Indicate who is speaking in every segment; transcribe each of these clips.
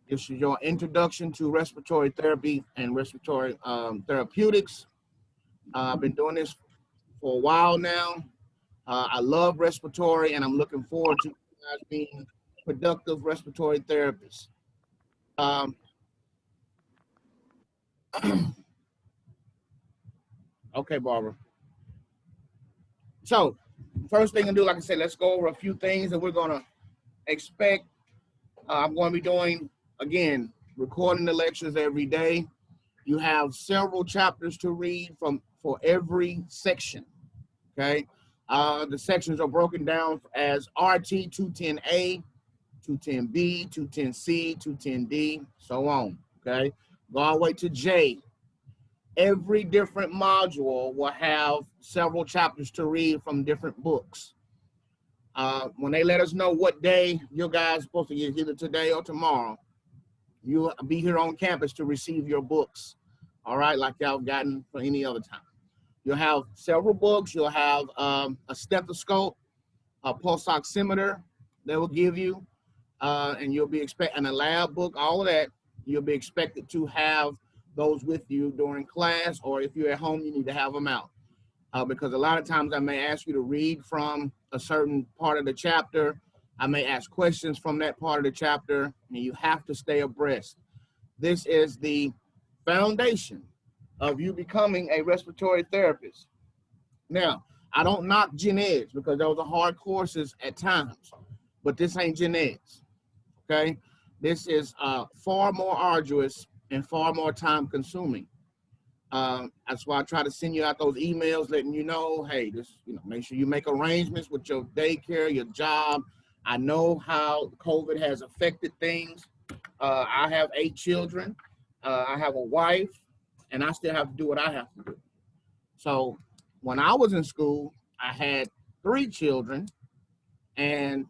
Speaker 1: This is your introduction to respiratory therapy and respiratory therapeutics. I've been doing this for a while now. I love respiratory, and I'm looking forward to you guys being productive respiratory therapists. Okay, Barbara. So, first thing to do, like I said, let's go over a few things that we're going to expect. I'm going to be doing, again, recording the lectures every day. You have several chapters to read for every section, okay? The sections are broken down as RT 210A, 210B, 210C, 210D, so on, okay? Go all the way to J. Every different module will have several chapters to read from different books. When they let us know what day you guys are supposed to get, either today or tomorrow, you'll be here on campus to receive your books, all right, like y'all gotten for any other time. You'll have several books. You'll have a stethoscope, a pulse oximeter they will give you, and you'll be expecting a lab book, all of that. You'll be expected to have those with you during class, or if you're at home, you need to have them out. Because a lot of times I may ask you to read from a certain part of the chapter. I may ask questions from that part of the chapter, and you have to stay abreast. This is the foundation of you becoming a respiratory therapist. Now, I don't knock gen eds because those are hard courses at times, but this ain't gen eds, okay? This is far more arduous and far more time consuming. That's why I try to send you out those emails letting you know, hey, this, make sure you make arrangements with your daycare, your job. I know how COVID has affected things. I have 8 children. I have a wife, and I still have to do what I have to do. So when I was in school, I had 3 children, and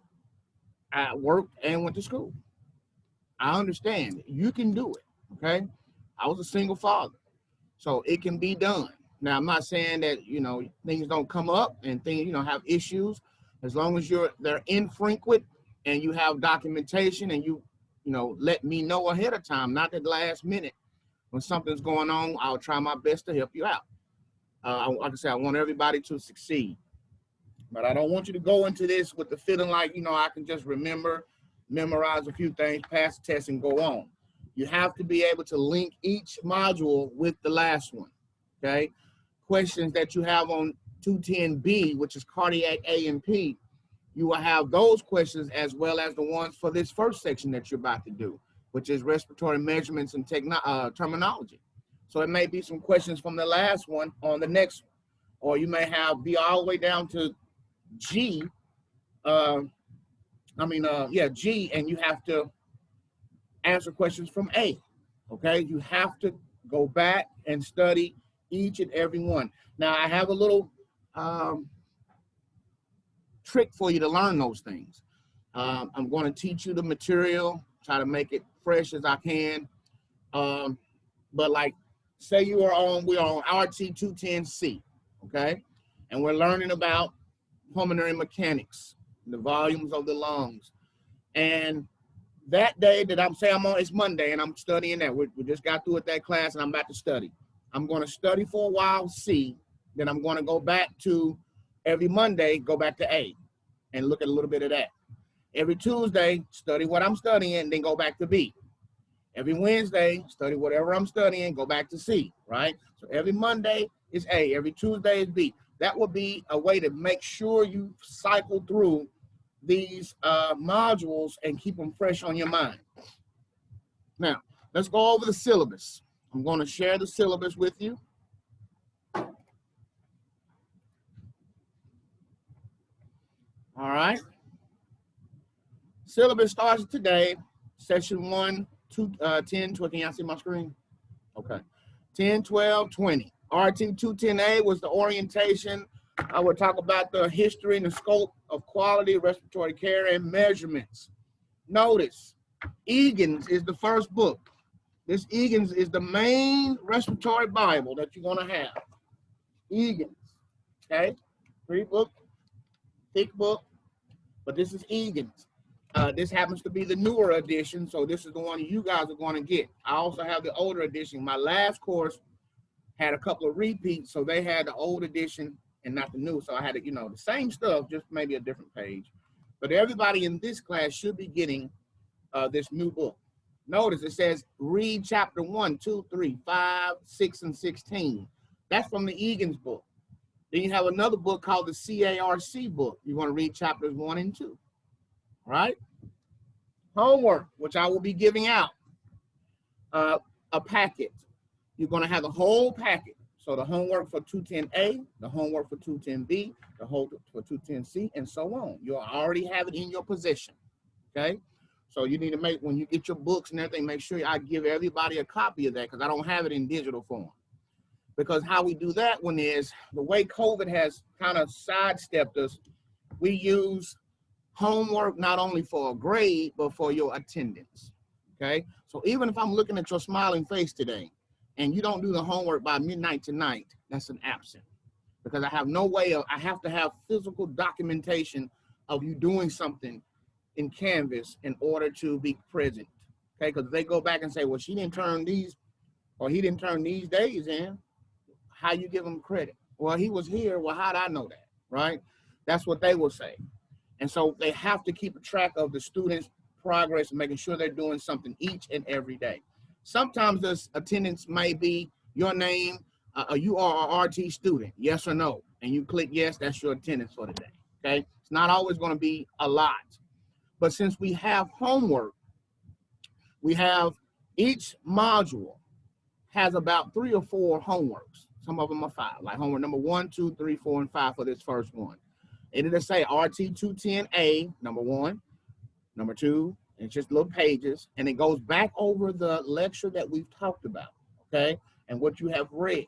Speaker 1: I worked and went to school. I understand. You can do it, okay? I was a single father, so it can be done. Now, I'm not saying that, things don't come up and things, have issues. As long as they're infrequent and you have documentation and you let me know ahead of time, not at the last minute. When something's going on, I'll try my best to help you out. Like I said, I want everybody to succeed. But I don't want you to go into this with the feeling like, I can just memorize a few things, pass the test, and go on. You have to be able to link each module with the last one, okay? Questions that you have on 210B, which is cardiac A and P, you will have those questions as well as the ones for this first section that you're about to do, which is respiratory measurements and terminology. So it may be some questions from the last one on the next one, or you may be all the way down to G, G, and you have to answer questions from A, okay? You have to go back and study each and every one. Now, I have a little trick for you to learn those things. I'm going to teach you the material, try to make it fresh as I can. But like, say we're on RT 210C, okay? And we're learning about pulmonary mechanics, the volumes of the lungs. And that day that it's Monday and I'm studying that. We just got through with that class and I'm about to study. I'm going to study for a while, C, then I'm going to go back to every Monday, go back to A and look at a little bit of that. Every Tuesday, study what I'm studying, then go back to B. Every Wednesday, study whatever I'm studying, go back to C, right? So every Monday is A, every Tuesday is B. That will be a way to make sure you cycle through these modules and keep them fresh on your mind. Now, let's go over the syllabus. I'm going to share the syllabus with you. All right. Syllabus starts today, session 1, 2, 10, 12. Can y'all see my screen? Okay. 10, 12, 20. RT 210A was the orientation. I will talk about the history and the scope of quality respiratory care and measurements. Notice, Egan's is the first book. This Egan's is the main respiratory Bible that you're going to have. Egan's, okay? 3-book, thick book, but this is Egan's. This happens to be the newer edition, so this is the one you guys are going to get. I also have the older edition. My last course had a couple of repeats, so they had the old edition and not the new. So I had to, the same stuff, just maybe a different page. But everybody in this class should be getting this new book. Notice it says read chapter 1, 2, 3, 5, 6, and 16. That's from the Egan's book. Then you have another book called the CARC book. You want to read chapters 1 and 2. Right? Homework, which I will be giving out a packet. You're going to have the whole packet. So the homework for 210A, the homework for 210B, the whole for 210C, and so on. You'll already have it in your possession. Okay? So you need to make, when you get your books and everything, make sure I give everybody a copy of that because I don't have it in digital form. Because how we do that one is, the way COVID has kind of sidestepped us, we use homework not only for a grade, but for your attendance, okay? So even if I'm looking at your smiling face today, and you don't do the homework by midnight tonight, that's an absent. Because I have no way of, I have to have physical documentation of you doing something in Canvas in order to be present, okay? Because they go back and say, well, she didn't turn these, or he didn't turn these days in, how you give them credit? Well, he was here, well, how'd I know that, right? That's what they will say. And so they have to keep a track of the students' progress and making sure they're doing something each and every day. Sometimes this attendance may be your name, you are an RT student, yes or no. And you click yes, that's your attendance for the day, okay? It's not always gonna be a lot. But since we have homework, we have each module has about 3 or 4 homeworks. Some of them are 5, like homework number 1, 2, 3, 4, and 5 for this first one. And it'll say RT 210A, number 1, number 2, and it's just little pages, and it goes back over the lecture that we've talked about, okay, and what you have read.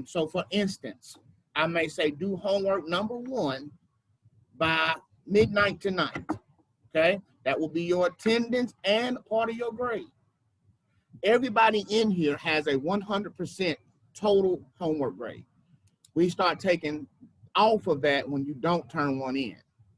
Speaker 1: So for instance, I may say do homework number 1 by midnight tonight, okay? That will be your attendance and part of your grade. Everybody in here has a 100% total homework grade. We start taking off of that when you don't turn one in,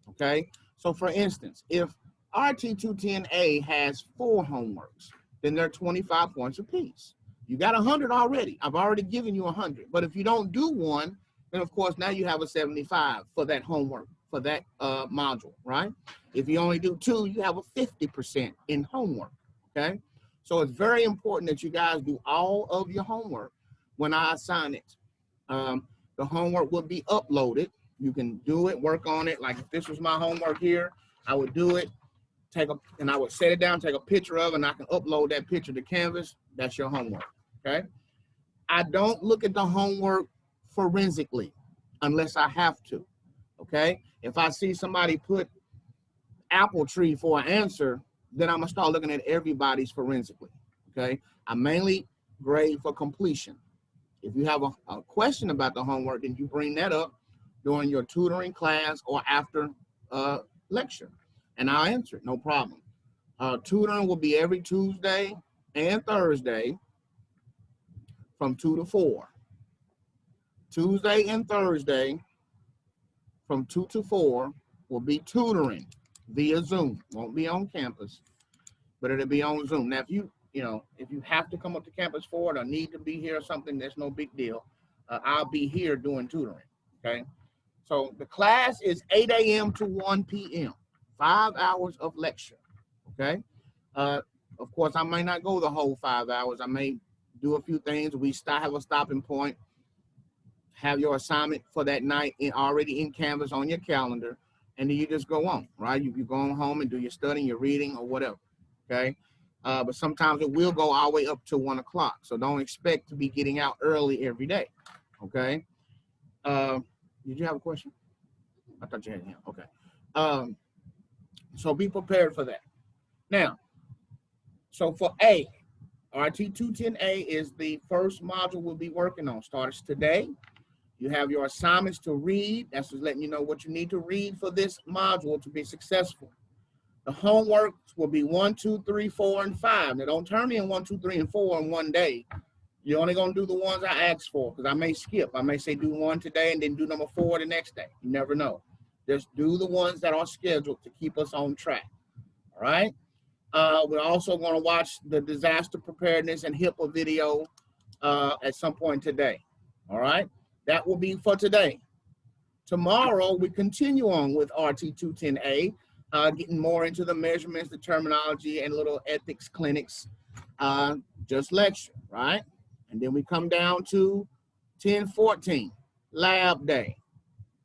Speaker 1: okay? So for instance, if RT210A has 4 homeworks, then they're 25 points apiece. You got 100 already. I've already given you 100. But if you don't do one, then of course now you have a 75 for that homework, for that module, right? If you only do 2, you have a 50% in homework, okay? So it's very important that you guys do all of your homework when I assign it. The homework will be uploaded. You can do it, work on it. Like if this was my homework here, I would do it, and I would set it down, take a picture of it, and I can upload that picture to Canvas. That's your homework, okay? I don't look at the homework forensically unless I have to, okay? If I see somebody put apple tree for an answer, then I'm gonna start looking at everybody's forensically, okay? I mainly grade for completion. If you have a question about the homework, then you bring that up during your tutoring class or after lecture, and I'll answer it, no problem. Tutoring will be every Tuesday and Thursday from 2 to 4. Tuesday and Thursday from 2 to 4 will be tutoring via Zoom. Won't be on campus, but it'll be on Zoom. Now, if you have to come up to campus for it or need to be here or something, that's no big deal. I'll be here doing tutoring, okay? So the class is 8 a.m. to 1 p.m., 5 hours of lecture, okay? Of course, I may not go the whole 5 hours. I may do a few things. We have a stopping point, have your assignment for that night already in Canvas on your calendar, and then you just go on, right? You go home and do your studying, your reading, or whatever, okay? But sometimes it will go all the way up to 1 o'clock. So don't expect to be getting out early every day, okay? Did you have a question? I thought you had him, okay. So be prepared for that. Now, so for A, RT210A is the first module we'll be working on. Starts today. You have your assignments to read. That's just letting you know what you need to read for this module to be successful. The homework will be 1, 2, 3, 4, and 5. Now don't turn in 1, 2, 3, and 4 in one day. You're only gonna do the ones I asked for, because I may skip. I may say do 1 today and then do number 4 the next day. You never know. Just do the ones that are scheduled to keep us on track. all right? We're also going to watch the disaster preparedness and HIPAA video at some point today, all right? That will be for today. Tomorrow, we continue on with RT210A, getting more into the measurements, the terminology, and little ethics clinics, just lecture, right? And then we come down to 1014, lab day.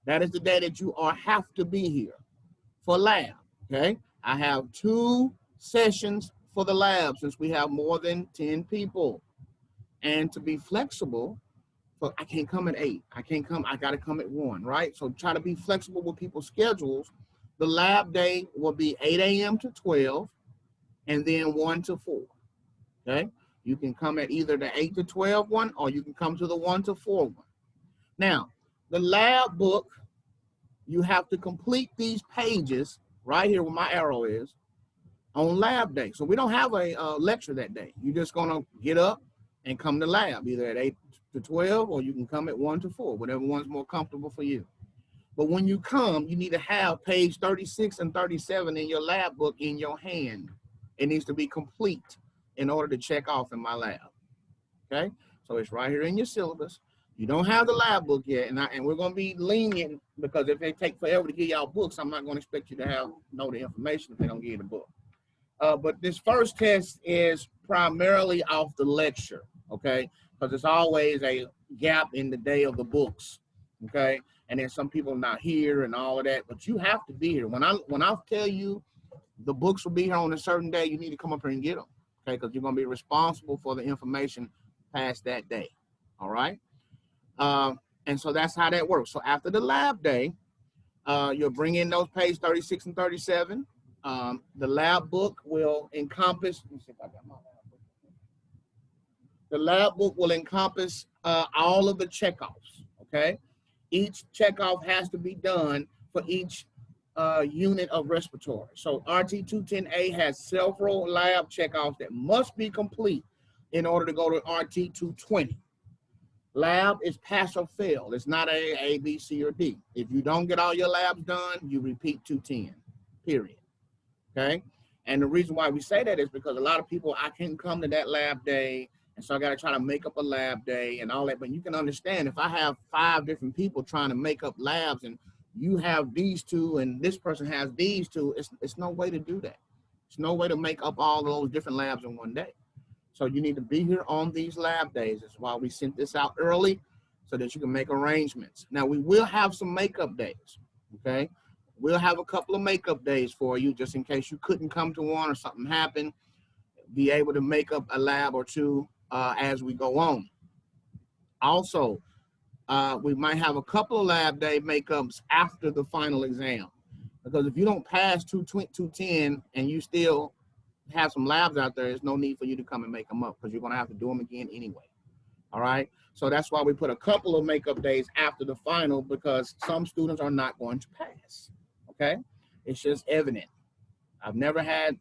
Speaker 1: That is the day that you have to be here for lab, okay? I have 2 sessions for the lab since we have more than 10 people. And to be flexible, I can't come at 8. I can't come, I gotta come at 1, right? So try to be flexible with people's schedules. The lab day will be 8 a.m. to 12 and then 1 to 4, okay? You can come at either the 8 to 12 one or you can come to the 1 to 4 one. Now, the lab book, you have to complete these pages right here where my arrow is on lab day. So we don't have a lecture that day. You're just gonna get up and come to lab, either at 8 to 12 or you can come at 1 to 4, whatever one's more comfortable for you. But when you come, you need to have page 36 and 37 in your lab book in your hand. It needs to be complete in order to check off in my lab, okay? So it's right here in your syllabus. You don't have the lab book yet, and we're gonna be lenient because if they take forever to give y'all books, I'm not gonna expect you to know the information if they don't give you the book. But this first test is primarily off the lecture, okay? Because there's always a gap in the day of the books, okay? And then some people not here and all of that, but you have to be here. When I tell you the books will be here on a certain day, you need to come up here and get them, okay? Because you're gonna be responsible for the information past that day, all right? And so that's how that works. So after the lab day, you'll bring in those page 36 and 37. The lab book will encompass, let me see if I got my lab book. The lab book will encompass all of the checkoffs, okay? Each checkoff has to be done for each unit of respiratory. So RT210A has several lab checkoffs that must be complete in order to go to RT220. Lab is pass or fail. It's not A, B, C, or D. If you don't get all your labs done, you repeat 210, period. Okay? And the reason why we say that is because a lot of people, I can't come to that lab day, and so I got to try to make up a lab day and all that. But you can understand if I have 5 different people trying to make up labs and you have these 2 and this person has these 2, it's no way to do that. It's no way to make up all those different labs in one day. So you need to be here on these lab days. That's why we sent this out early so that you can make arrangements. Now, we will have some makeup days, okay? We'll have a couple of makeup days for you just in case you couldn't come to one or something happened, be able to make up a lab or 2 as we go on. Also, we might have a couple of lab day makeups after the final exam, because if you don't pass 210 and you still have some labs out there, there's no need for you to come and make them up because you're going to have to do them again anyway. All right. So that's why we put a couple of makeup days after the final, because some students are not going to pass. Okay. It's just evident. I've never had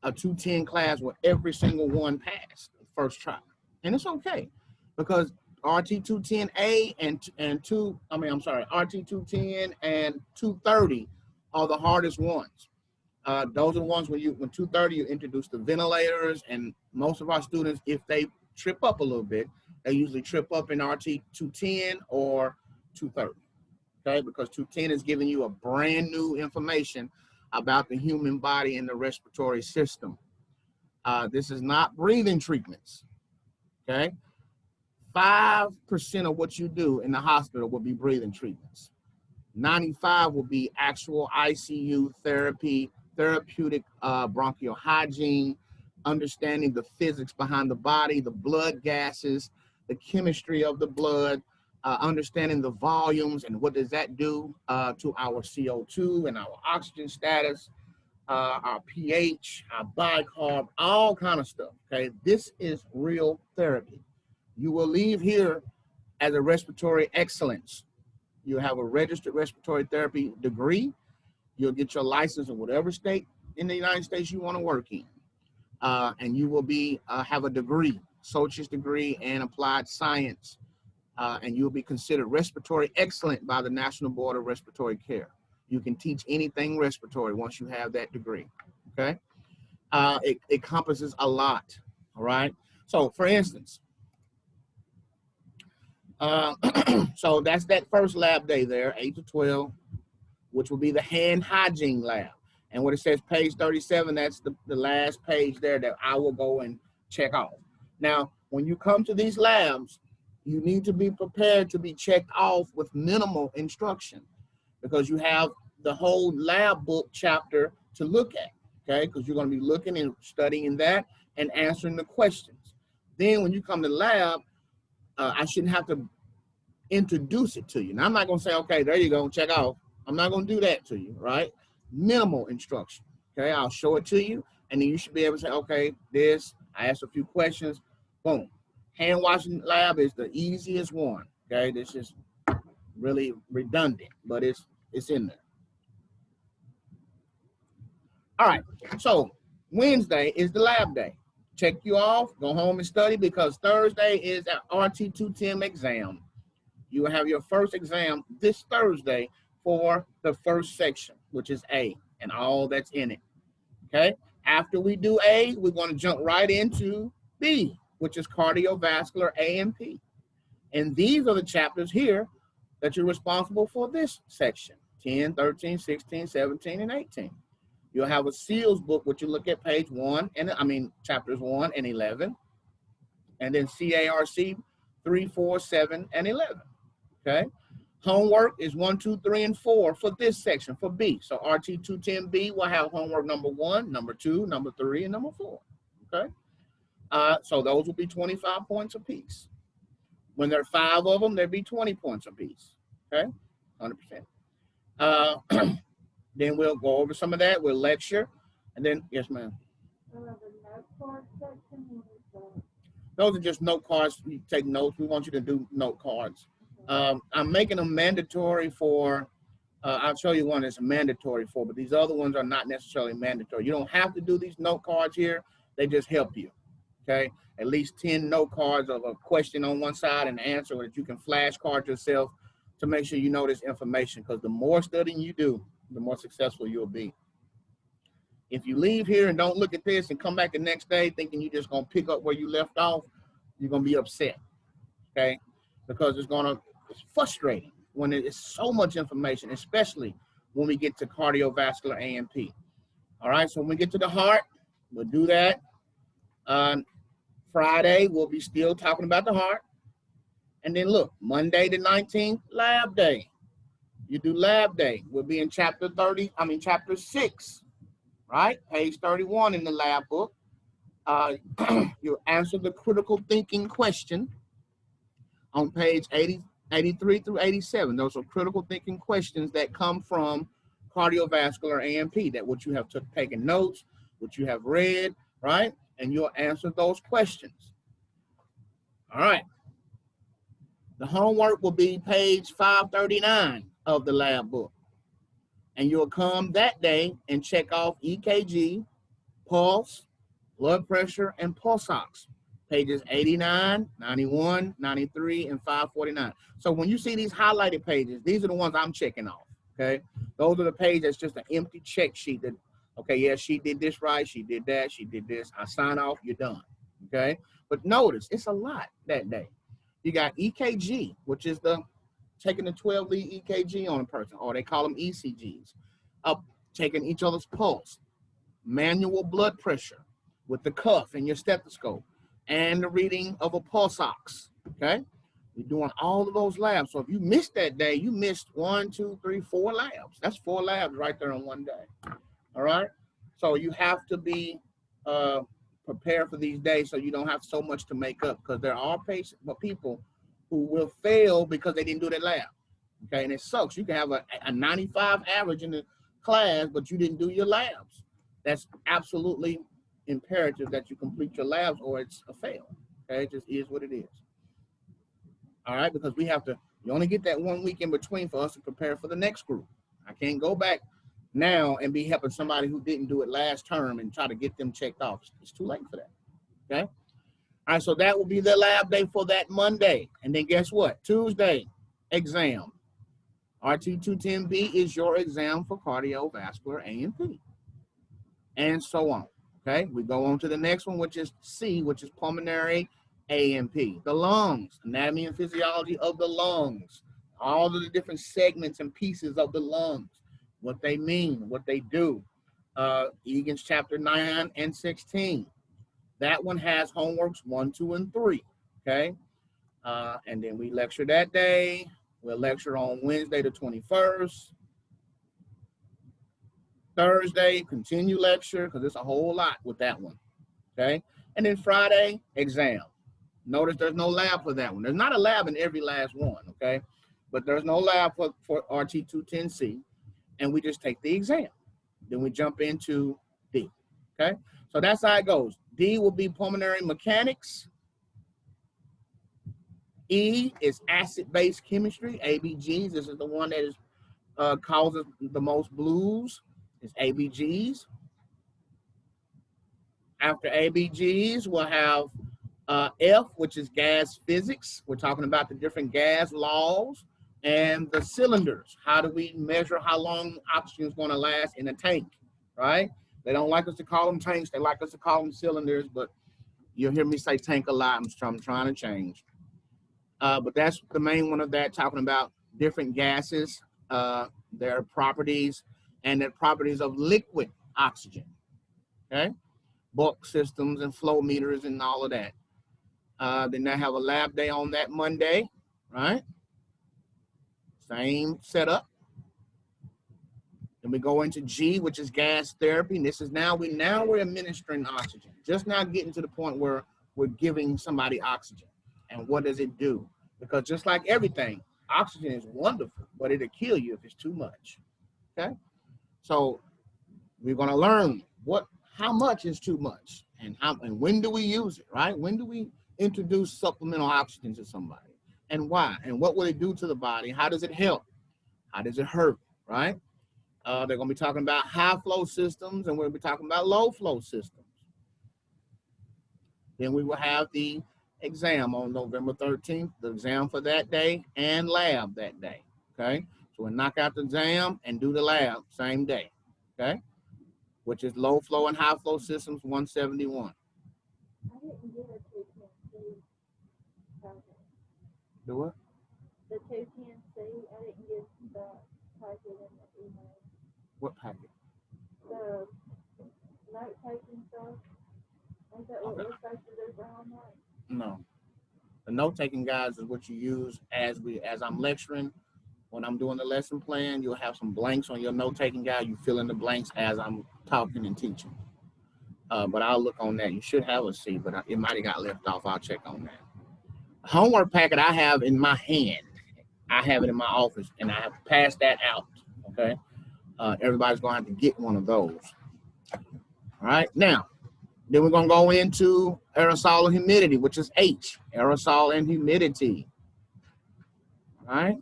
Speaker 1: a 210 class where every single one passed the first try. And it's okay because RT210A and RT210 and 230 are the hardest ones. Those are the ones when 230, you introduce the ventilators, and most of our students, if they trip up a little bit, they usually trip up in RT210 or 230, okay? Because 210 is giving you a brand new information about the human body and the respiratory system. This is not breathing treatments, okay? 5% of what you do in the hospital will be breathing treatments. 95 will be actual ICU therapy, therapeutic bronchial hygiene, understanding the physics behind the body, the blood gases, the chemistry of the blood, understanding the volumes and what does that do to our CO2 and our oxygen status, our pH, our bicarb, all kind of stuff, okay? This is real therapy. You will leave here as a respiratory excellence. You have a registered respiratory therapy degree. You'll get your license in whatever state in the United States you want to work in. And you will have a degree, associate's degree and applied science. And you'll be considered respiratory excellent by the National Board of Respiratory Care. You can teach anything respiratory once you have that degree, okay? It encompasses a lot, all right? So for instance, so that's that first lab day there, 8 to 12, which will be the hand hygiene lab. And what it says, page 37, that's the last page there that I will go and check off. Now, when you come to these labs, you need to be prepared to be checked off with minimal instruction, because you have the whole lab book chapter to look at, okay? Because you're going to be looking and studying that and answering the questions. Then when you come to lab, I shouldn't have to introduce it to you. Now, I'm not going to say, okay, there you go, check off. I'm not going to do that to you, right? Minimal instruction, okay? I'll show it to you, and then you should be able to say, okay, this, I asked a few questions, boom. Hand washing lab is the easiest one, okay? This is really redundant, but it's in there. All right, so Wednesday is the lab day. Check you off, go home and study, because Thursday is an RT 210 exam. You will have your first exam this Thursday for the first section, which is A, and all that's in it, okay? After we do A, we're going to jump right into B, which is cardiovascular A and P. And these are the chapters here that you're responsible for this section, 10, 13, 16, 17, and 18. You'll have a SEALS book, which you look at page 1, chapters 1 and 11, and then CARC 3, 4, 7, and 11, okay? Homework is 1, 2, 3, and 4 for this section, for B. So RT 210B will have homework number 1, number 2, number 3, and number 4, okay? So those will be 25 points apiece. When there are 5 of them, there'll be 20 points apiece, okay? 100%. Then we'll go over some of that, we'll lecture, and then, yes, ma'am. Those are just note cards. You take notes. We want you to do note cards. I'm making them mandatory for, I'll show you one that's mandatory for, but these other ones are not necessarily mandatory. You don't have to do these note cards here. They just help you, okay? At least 10 note cards of a question on one side and an answer that you can flashcard yourself to make sure you know this information, because the more studying you do, the more successful you'll be. If you leave here and don't look at this and come back the next day thinking you're just going to pick up where you left off, you're going to be upset, okay? Because it's frustrating when it's so much information, especially when we get to cardiovascular A and P. All right, so when we get to the heart, we'll do that. Friday, we'll be still talking about the heart. And then look, Monday the 19th, lab day. You do lab day. We'll be in chapter 6, right? Page 31 in the lab book. You answer the critical thinking question on page 83 through 87. Those are critical thinking questions that come from cardiovascular A and P, that what you have taken notes, what you have read, right? And you'll answer those questions. All right. The homework will be page 539 of the lab book. And you'll come that day and check off EKG, pulse, blood pressure, and pulse ox, pages 89, 91, 93, and 549. So when you see these highlighted pages, these are the ones I'm checking off, okay? Those are the pages that's just an empty check sheet that, okay, yeah, she did this right, she did that, she did this. I sign off, you're done, okay? But notice, it's a lot that day. You got EKG, which is taking the 12-lead EKG on a person, or they call them ECGs, taking each other's pulse, manual blood pressure with the cuff and your stethoscope, and the reading of a pulse ox, okay? You're doing all of those labs. So if you missed that day, you missed 1, 2, 3, 4 labs. That's 4 labs right there in one day, all right? So you have to be prepared for these days so you don't have so much to make up, because there are people who will fail because they didn't do their lab, okay? And it sucks. You can have a 95 average in the class, but you didn't do your labs. That's absolutely imperative that you complete your labs, or it's a fail, okay? It just is what it is, all right? Because you only get that 1 week in between for us to prepare for the next group. I can't go back now and be helping somebody who didn't do it last term and try to get them checked off. It's too late for that, okay? All right, so that will be the lab day for that Monday. And then guess what? Tuesday, exam. RT 210B is your exam for cardiovascular A and P, and so on, Okay, we go on to the next one, which is C, which is pulmonary A&P. The lungs, anatomy and physiology of the lungs. All of the different segments and pieces of the lungs, what they mean, what they do. Egan's chapter 9 and 16. That one has homeworks 1, 2, and 3. Okay, and then we lecture that day. We'll lecture on Wednesday the 21st. Thursday, continue lecture, because there's a whole lot with that one. Okay, and then Friday, exam. Notice there's no lab for that one. There's not a lab in every last one, okay? But there's no lab for RT210C, and we just take the exam. Then we jump into D, okay? So that's how it goes. D will be pulmonary mechanics. E is acid-base chemistry, ABGs. This is the one that is causes the most blues, is ABGs. After ABGs, we'll have F, which is gas physics. We're talking about the different gas laws and the cylinders. How do we measure how long oxygen is going to last in a tank, right? They don't like us to call them tanks. They like us to call them cylinders, but you'll hear me say tank a lot. I'm trying to change. But that's the main one of that, talking about different gases, their properties, and the properties of liquid oxygen, okay? Bulk systems and flow meters and all of that. Then I have a lab day on that Monday, right? Same setup. Then we go into G, which is gas therapy. And this is now we're administering oxygen. Just now getting to the point where we're giving somebody oxygen. And what does it do? Because just like everything, oxygen is wonderful, but it'll kill you if it's too much. Okay? So we're gonna learn how much is too much and when do we use it, right? When do we introduce supplemental oxygen to somebody, and why, and what will it do to the body? How does it help? How does it hurt, right? They're going to be talking about high flow systems, and we'll be talking about low flow systems. Then we will have the exam on November 13th, the exam for that day and lab that day, okay? So we'll knock out the exam and do the lab same day, okay? Which is low flow and high flow systems 171.
Speaker 2: I didn't get a 210C packet.
Speaker 1: Do what?
Speaker 2: The 210C, I didn't get the packet in the email.
Speaker 1: What packet?
Speaker 2: The note-taking stuff. Ain't that what we're supposed to do for homework?
Speaker 1: No. The note-taking guides is what you use as I'm lecturing. When I'm doing the lesson plan, you'll have some blanks on your note-taking guide. You fill in the blanks as I'm talking and teaching. But I'll look on that. You should have a C, but it might have got left off. I'll check on that. Homework packet I have in my hand. I have it in my office, and I have passed that out, okay? Everybody's going to have to get one of those. All right, now, then we're going to go into aerosol and humidity, which is H, aerosol and humidity. All right.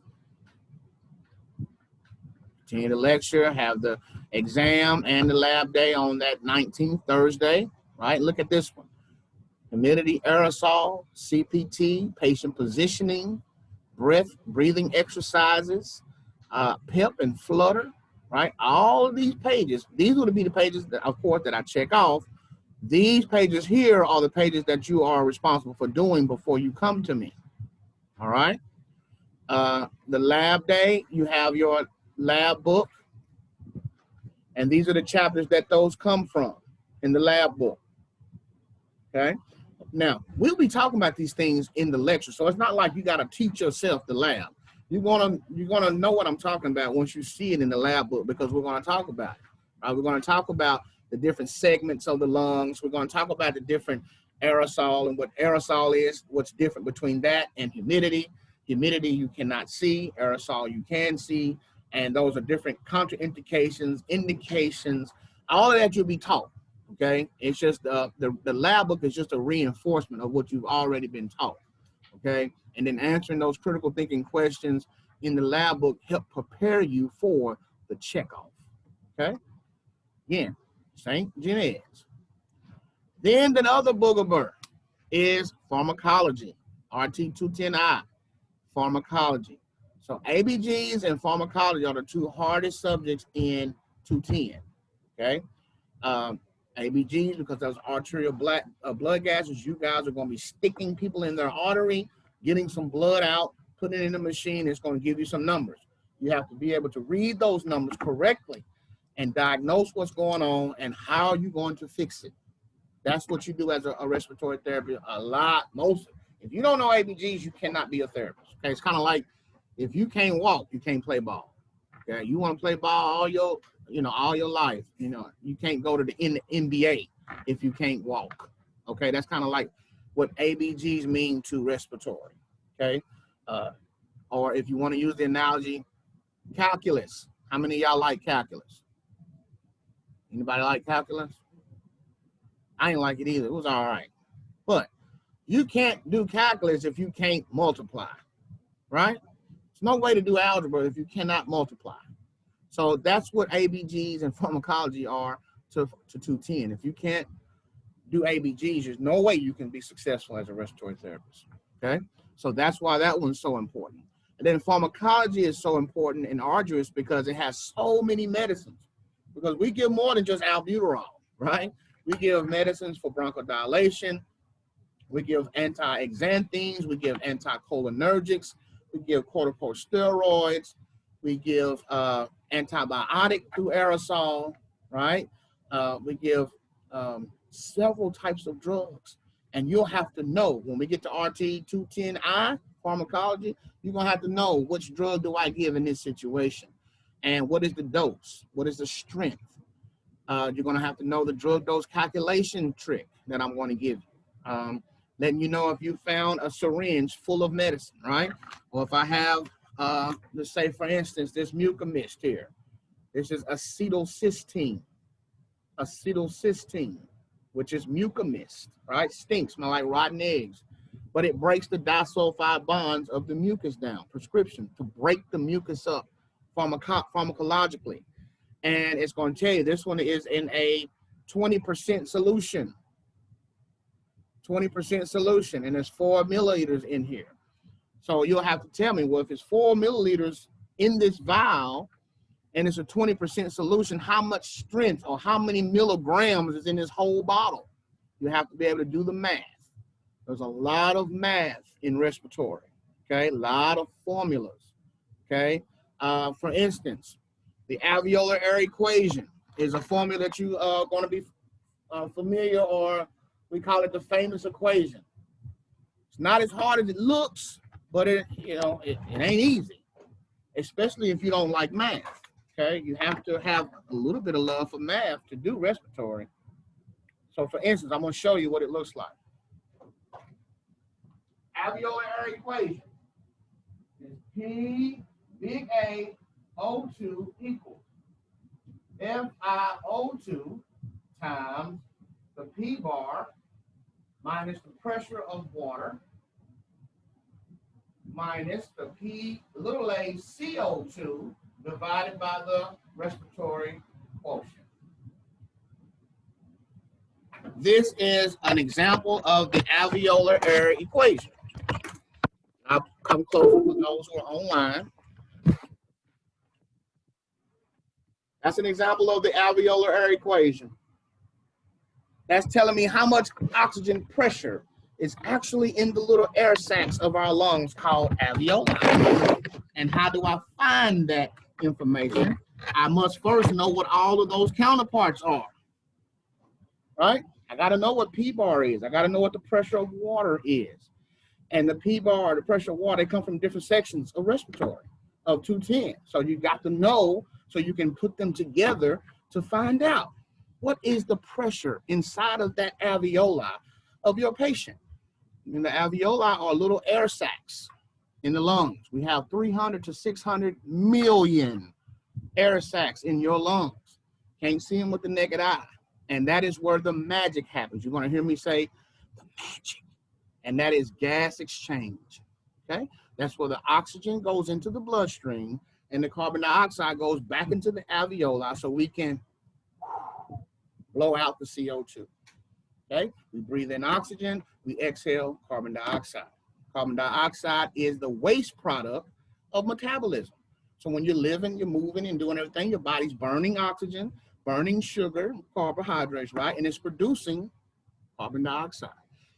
Speaker 1: Continue the lecture, have the exam and the lab day on that 19th, Thursday, right? Look at this one. Humidity, aerosol, CPT, patient positioning, breathing exercises, PEP and flutter, right? All of these pages, these would be the pages that, of course, that I check off. These pages here are the pages that you are responsible for doing before you come to me, all right? The lab day, you have your lab book, and these are the chapters that those come from in the lab book, okay? Now, we'll be talking about these things in the lecture, so it's not like you got to teach yourself the lab. You're gonna know what I'm talking about once you see it in the lab book, because we're going to talk about it. Right? We're going to talk about the different segments of the lungs. We're going to talk about the different aerosol and what aerosol is, what's different between that and humidity. Humidity you cannot see, aerosol you can see, and those are different contraindications, indications, all of that you'll be taught, okay? It's just the lab book is just a reinforcement of what you've already been taught, okay? And then answering those critical thinking questions in the lab book help prepare you for the checkoff, okay? Again, St. Genet's. Then the other booger is pharmacology, RT210I, pharmacology. So ABGs and pharmacology are the two hardest subjects in 210, okay? ABGs, because those arterial blood gases, you guys are going to be sticking people in their artery, getting some blood out, putting it in the machine. It's going to give you some numbers. You have to be able to read those numbers correctly and diagnose what's going on and how you're going to fix it. That's what you do as a respiratory therapist a lot. If you don't know ABGs, you cannot be a therapist. Okay, it's kind of like if you can't walk, you can't play ball. Okay, you want to play ball all your life. You can't go to the NBA if you can't walk. Okay, that's kind of like what ABGs mean to respiratory. Okay, or if you want to use the analogy, calculus. How many of y'all like calculus? Anybody like calculus? I ain't like it either. It was all right. But you can't do calculus if you can't multiply, right? There's no way to do algebra if you cannot multiply. So that's what ABGs and pharmacology are to 210. If you can't do ABGs, there's no way you can be successful as a respiratory therapist, okay? So that's why that one's so important. And then pharmacology is so important and arduous because it has so many medicines. Because we give more than just albuterol, right? We give medicines for bronchodilation. We give anti-xanthines. We give anticholinergics. We give corticosteroids. We give antibiotic through aerosol, right? We give several types of drugs. And you'll have to know, when we get to RT210I, pharmacology, you're going to have to know which drug do I give in this situation. And what is the dose? What is the strength? You're going to have to know the drug dose calculation trick that I'm going to give you. Letting you know if you found a syringe full of medicine, right? Or if I have, let's say, for instance, this mucomist here. This is acetylcysteine, which is mucomist, right? Stinks, smell like rotten eggs. But it breaks the disulfide bonds of the mucus down. Prescription to break the mucus up pharmacologically. And it's going to tell you this one is in a 20% solution. 20% solution, and there's 4 milliliters in here. So you'll have to tell me, well, if it's 4 milliliters in this vial and it's a 20% solution, how much strength or how many milligrams is in this whole bottle? You have to be able to do the math. There's a lot of math in respiratory, okay? A lot of formulas, okay? For instance, the Alveolar Air Equation is a formula that you are going to be familiar, or we call it the famous equation. It's not as hard as it looks, but it ain't easy, especially if you don't like math, okay? You have to have a little bit of love for math to do respiratory. So for instance, I'm going to show you what it looks like. Alveolar Air Equation is P big A O2 equals FiO2 times the P bar minus the pressure of water minus the P little a CO2 divided by the respiratory quotient. This is an example of the alveolar air equation. I'll come closer for those who are online. That's an example of the alveolar air equation. That's telling me how much oxygen pressure is actually in the little air sacs of our lungs called alveoli. And how do I find that information? I must first know what all of those counterparts are, right? I got to know what P bar is. I got to know what the pressure of water is. And the P bar, the pressure of water, they come from different sections of respiratory, of 210. So you got to know so you can put them together to find out what is the pressure inside of that alveoli of your patient. And the alveoli are little air sacs in the lungs. We have 300 to 600 million air sacs in your lungs. Can't see them with the naked eye. And that is where the magic happens. You're going to hear me say the magic. And that is gas exchange, okay? That's where the oxygen goes into the bloodstream and the carbon dioxide goes back into the alveoli so we can blow out the CO2, okay? We breathe in oxygen, we exhale carbon dioxide. Carbon dioxide is the waste product of metabolism. So when you're living, you're moving and doing everything, your body's burning oxygen, burning sugar, carbohydrates, right? And it's producing carbon dioxide.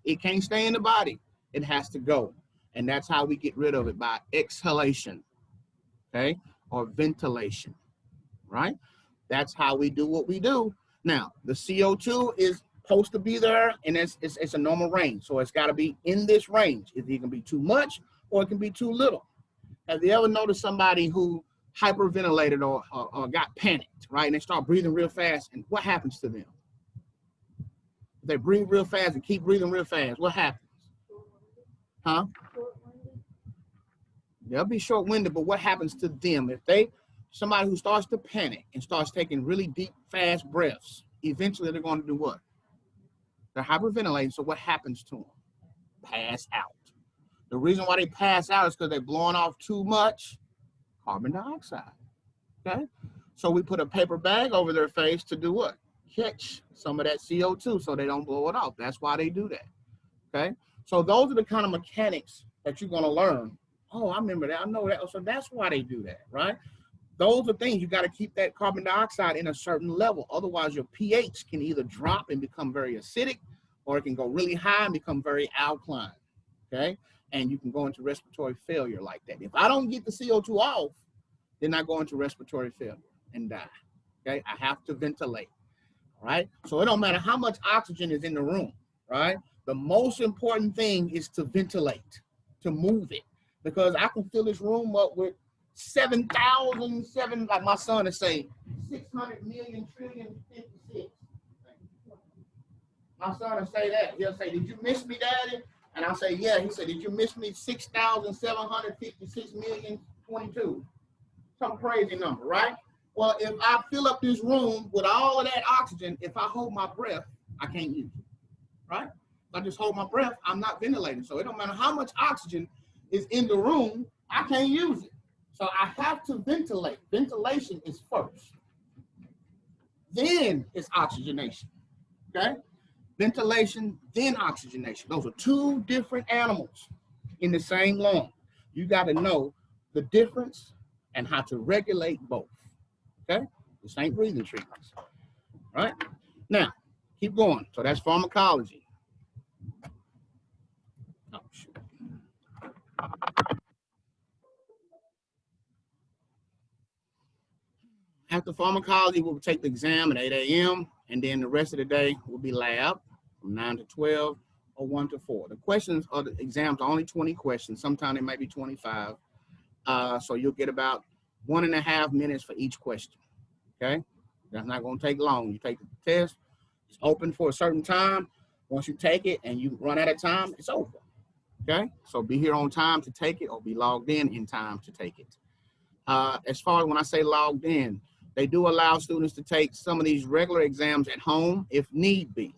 Speaker 1: It can't stay in the body. It has to go. And that's how we get rid of it, by exhalation, okay? Or ventilation, right? That's how we do what we do. Now, the CO2 is supposed to be there, and it's a normal range. So it's got to be in this range. It can be too much or it can be too little. Have you ever noticed somebody who hyperventilated or got panicked, right? And they start breathing real fast, and what happens to them? They breathe real fast and keep breathing real fast. What happens? Huh? They'll be short-winded, but what happens to them? If somebody who starts to panic and starts taking really deep, fast breaths, eventually they're going to do what? They're hyperventilating, so what happens to them? Pass out. The reason why they pass out is because they're blowing off too much carbon dioxide, okay? So we put a paper bag over their face to do what? Catch some of that CO2 so they don't blow it off. That's why they do that, okay? So those are the kind of mechanics that you're going to learn. Oh, I remember that. I know that. So that's why they do that, right? Those are things. You got to keep that carbon dioxide in a certain level. Otherwise, your pH can either drop and become very acidic, or it can go really high and become very alkaline, okay? And you can go into respiratory failure like that. If I don't get the CO2 off, then I go into respiratory failure and die, okay? I have to ventilate, all right? So it don't matter how much oxygen is in the room, right? The most important thing is to ventilate, to move it, because I can fill this room up with 7,007, like my son would say, 600 million trillion 56. My son would say that. He'll say, "Did you miss me, Daddy?" And I'll say, "Yeah." He said, "Did you miss me 6,756 million 22?" Some crazy number, right? Well, if I fill up this room with all of that oxygen, if I hold my breath, I can't use it, right? If I just hold my breath, I'm not ventilating. So it don't matter how much oxygen is in the room, I can't use it. So I have to ventilate. Ventilation is first. Then it's oxygenation, okay? Ventilation, then oxygenation. Those are two different animals in the same lung. You got to know the difference and how to regulate both, okay? This ain't breathing treatments, right? Now, keep going. So that's pharmacology. Oh, shoot. After pharmacology, we'll take the exam at 8 a.m. and then the rest of the day will be lab from 9 to 12 or 1 to 4. The questions of the exams are only 20 questions. Sometimes it might be 25. So you'll get about 1.5 minutes for each question, okay? That's not going to take long. You take the test, it's open for a certain time. Once you take it and you run out of time, it's over, okay? So be here on time to take it or be logged in time to take it. As far as when I say logged in, they do allow students to take some of these regular exams at home if need be.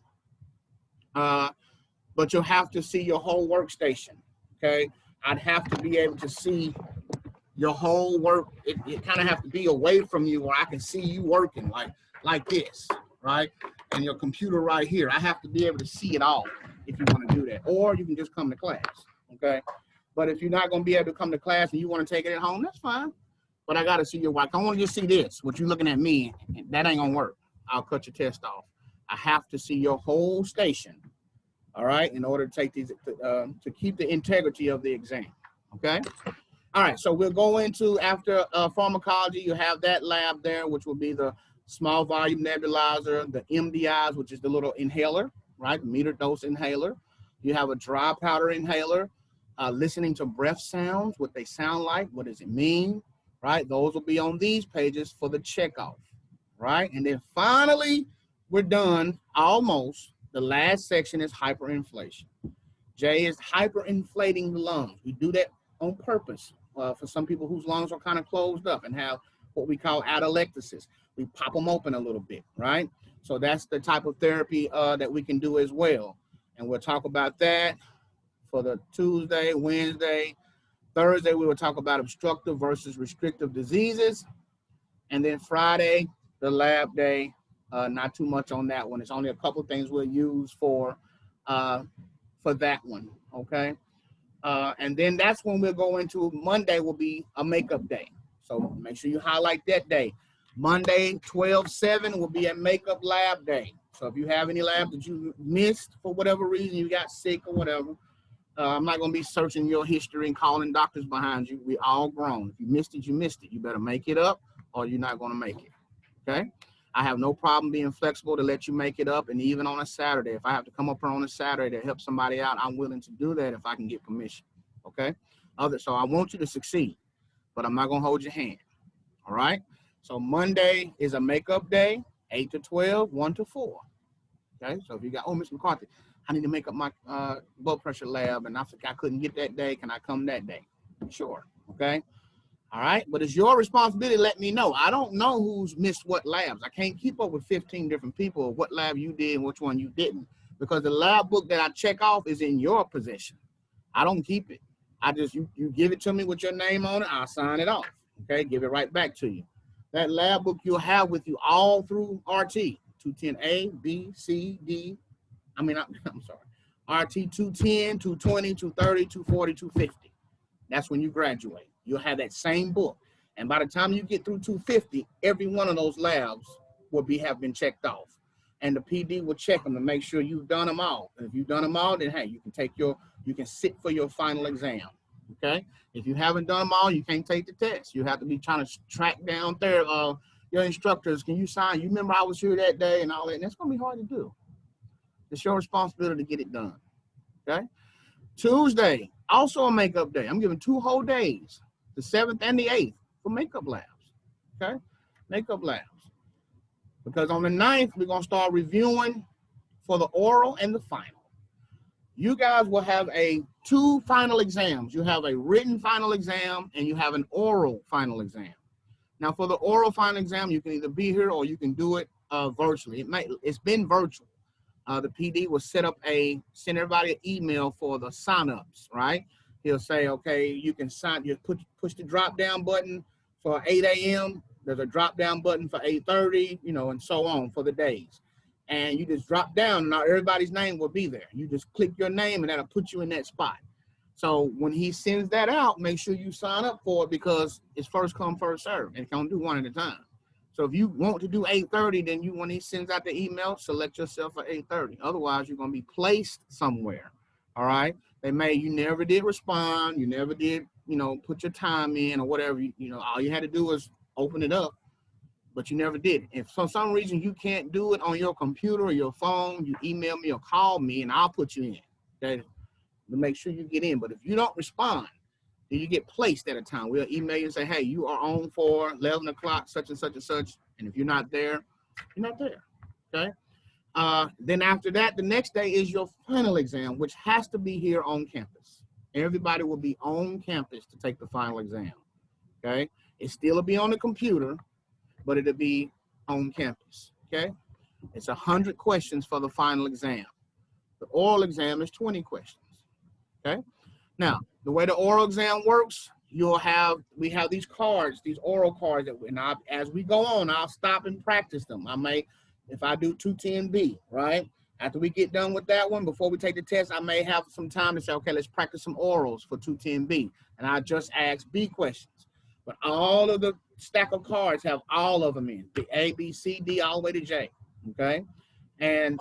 Speaker 1: But you'll have to see your whole workstation, okay? I'd have to be able to see your whole work. It kind of have to be away from you where I can see you working like this, right? And your computer right here. I have to be able to see it all if you want to do that. Or you can just come to class, okay? But if you're not going to be able to come to class and you want to take it at home, that's fine. But I got to see your work. I want to just see this, what you're looking at me. That ain't going to work. I'll cut your test off. I have to see your whole station, all right, in order to take these, to keep the integrity of the exam, okay? All right, so we'll go into, after pharmacology, you have that lab there, which will be the small volume nebulizer, the MDIs, which is the little inhaler, right, meter dose inhaler. You have a dry powder inhaler, listening to breath sounds, what they sound like, what does it mean, right? Those will be on these pages for the checkoff, right? And then finally, we're done, almost. The last section is hyperinflation. J is hyperinflating the lungs. We do that on purpose for some people whose lungs are kind of closed up and have what we call atelectasis. We pop them open a little bit, right? So that's the type of therapy that we can do as well. And we'll talk about that for the Tuesday, Wednesday. Thursday, we will talk about obstructive versus restrictive diseases. And then Friday, the lab day, not too much on that one. It's only a couple of things we'll use for that one, okay? And then that's when we'll go into Monday will be a makeup day. So make sure you highlight that day. Monday, 12/7 will be a makeup lab day. So if you have any lab that you missed for whatever reason, you got sick or whatever, I'm not going to be searching your history and calling doctors behind you. We all grown. If you missed it, you missed it. You better make it up or you're not going to make it. Okay? I have no problem being flexible to let you make it up. And even on a Saturday, if I have to come up here on a Saturday to help somebody out, I'm willing to do that if I can get permission. Okay? So I want you to succeed, but I'm not going to hold your hand. All right? So Monday is a makeup day, 8 to 12, 1 to 4. Okay? So if you got, oh, Mr. McCarthy, I need to make up my blood pressure lab, and I couldn't get that day. Can I come that day? Sure. Okay? All right, but it's your responsibility to let me know. I don't know who's missed what labs. I can't keep up with 15 different people of what lab you did and which one you didn't, because the lab book that I check off is in your possession. I don't keep it. I just, you give it to me with your name on it, I'll sign it off. Okay, give it right back to you. That lab book you'll have with you all through RT, 210A, B, C, D. I'm sorry, RT 210, 220, 230, 240, 250. That's when you graduate. You'll have that same book. And by the time you get through 250, every one of those labs will have been checked off. And the PD will check them to make sure you've done them all. And if you've done them all, then hey, you can sit for your final exam. Okay? If you haven't done them all, you can't take the test. You have to be trying to track down there your instructors. Can you sign? You remember I was here that day and all that. And that's gonna be hard to do. It's your responsibility to get it done. Okay? Tuesday, also a makeup day. I'm giving 2 whole days, the 7th and the 8th, for makeup labs. Okay? Makeup labs. Because on the 9th, we're going to start reviewing for the oral and the final. You guys will have 2 final exams. You have a written final exam and you have an oral final exam. Now, for the oral final exam, you can either be here or you can do it virtually. It's been virtual. The PD will send everybody an email for the signups, right? He'll say, okay, you can sign, you push the drop down button for 8 a.m. There's a drop down button for 8:30, and so on for the days. And you just drop down, now everybody's name will be there. You just click your name and that'll put you in that spot. So when he sends that out, make sure you sign up for it because it's first come, first serve, and can do one at a time. So if you want to do 8:30, then when he sends out the email, select yourself for 8:30. Otherwise, you're going to be placed somewhere. All right. You never did respond. You never did, put your time in or whatever. All you had to do was open it up, but you never did. If for some reason you can't do it on your computer or your phone, you email me or call me and I'll put you in. Okay. To make sure you get in. But if you don't respond, then you get placed at a time. We'll email you and say, hey, you are on for 11 o'clock, such and such and such. And if you're not there, you're not there. Okay. Then after that, the next day is your final exam, which has to be here on campus. Everybody will be on campus to take the final exam. Okay. It still will be on the computer, but it'll be on campus. Okay. It's 100 questions for the final exam. The oral exam is 20 questions. Okay. Now, the way the oral exam works, we have these cards, these oral cards as we go on, I'll stop and practice them. If I do 210B, right? After we get done with that one, before we take the test, I may have some time to say, okay, let's practice some orals for 210B. And I just ask B questions. But all of the stack of cards have all of them in, the A, B, C, D, all the way to J, okay? And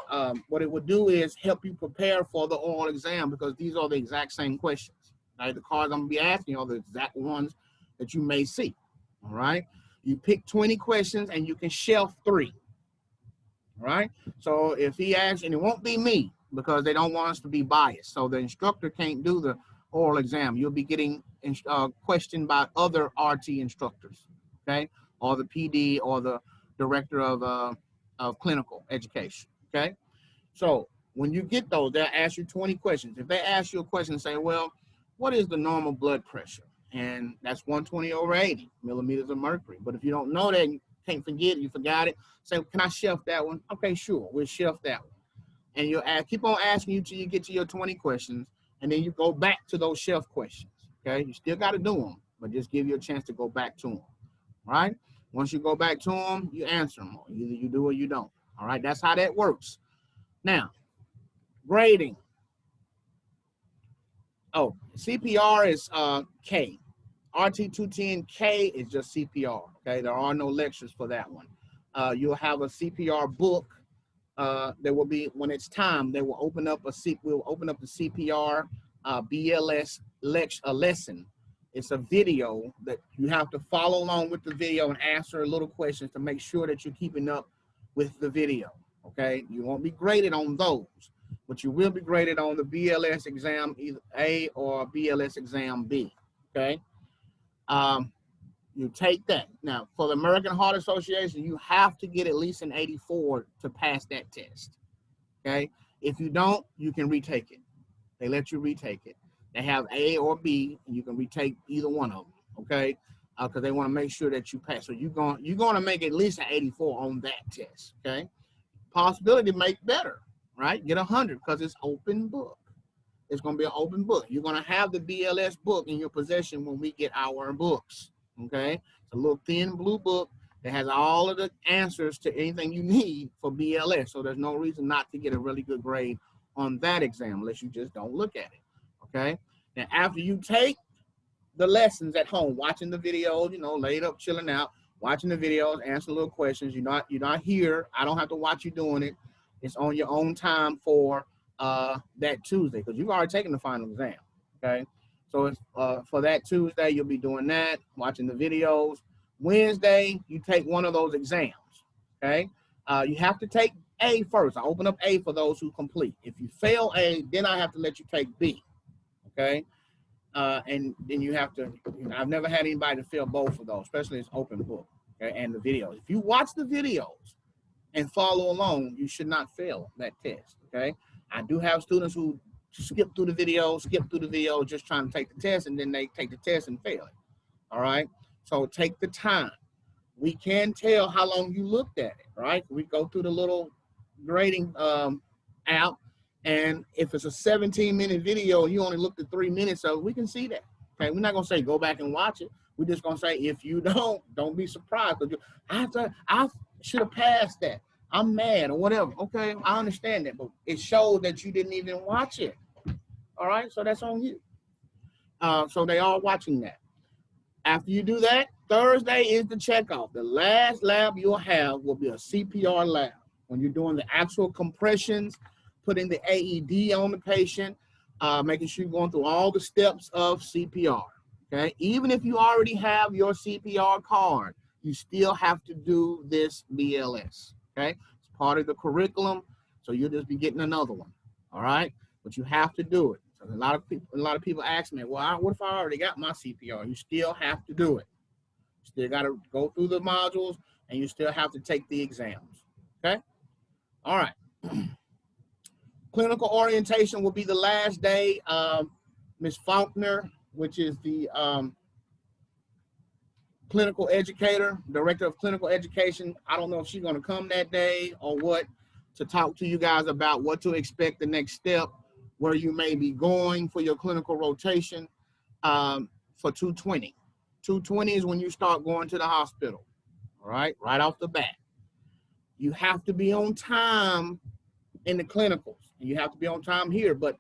Speaker 1: what it would do is help you prepare for the oral exam because these are the exact same questions. Right? The cards I'm going to be asking are the exact ones that you may see. All right. You pick 20 questions and you can shelf 3. All right. So if he asks, and it won't be me because they don't want us to be biased. So the instructor can't do the oral exam. You'll be getting questioned by other RT instructors. Okay. Or the PD or the director of clinical education. Okay. So when you get those, they'll ask you 20 questions. If they ask you a question and say, well, what is the normal blood pressure? And that's 120/80 millimeters of mercury. But if you don't know that, you can't forget it, you forgot it, say, can I shelf that one? Okay, sure, we'll shelf that one. And you'll keep on asking you till you get to your 20 questions, and then you go back to those shelf questions, okay? You still got to do them, but just give you a chance to go back to them, all right? Once you go back to them, you answer them. Either you do or you don't, all right? That's how that works. Now, grading. Oh, CPR is K. RT210K is just CPR, okay? There are no lectures for that one. You'll have a CPR book. There will be, when it's time, they will open up we'll open up the CPR BLS lesson. It's a video that you have to follow along with the video and answer little questions to make sure that you're keeping up with the video, okay? You won't be graded on those, but you will be graded on the BLS exam, either A or BLS exam B, okay? You take that. Now, for the American Heart Association, you have to get at least an 84 to pass that test, okay? If you don't, you can retake it. They let you retake it. They have A or B, and you can retake either one of them, okay? Because they want to make sure that you pass. So you're going to make at least an 84 on that test, okay? Possibility to make better, right? Get 100 because it's open book. It's going to be an open book. You're going to have the BLS book in your possession when we get our books, okay? It's a little thin blue book that has all of the answers to anything you need for BLS. So there's no reason not to get a really good grade on that exam unless you just don't look at it, okay? Now, after you take the lessons at home, watching the videos, you know, laid up, chilling out, watching the videos, answering little questions. You're not here. I don't have to watch you doing it. It's on your own time for that Tuesday because you've already taken the final exam, okay? So it's, for that Tuesday, you'll be doing that, watching the videos. Wednesday, you take one of those exams, okay? You have to take A first. I open up A for those who complete. If you fail A, then I have to let you take B, okay? And then you have to, I've never had anybody to fail both of those, especially it's open book, okay, and the videos. If you watch the videos and follow along, you should not fail that test, okay? I do have students who skip through the video, just trying to take the test, and then they take the test and fail it, all right? So take the time. We can tell how long you looked at it, right? We go through the little grading app, and if it's a 17-minute video, you only looked at 3 minutes of it, we can see that, okay? We're not gonna say go back and watch it. We're just gonna say if you don't be surprised. I should have passed that. I'm mad or whatever. Okay, I understand that, but it showed that you didn't even watch it. All right, so that's on you. So they are watching that. After you do that, Thursday is the checkoff. The last lab you'll have will be a CPR lab. When you're doing the actual compressions, putting the AED on the patient, making sure you're going through all the steps of CPR, okay? Even if you already have your CPR card, you still have to do this BLS, okay? It's part of the curriculum, so you'll just be getting another one, all right? But you have to do it. So a lot of people ask me, well, what if I already got my CPR? You still have to do it. You still got to go through the modules, and you still have to take the exams, okay? All right. Clinical orientation will be the last day. Ms. Faulkner, which is the clinical educator, director of clinical education. I don't know if she's going to come that day or what, to talk to you guys about what to expect the next step, where you may be going for your clinical rotation for 220. 220 is when you start going to the hospital, all right, right off the bat. You have to be on time in the clinicals. You have to be on time here, but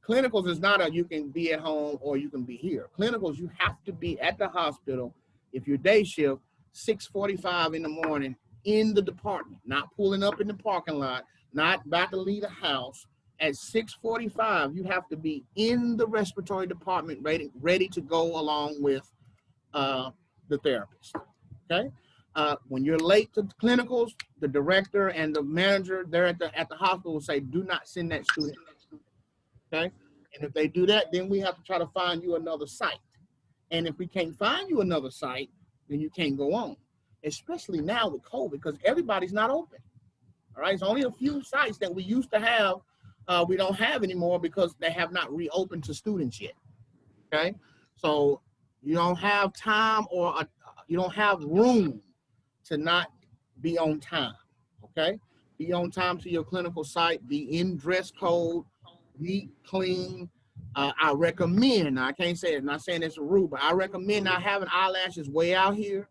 Speaker 1: clinicals is not a you can be at home or you can be here. Clinicals, you have to be at the hospital. If you're day shift, 6:45 in the morning in the department, not pulling up in the parking lot, not about to leave the house. At 6:45, you have to be in the respiratory department ready to go along with the therapist, okay? When you're late to clinicals, the director and the manager there at the hospital will say, do not send that student, okay? And if they do that, then we have to try to find you another site. And if we can't find you another site, then you can't go on, especially now with COVID, because everybody's not open, all right? It's only a few sites that we used to have, we don't have anymore because they have not reopened to students yet, okay? So you don't have time or you don't have room to not be on time, okay? Be on time to your clinical site, be in dress code, be clean. I recommend, now I can't say it, I'm not saying it's a rule, but I recommend not having eyelashes way out here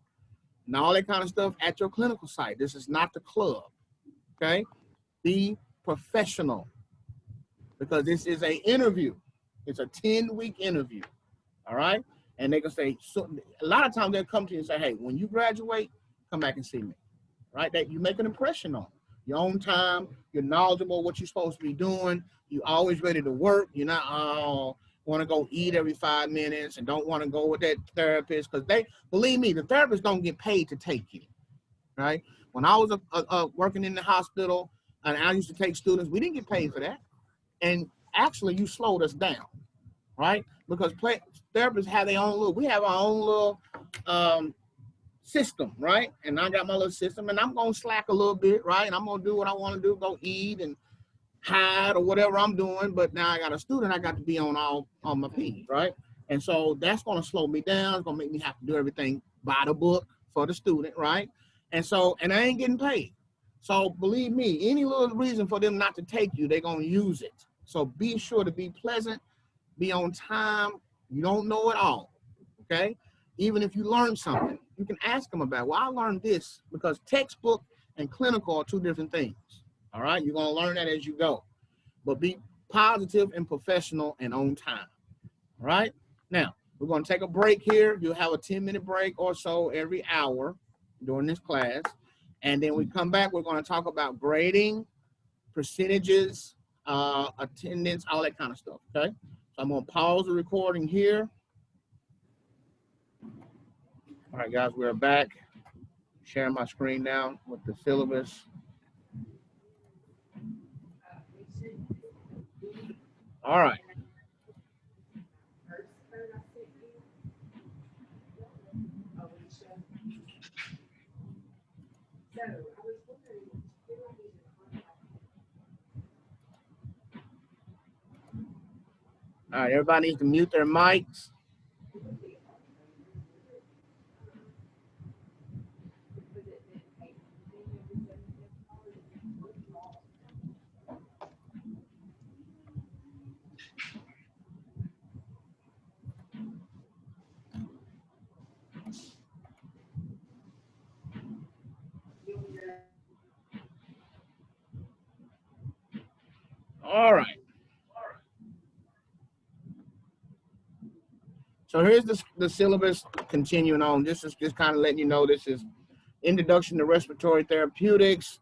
Speaker 1: and all that kind of stuff at your clinical site. This is not the club, okay? Be professional, because this is an interview. It's a 10-week interview, all right? And they can say, so a lot of times they'll come to you and say, hey, when you graduate, come back and see me, right? That you make an impression on your own time. You're knowledgeable what you're supposed to be doing. You're always ready to work. You're not want to go eat every 5 minutes and don't want to go with that therapist, because they, believe me, the therapists don't get paid to take you, right? When I was working in the hospital and I used to take students, we didn't get paid for that. And actually you slowed us down, right? Because therapists have their own little, we have our own little system, right? And I got my little system, and I'm gonna slack a little bit, right? And I'm gonna do what I want to do, go eat and hide or whatever I'm doing. But now I got a student, I got to be on my P's, right? And so that's gonna slow me down. It's gonna make me have to do everything by the book for the student, right? And so, and I ain't getting paid. So believe me, any little reason for them not to take you, they're gonna use it. So be sure to be pleasant, be on time. You don't know it all, okay? Even if you learn something, you can ask them about, well, I learned this, because textbook and clinical are two different things, all right? You're gonna learn that as you go, but be positive and professional and on time, all right? Now, we're gonna take a break here. You'll have a 10-minute break or so every hour during this class. And then we come back, we're gonna talk about grading, percentages, attendance, all that kind of stuff, okay? So I'm gonna pause the recording here. All right, guys, we're back. Sharing my screen now with the syllabus. All right. All right, everybody needs to mute their mics. All right. So here's the syllabus continuing on. This is just kind of letting you know this is Introduction to Respiratory Therapeutics,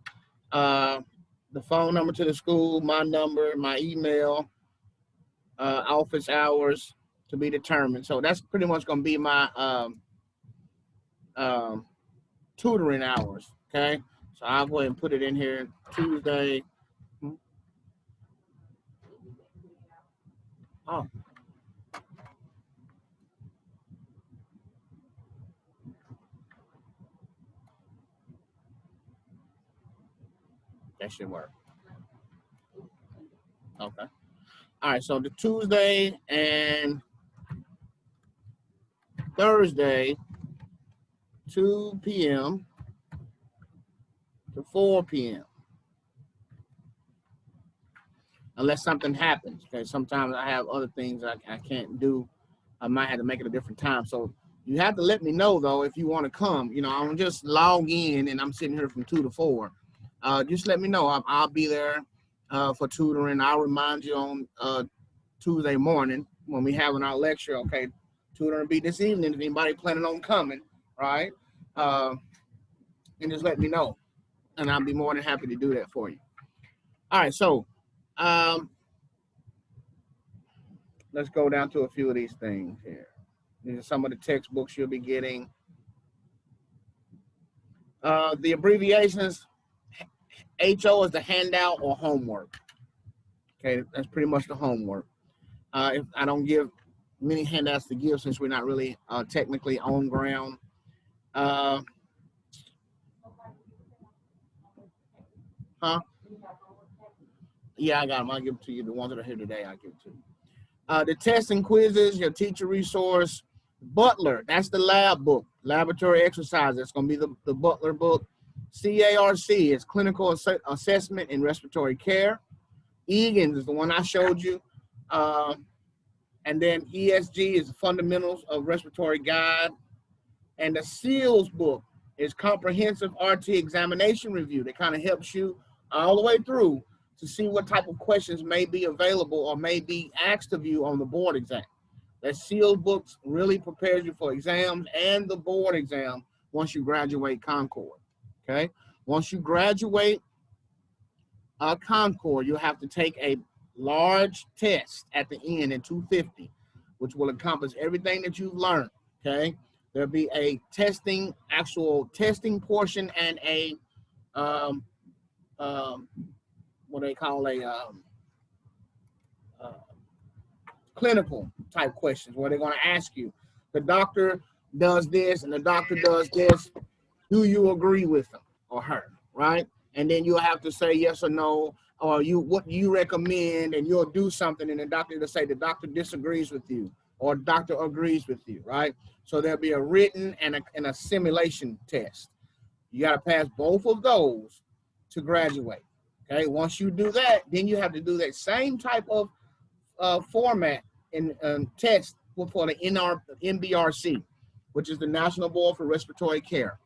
Speaker 1: the phone number to the school, my number, my email, office hours to be determined. So that's pretty much going to be my tutoring hours, okay? So I'll go ahead and put it in here, Tuesday. Oh. That should work. Okay. All right, so the Tuesday and Thursday, 2 p.m. to 4 p.m. Unless something happens, okay? Sometimes I have other things I can't do. I might have to make it a different time. So you have to let me know, though, if you want to come. You know, I'm just log in and I'm sitting here from 2 to 4. Just let me know. I'll be there for tutoring. I'll remind you on Tuesday morning when we having our lecture, okay? Tutoring be this evening if anybody planning on coming, right? And just let me know. And I'll be more than happy to do that for you. All right, so let's go down to a few of these things here. These are some of the textbooks you'll be getting. The abbreviations, HO is the handout or homework. Okay, that's pretty much the homework. If I don't give many handouts to give since we're not really technically on ground. Huh? Yeah, I got them. I'll give them to you. The ones that are here today, I'll give it to you. The tests and quizzes, your teacher resource. Butler, that's the lab book. Laboratory exercise, that's going to be the Butler book. CARC is Clinical Assessment in Respiratory Care. Egan's is the one I showed you. And then ESG is Fundamentals of Respiratory Guide. And the SEALS book is Comprehensive RT Examination Review. That kind of helps you all the way through to see what type of questions may be available or may be asked of you on the board exam. That sealed books really prepares you for exams and the board exam once you graduate Concord, okay? Once you graduate Concord, you'll have to take a large test at the end in 250, which will encompass everything that you've learned, okay? There'll be a actual testing portion and a, what they call uh, clinical type questions where they're going to ask you, the doctor does this and the doctor does this. Do you agree with him or her, right? And then you'll have to say yes or no, or what do you recommend, and you'll do something, and the doctor will say the doctor disagrees with you or doctor agrees with you, right? So there'll be a written and a simulation test. You got to pass both of those to graduate, okay? Once you do that, then you have to do that same type of format and test for the NBRC, which is the National Board for Respiratory Care,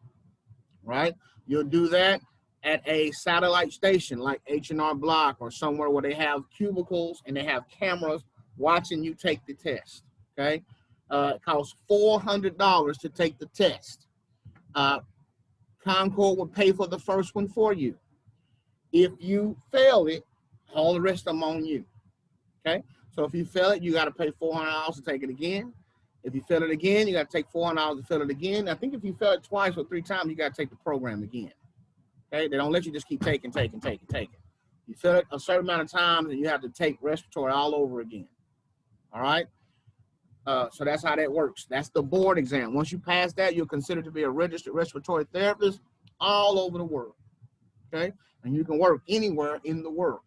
Speaker 1: right? You'll do that at a satellite station like H&R Block or somewhere where they have cubicles and they have cameras watching you take the test, okay? It costs $400 to take the test. Concord will pay for the first one for you. If you fail it, all the rest of them on you, okay? So if you fail it, you got to pay $400 to take it again. If you fail it again, you got to take $400 to fail it again. I think if you fail it twice or 3 times, you got to take the program again. Okay, they don't let you just keep taking. You fail it a certain amount of times, and you have to take respiratory all over again. All right. So that's how that works. That's the board exam. Once you pass that, you're considered to be a registered respiratory therapist all over the world. Okay, and you can work anywhere in the world.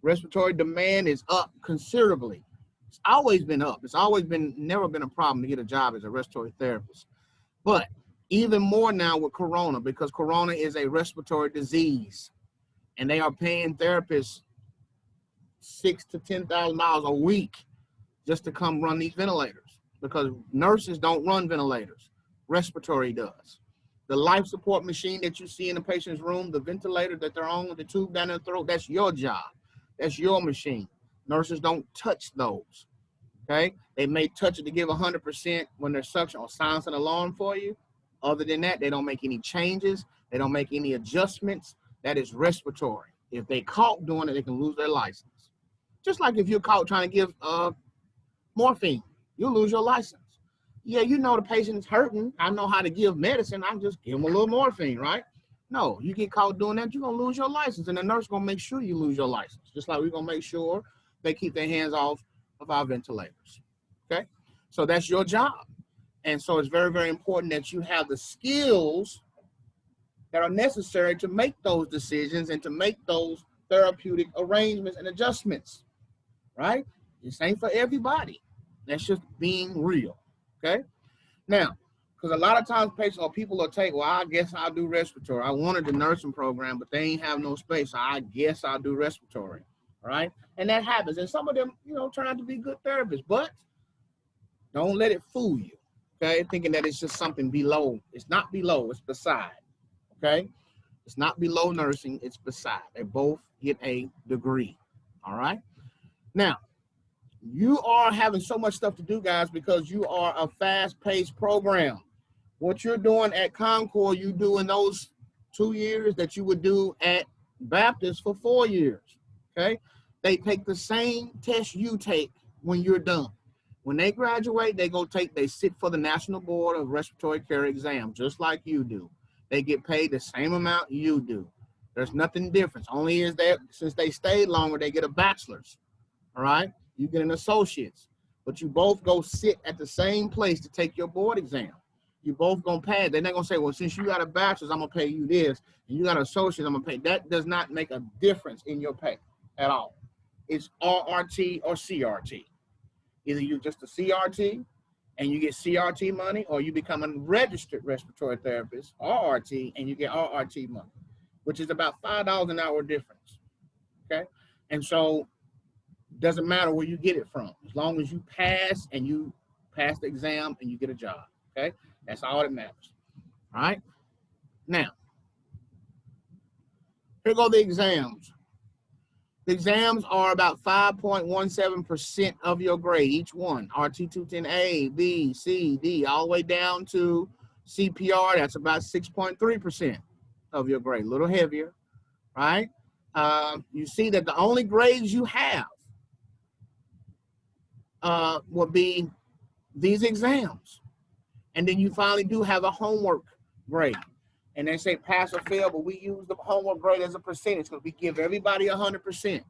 Speaker 1: Respiratory demand is up considerably. It's always been up. It's never been a problem to get a job as a respiratory therapist. But even more now with Corona, because Corona is a respiratory disease, and they are paying therapists $6,000 to $10,000 a week just to come run these ventilators, because nurses don't run ventilators. Respiratory does. The life support machine that you see in the patient's room, the ventilator that they're on with the tube down their throat, that's your job. That's your machine. Nurses don't touch those, okay? They may touch it to give 100% when they're suction or silence an alarm for you. Other than that, they don't make any changes. They don't make any adjustments. That is respiratory. If they caught doing it, they can lose their license. Just like if you're caught trying to give morphine, you'll lose your license. Yeah, you know the patient is hurting. I know how to give medicine. I just give them a little morphine, right? No, you get caught doing that, you're going to lose your license. And the nurse is going to make sure you lose your license. Just like we're going to make sure they keep their hands off of our ventilators, okay? So that's your job. And so it's very, very important that you have the skills that are necessary to make those decisions and to make those therapeutic arrangements and adjustments, right? This ain't for everybody. That's just being real, okay? Now, because a lot of times patients or people will take, well, I guess I'll do respiratory. I wanted the nursing program, but they ain't have no space. So I guess I'll do respiratory, right? And that happens. And some of them, trying to be good therapists, but don't let it fool you, okay? Thinking that it's just something below. It's not below, it's beside, okay? It's not below nursing, it's beside. They both get a degree, all right? Now, you are having so much stuff to do, guys, because you are a fast-paced program. What you're doing at Concord, you do in those 2 years that you would do at Baptist for 4 years, okay? They take the same test you take when you're done. When they graduate, they sit for the National Board of Respiratory Care exam, just like you do. They get paid the same amount you do. There's nothing different. Only is that since they stayed longer, they get a bachelor's, all right? You get an associate's, but you both go sit at the same place to take your board exam. You both gonna pass. They're not gonna say, well, since you got a bachelor's, I'm gonna pay you this, and you got an associate's, I'm gonna pay. That does not make a difference in your pay at all. It's RRT or CRT. Either you're just a CRT and you get CRT money, or you become a registered respiratory therapist, RRT, and you get RRT money, which is about $5 an hour difference, okay? And so doesn't matter where you get it from, as long as you pass and you pass the exam and you get a job, okay? That's all that matters, all right? Now, here go the exams. The exams are about 5.17% of your grade, each one. RT 210A, B, C, D, all the way down to CPR, that's about 6.3% of your grade, a little heavier, right? You see that the only grades you have will be these exams. And then you finally do have a homework grade. And they say pass or fail, but we use the homework grade as a percentage because we give everybody 100%.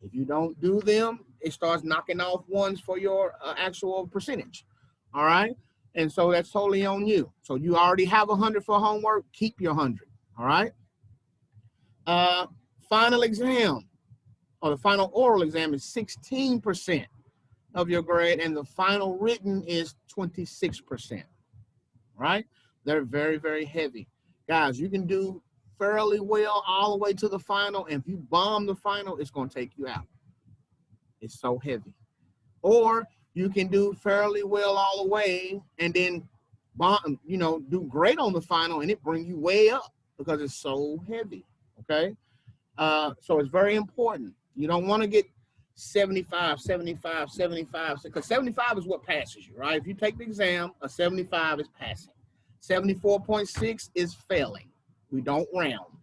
Speaker 1: If you don't do them, it starts knocking off ones for your actual percentage. All right. And so that's totally on you. So you already have 100 for homework, keep your 100. All right. Final exam or the final oral exam is 16% of your grade, and the final written is 26%. Right? They're very, very heavy. Guys, you can do fairly well all the way to the final, and if you bomb the final, it's going to take you out. It's so heavy. Or you can do fairly well all the way and then bomb, do great on the final, and it brings you way up because it's so heavy. Okay? So it's very important. You don't want to get 75, 75, 75, because 75 is what passes you, right? If you take the exam, a 75 is passing. 74.6 is failing. We don't round.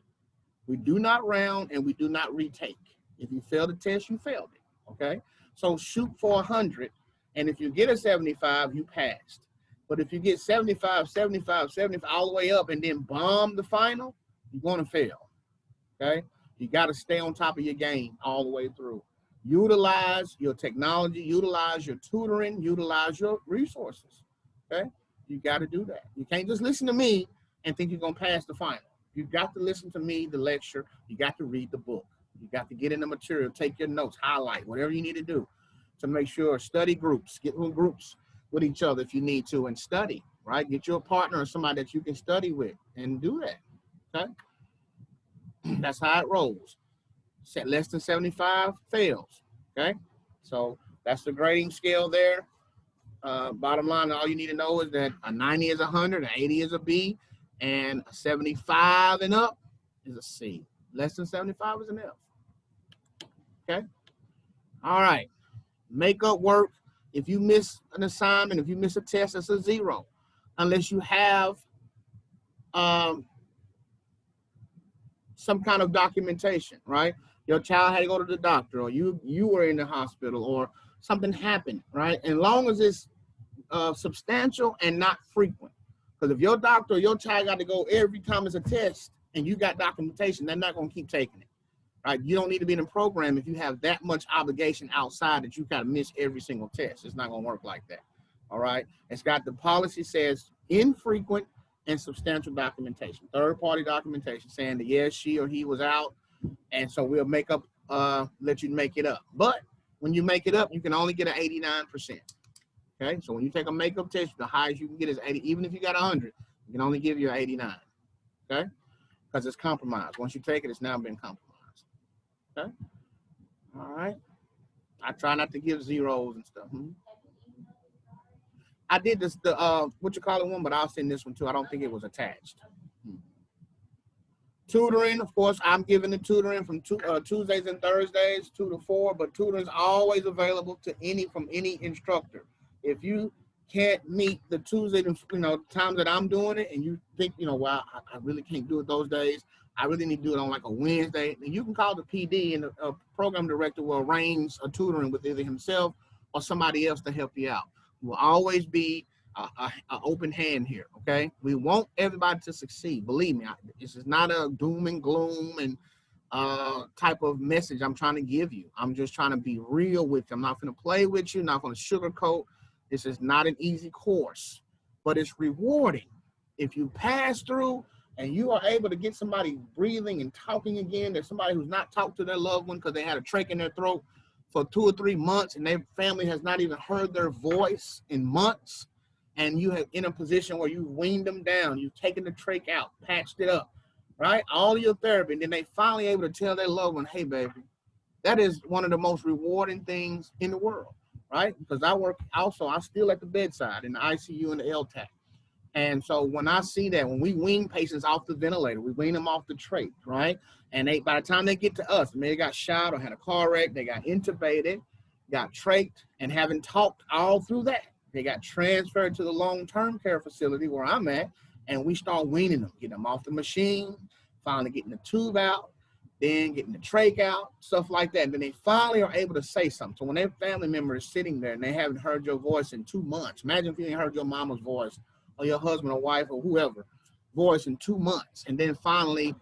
Speaker 1: We do not round, and we do not retake. If you fail the test, you failed it, okay? So shoot for 100, and if you get a 75, you passed. But if you get 75, 75, 75, all the way up and then bomb the final, you're going to fail, okay? You got to stay on top of your game all the way through. Utilize your technology, utilize your tutoring, utilize your resources, okay? You got to do that. You can't just listen to me and think you're going to pass the final. You got to listen to me, the lecture. You got to read the book. You got to get in the material, take your notes, highlight, whatever you need to do to make sure. Study groups, get in groups with each other if you need to, and study, right? Get you a partner or somebody that you can study with and do that, okay? That's how it rolls. Set less than 75 fails, okay? So that's the grading scale there. Bottom line, all you need to know is that a 90 is 100, an 80 is a B, and a 75 and up is a C. Less than 75 is an F. Okay? All right. Makeup work. If you miss an assignment, if you miss a test, it's a 0. Unless you have some kind of documentation, right? Your child had to go to the doctor, or you were in the hospital, or something happened, right? As long as it's substantial and not frequent. Because if your doctor or your child got to go every time it's a test and you got documentation, they're not going to keep taking it, right? You don't need to be in a program if you have that much obligation outside that you got to miss every single test. It's not going to work like that, all right? It's got the policy says infrequent and substantial documentation, third-party documentation saying that yes, she or he was out, and so we'll make up, let you make it up. But when you make it up, you can only get an 89%. Okay, so when you take a makeup test, the highest you can get is 80. Even if you got 100, you can only give you an 89. Okay, because it's compromised. Once you take it, it's now been compromised. Okay, all right. I try not to give zeros and stuff. I did this, the what you call it one, but I'll send this one too. I don't think it was attached. Tutoring, of course, I'm giving the tutoring from Tuesdays and Thursdays, 2 to 4, but tutoring is always available to from any instructor. If you can't meet the Tuesday, times that I'm doing it, and you think, wow, I really can't do it those days, I really need to do it on like a Wednesday, then you can call the PD, and the program director will arrange a tutoring with either himself or somebody else to help you out. Will always be an open hand here, okay? We want everybody to succeed. Believe me, this is not a doom and gloom and type of message I'm trying to give you. I'm just trying to be real with you. I'm not going to play with you, not going to sugarcoat. This is not an easy course, but it's rewarding. If you pass through and you are able to get somebody breathing and talking again, there's somebody who's not talked to their loved one because they had a trach in their throat for 2 or 3 months and their family has not even heard their voice in months, and you have in a position where you've weaned them down, you've taken the trach out, patched it up, right? All your therapy, and then they finally able to tell their loved one, hey, baby, that is one of the most rewarding things in the world, right? Because I work also, I'm still at the bedside in the ICU and the LTAC. And so when I see that, when we wean patients off the ventilator, we wean them off the trach, right? And they, by the time they get to us, maybe they got shot or had a car wreck, they got intubated, got trached, and having talked all through that, they got transferred to the long-term care facility where I'm at, and we start weaning them, getting them off the machine, finally getting the tube out, then getting the trach out, stuff like that. And then they finally are able to say something. So when their family member is sitting there and they haven't heard your voice in 2 months, imagine if you ain't heard your mama's voice or your husband or wife or whoever voice in 2 months, and then finally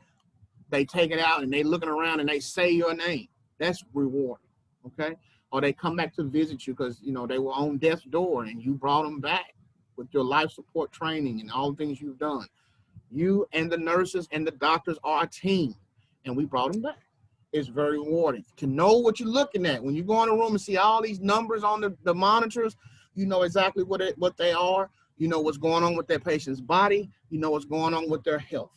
Speaker 1: they take it out and they looking around and they say your name. That's rewarding, okay? Or they come back to visit you because, you know, they were on death's door and you brought them back with your life support training and all the things you've done. You and the nurses and the doctors are a team, and we brought them back. It's very rewarding to know what you're looking at. When you go in the room and see all these numbers on the monitors, you know exactly what they are. You know what's going on with their patient's body. You know what's going on with their health.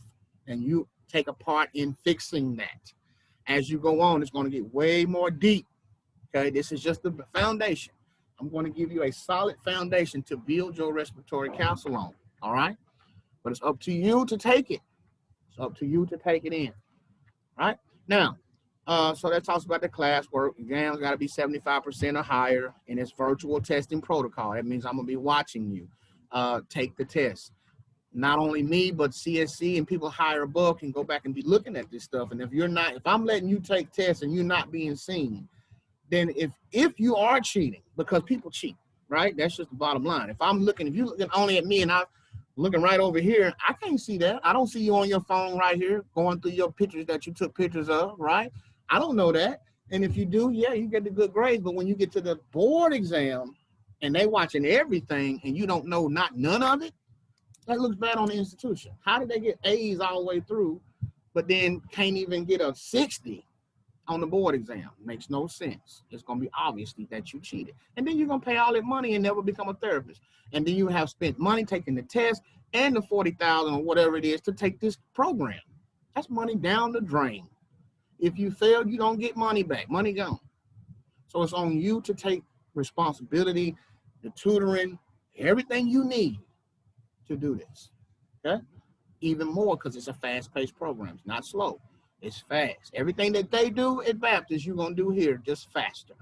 Speaker 1: And you take a part in fixing that. As you go on, it's going to get way more deep. Okay, this is just the foundation. I'm going to give you a solid foundation to build your respiratory counsel on. All right? But it's up to you to take it. It's up to you to take it in. All right? Now, so that talks about the classwork. Exams got to be 75% or higher in its virtual testing protocol. That means I'm going to be watching you take the test. Not only me, but CSC and people higher above can go back and be looking at this stuff. And if I'm letting you take tests and you're not being seen, then if you are cheating, because people cheat, right? That's just the bottom line. If you're looking only at me and I'm looking right over here, I can't see that. I don't see you on your phone right here going through your pictures that you took pictures of, right? I don't know that. And if you do, yeah, you get the good grades. But when you get to the board exam and they watching everything and you don't know none of it, that looks bad on the institution. How did they get A's all the way through, but then can't even get a 60 on the board exam? Makes no sense. It's going to be obvious that you cheated. And then you're going to pay all that money and never become a therapist. And then you have spent money taking the test and the $40,000 or whatever it is to take this program. That's money down the drain. If you fail, you don't get money back. Money gone. So it's on you to take responsibility, the tutoring, everything you need to do this. Okay? Even more because it's a fast-paced program. It's not slow. It's fast. Everything that they do at Baptist, you're going to do here just faster.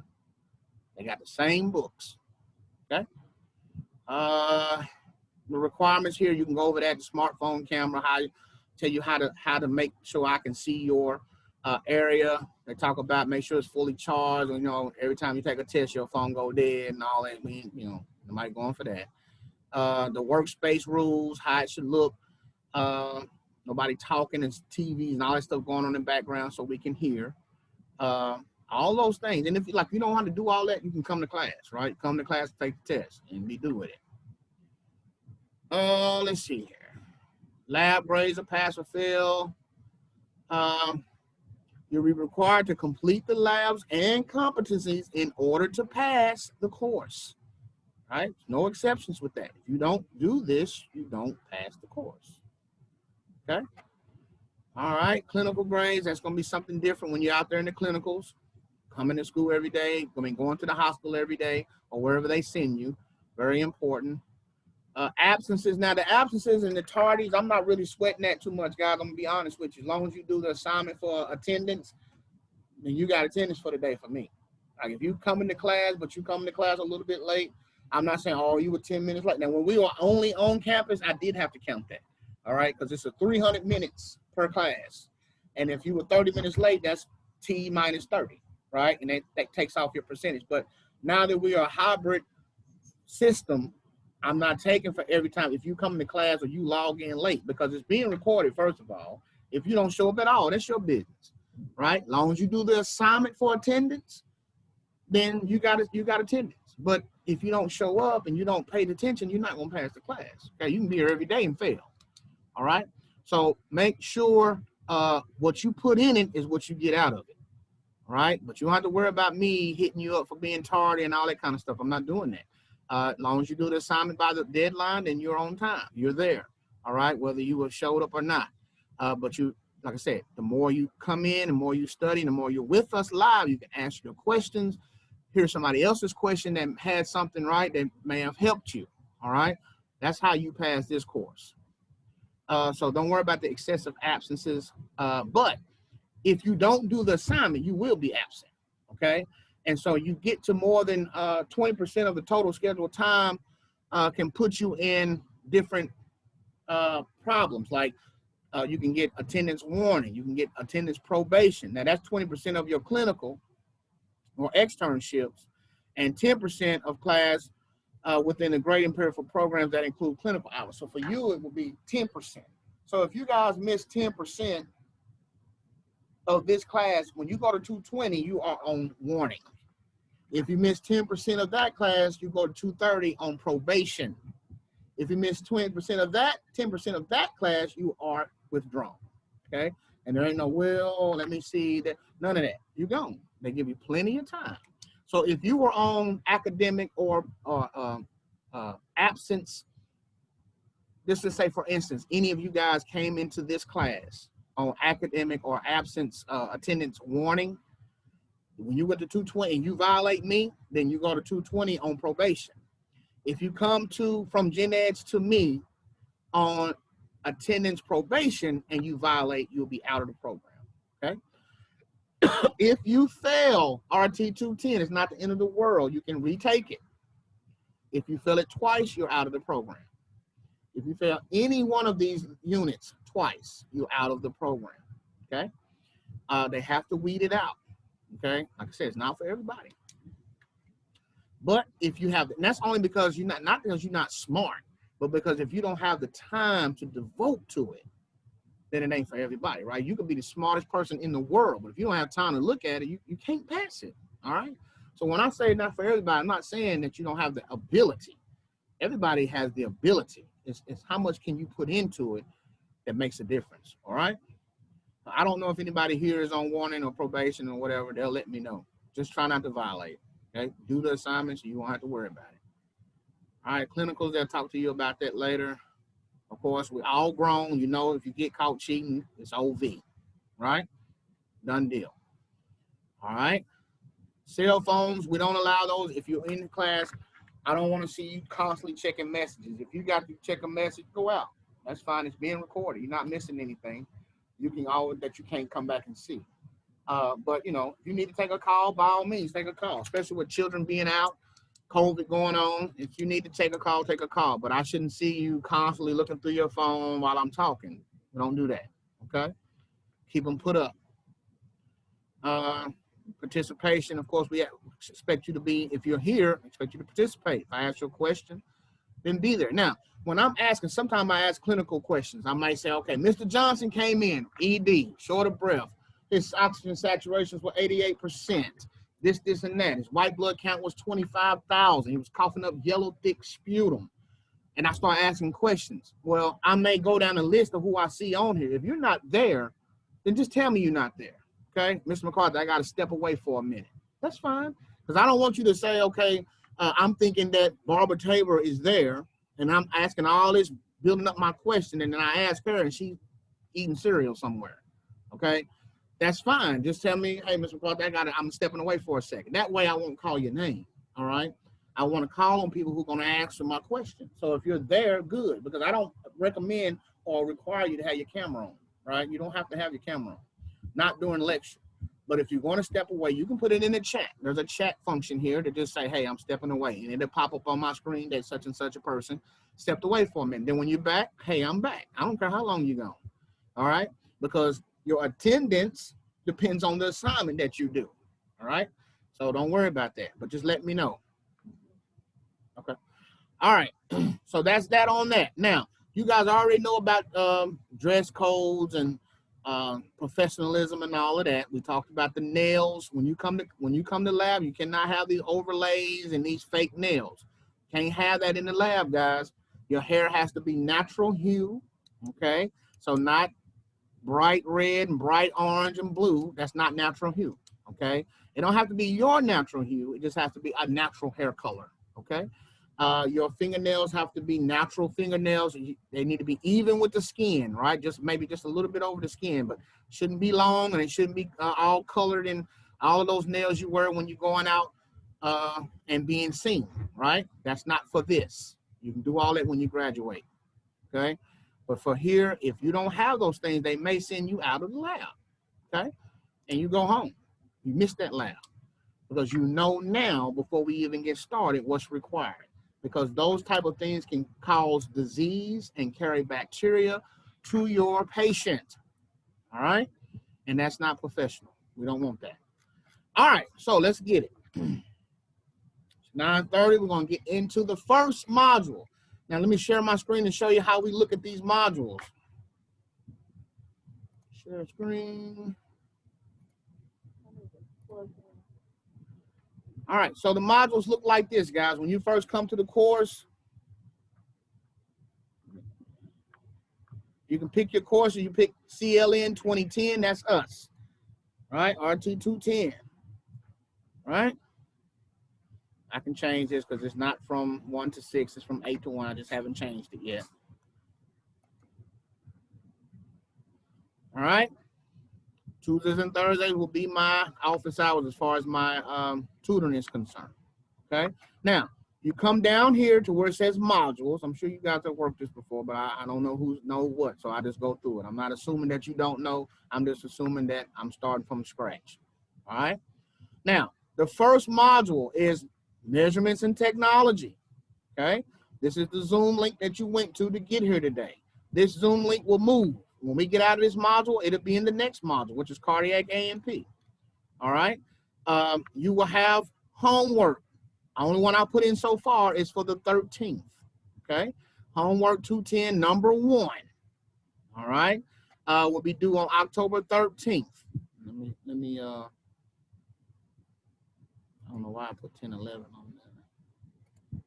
Speaker 1: They got the same books. Okay? The requirements here, you can go over that, the smartphone camera, tell you how to make sure I can see your area. They talk about make sure it's fully charged. You know, every time you take a test, your phone go dead and all that. You know, nobody going for that. The workspace rules, how it should look. Nobody talking and TVs and all that stuff going on in the background so we can hear. All those things. And if you don't know how to do all that, you can come to class, right? Come to class, take the test, and be do with it. Let's see here. Lab grades are pass or fail. You'll be required to complete the labs and competencies in order to pass the course. Right? No exceptions with that. If you don't do this, you don't pass the course. Okay? All right, clinical grades, that's going to be something different when you're out there in the clinicals, coming to school every day, going to the hospital every day, or wherever they send you. Very important. Absences. Now, the absences and the tardies, I'm not really sweating that too much, guys. I'm going to be honest with you. As long as you do the assignment for attendance, then you got attendance for the day for me. Like, if you come into class, but you come into class a little bit late, I'm not saying, oh, you were 10 minutes late. Now, when we were only on campus, I did have to count that. All right, because it's a 300 minutes per class. And if you were 30 minutes late, that's T minus 30, right? And that takes off your percentage. But now that we are a hybrid system, I'm not taking for every time. If you come to class or you log in late, because it's being recorded, first of all. If you don't show up at all, that's your business, right? As long as you do the assignment for attendance, then you got attendance. But if you don't show up and you don't pay attention, you're not going to pass the class. Okay, you can be here every day and fail. All right, so make sure what you put in it is what you get out of it. All right, but you don't have to worry about me hitting you up for being tardy and all that kind of stuff. I'm not doing that. As long as you do the assignment by the deadline, then you're on time. You're there. All right, whether you have showed up or not. But you, like I said, the more you come in, the more you study, the more you're with us live, you can ask your questions. Here's somebody else's question that had something right that may have helped you. All right. That's how you pass this course. So don't worry about the excessive absences. But if you don't do the assignment, you will be absent, okay? And so you get to more than 20% of the total scheduled time can put you in different problems. Like you can get attendance warning, you can get attendance probation. Now that's 20% of your clinical or externships, and 10% of class within the grading period for programs that include clinical hours. So for you, it will be 10%. So if you guys miss 10% of this class, when you go to 220, you are on warning. If you miss 10% of that class, you go to 230 on probation. If you miss 20% of that, 10% of that class, you are withdrawn, okay? And there ain't no, well, let me see that, none of that. You're gone. They give you plenty of time. So if you were on academic or absence, just to say, for instance, any of you guys came into this class on academic or absence attendance warning, when you went to 220 and you violate me, then you go to 220 on probation. If you come from Gen Eds to me on attendance probation and you violate, you'll be out of the program, okay? If you fail RT 210, it's not the end of the world. You can retake it. If you fail it twice, you're out of the program. If you fail any one of these units twice, you're out of the program, okay? They have to weed it out, okay? Like I said, it's not for everybody. But if you have, and that's only because you're not because you're not smart, but because if you don't have the time to devote to it, then it ain't for everybody, right? You could be the smartest person in the world, but if you don't have time to look at it, you can't pass it, all right? So when I say not for everybody, I'm not saying that you don't have the ability. Everybody has the ability. It's how much can you put into it that makes a difference, all right? I don't know if anybody here is on warning or probation or whatever. They'll let me know. Just try not to violate, okay? Do the assignments, you won't have to worry about it. All right, clinicals, they'll talk to you about that later. Of course, we're all grown. You know, if you get caught cheating, it's OV, right? Done deal. All right. Cell phones, we don't allow those. If you're in the class, I don't want to see you constantly checking messages. If you got to check a message, go out. That's fine. It's being recorded. You're not missing anything. You can always that you can't come back and see. But, you know, if you need to take a call, by all means, take a call, especially with children being out. COVID going on. If you need to take a call, take a call. But I shouldn't see you constantly looking through your phone while I'm talking. Don't do that, okay? Keep them put up. Participation, of course, we expect you to be, if you're here, expect you to participate. If I ask you a question, then be there. Now, when I'm asking, sometimes I ask clinical questions. I might say, okay, Mr. Johnson came in, ED, short of breath. His oxygen saturations were 88%. This, and that. His white blood count was 25,000. He was coughing up yellow, thick sputum. And I start asking questions. Well, I may go down a list of who I see on here. If you're not there, then just tell me you're not there. Okay? Mr. McCarthy, I got to step away for a minute. That's fine. Because I don't want you to say, okay, I'm thinking that Barbara Tabor is there, and I'm asking all this, building up my question, and then I ask her, and she's eating cereal somewhere. Okay? That's fine. Just tell me, hey, Mr. McCarthy, I'm stepping away for a second. That way I won't call your name, all right? I want to call on people who are going to answer my question. So if you're there, good, because I don't recommend or require you to have your camera on, right? You don't have to have your camera on, not during lecture. But if you're going to step away, you can put it in the chat. There's a chat function here to just say, hey, I'm stepping away. And it'll pop up on my screen that such and such a person stepped away for a minute. Then when you're back, hey, I'm back. I don't care how long you're gone, all right? Because your attendance depends on the assignment that you do, all right? So don't worry about that, but just let me know. Okay. All right. So that's that on that. Now, you guys already know about dress codes and professionalism and all of that. We talked about the nails. When you come to lab, you cannot have these overlays and these fake nails. Can't have that in the lab, guys. Your hair has to be natural hue, okay? So not bright red and bright orange and blue. That's not natural hue, okay? It don't have to be your natural hue. It just has to be a natural hair color, okay? Your fingernails have to be natural fingernails. They need to be even with the skin, right? Maybe just a little bit over the skin, but shouldn't be long, and it shouldn't be all colored in all of those nails you wear when you're going out and being seen, right? That's not for this. You can do all that when you graduate, okay? But for here, if you don't have those things, they may send you out of the lab, okay? And you go home. You miss that lab because you know now before we even get started what's required, because those type of things can cause disease and carry bacteria to your patient, all right? And that's not professional. We don't want that. All right, so let's get it. It's 9:30. We're going to get into the first module. Now, let me share my screen and show you how we look at these modules. Share screen. All right, so the modules look like this, guys. When you first come to the course, you can pick your course, and you pick CLN 2010, that's us, right? RT 210, right? I can change this because it's not from 1 to 6, it's from 8 to 1. I just haven't changed it yet. All right. Tuesdays and Thursdays will be my office hours as far as my tutoring is concerned. Okay. Now, you come down here to where it says modules. I'm sure you guys have worked this before, but I don't know who knows what, so I just go through it. I'm not assuming that you don't know. I'm just assuming that I'm starting from scratch. All right. Now, the first module is measurements and technology. Okay. This is the Zoom link that you went to get here today. This Zoom link will move. When we get out of this module, it'll be in the next module, which is cardiac A&P. All right. You will have homework. The only one I put in so far is for the 13th. Okay. Homework 210, number 1. All right. Will be due on October 13th. Let me I don't know why I put 10, 11 on there.